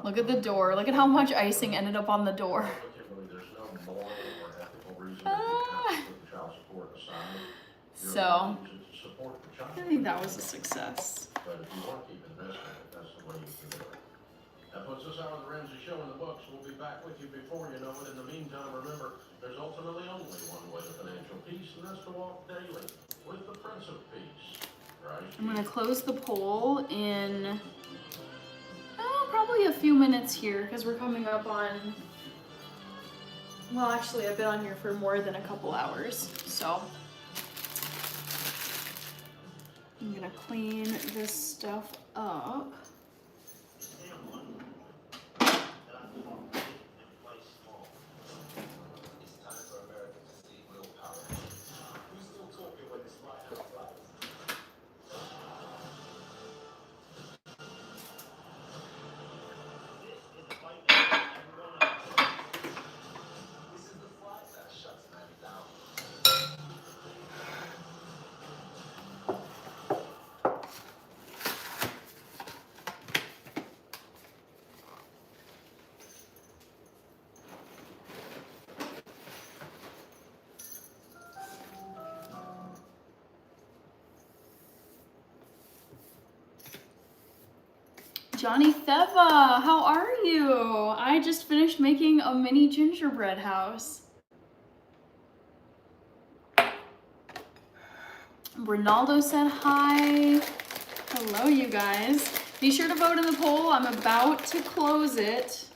Look at the door. Look at how much icing ended up on the door. So I think that was a success. But if you want to keep investing, that's the way you can do it. That puts us out of the Ramsey Show in the books. We'll be back with you before you know it. In the meantime, remember, there's ultimately only one way to financial peace, and that's to walk daily with the Prince of Peace. Right? I'm gonna close the poll in probably a few minutes here because we're coming up on, well, actually I've been on here for more than a couple hours, so I'm gonna clean this stuff up. Johnny Theva, how are you? I just finished making a mini gingerbread house. Ronaldo said hi. Hello, you guys. Be sure to vote in the poll. I'm about to close it.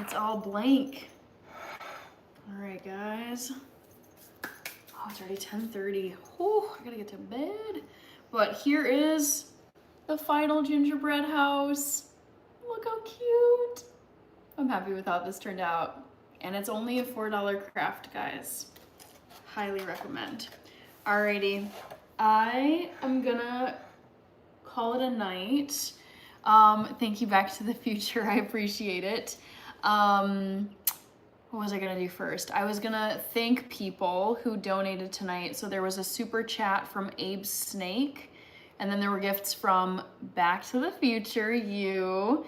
It's all blank. All right, guys. Oh, it's already 10:30. Oh, I gotta get to bed. But here is the final gingerbread house. Look how cute. I'm happy with how this turned out. And it's only a $4 craft, guys. Highly recommend. Alrighty, I am gonna call it a night. Thank you, Back to the Future. I appreciate it. What was I gonna do first? I was gonna thank people who donated tonight. So there was a super chat from Abe Snake, and then there were gifts from Back to the Future, you,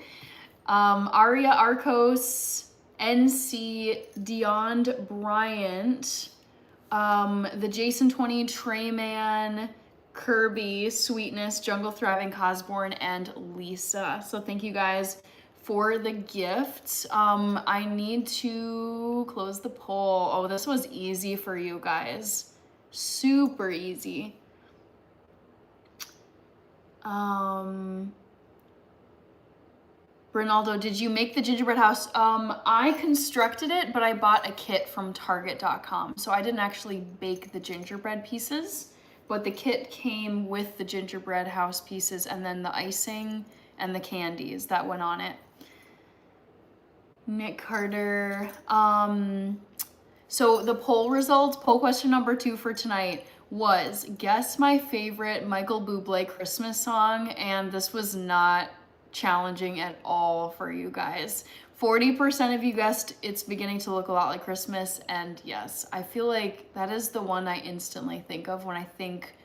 Aria Arcos, NC, Deond Bryant, the Jason 20, Trayman, Kirby, Sweetness, Jungle Thriving, Cosborn, and Lisa. So thank you guys for the gifts. I need to close the poll. Oh, this was easy for you guys. Super easy. Ronaldo, did you make the gingerbread house? I constructed it, but I bought a kit from Target.com. So I didn't actually bake the gingerbread pieces, but the kit came with the gingerbread house pieces and then the icing and the candies that went on it. Nick Carter. So the poll results, poll question number 2 for tonight was guess my favorite Michael Bublé Christmas song, and this was not challenging at all for you guys. 40% of you guessed It's Beginning to Look a Lot Like Christmas, and yes, I feel like that is the one I instantly think of when I think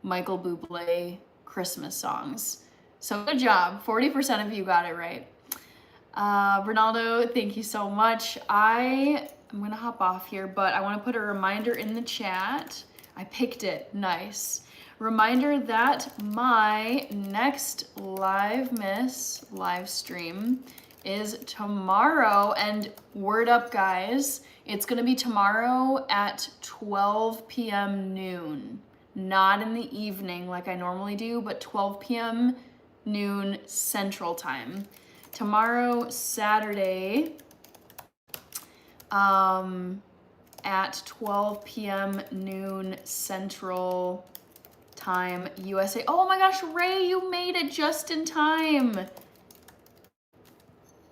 Michael Bublé Christmas songs. So good job, 40% of you got it right. Ronaldo, thank you so much. I'm gonna hop off here, but I want to put a reminder in the chat. I picked it, nice. Reminder that my next live stream is tomorrow, and word up guys, it's gonna be tomorrow at 12 p.m. noon. Not in the evening like I normally do, but 12 p.m. noon Central Time. Tomorrow, Saturday, at 12 p.m. noon Central Time, USA. Oh my gosh, Ray, you made it just in time.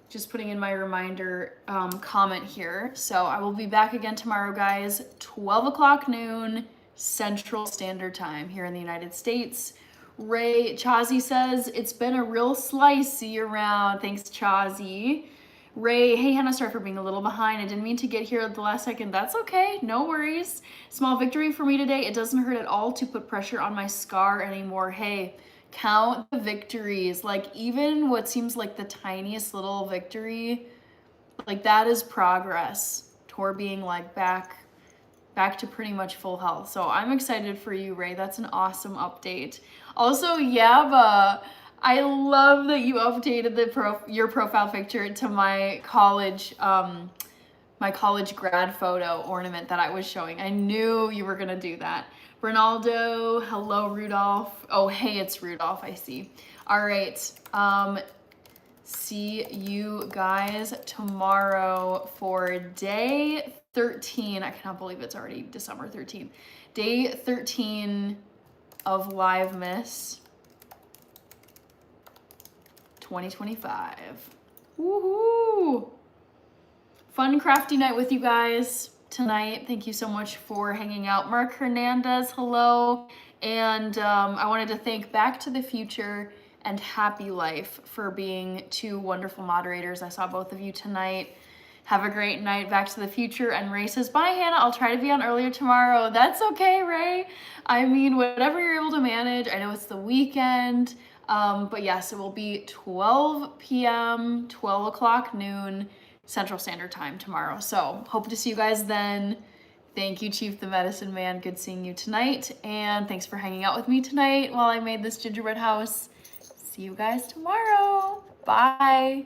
Just putting in my reminder comment here. So I will be back again tomorrow, guys, 12 o'clock noon Central Standard Time here in the United States. Ray Chazi says, it's been a real slice. See you around. Thanks, Chazi. Ray, hey Hannah, sorry for being a little behind. I didn't mean to get here at the last second. That's okay, no worries. Small victory for me today. It doesn't hurt at all to put pressure on my scar anymore. Hey, count the victories. Like even what seems like the tiniest little victory, like that is progress toward being like back to pretty much full health. So I'm excited for you, Ray. That's an awesome update. Also, Yaba, I love that you updated your profile picture to my college grad photo ornament that I was showing. I knew you were gonna do that. Ronaldo, hello Rudolph. Oh, hey, it's Rudolph, I see. All right, see you guys tomorrow for day 13. I cannot believe it's already December 13th. Day 13 of Livemas 2025. Woohoo! Fun crafty night with you guys tonight. Thank you so much for hanging out. Mark Hernandez, hello. And I wanted to thank Back to the Future and Happy Life for being 2 wonderful moderators. I saw both of you tonight. Have a great night. Back to the Future. And Ray says, bye, Hannah. I'll try to be on earlier tomorrow. That's okay, Ray. I mean, whatever you're able to manage. I know it's the weekend. But yes, it will be 12 p.m., 12 o'clock noon Central Standard Time tomorrow. So hope to see you guys then. Thank you, Chief the Medicine Man. Good seeing you tonight. And thanks for hanging out with me tonight while I made this gingerbread house. See you guys tomorrow. Bye.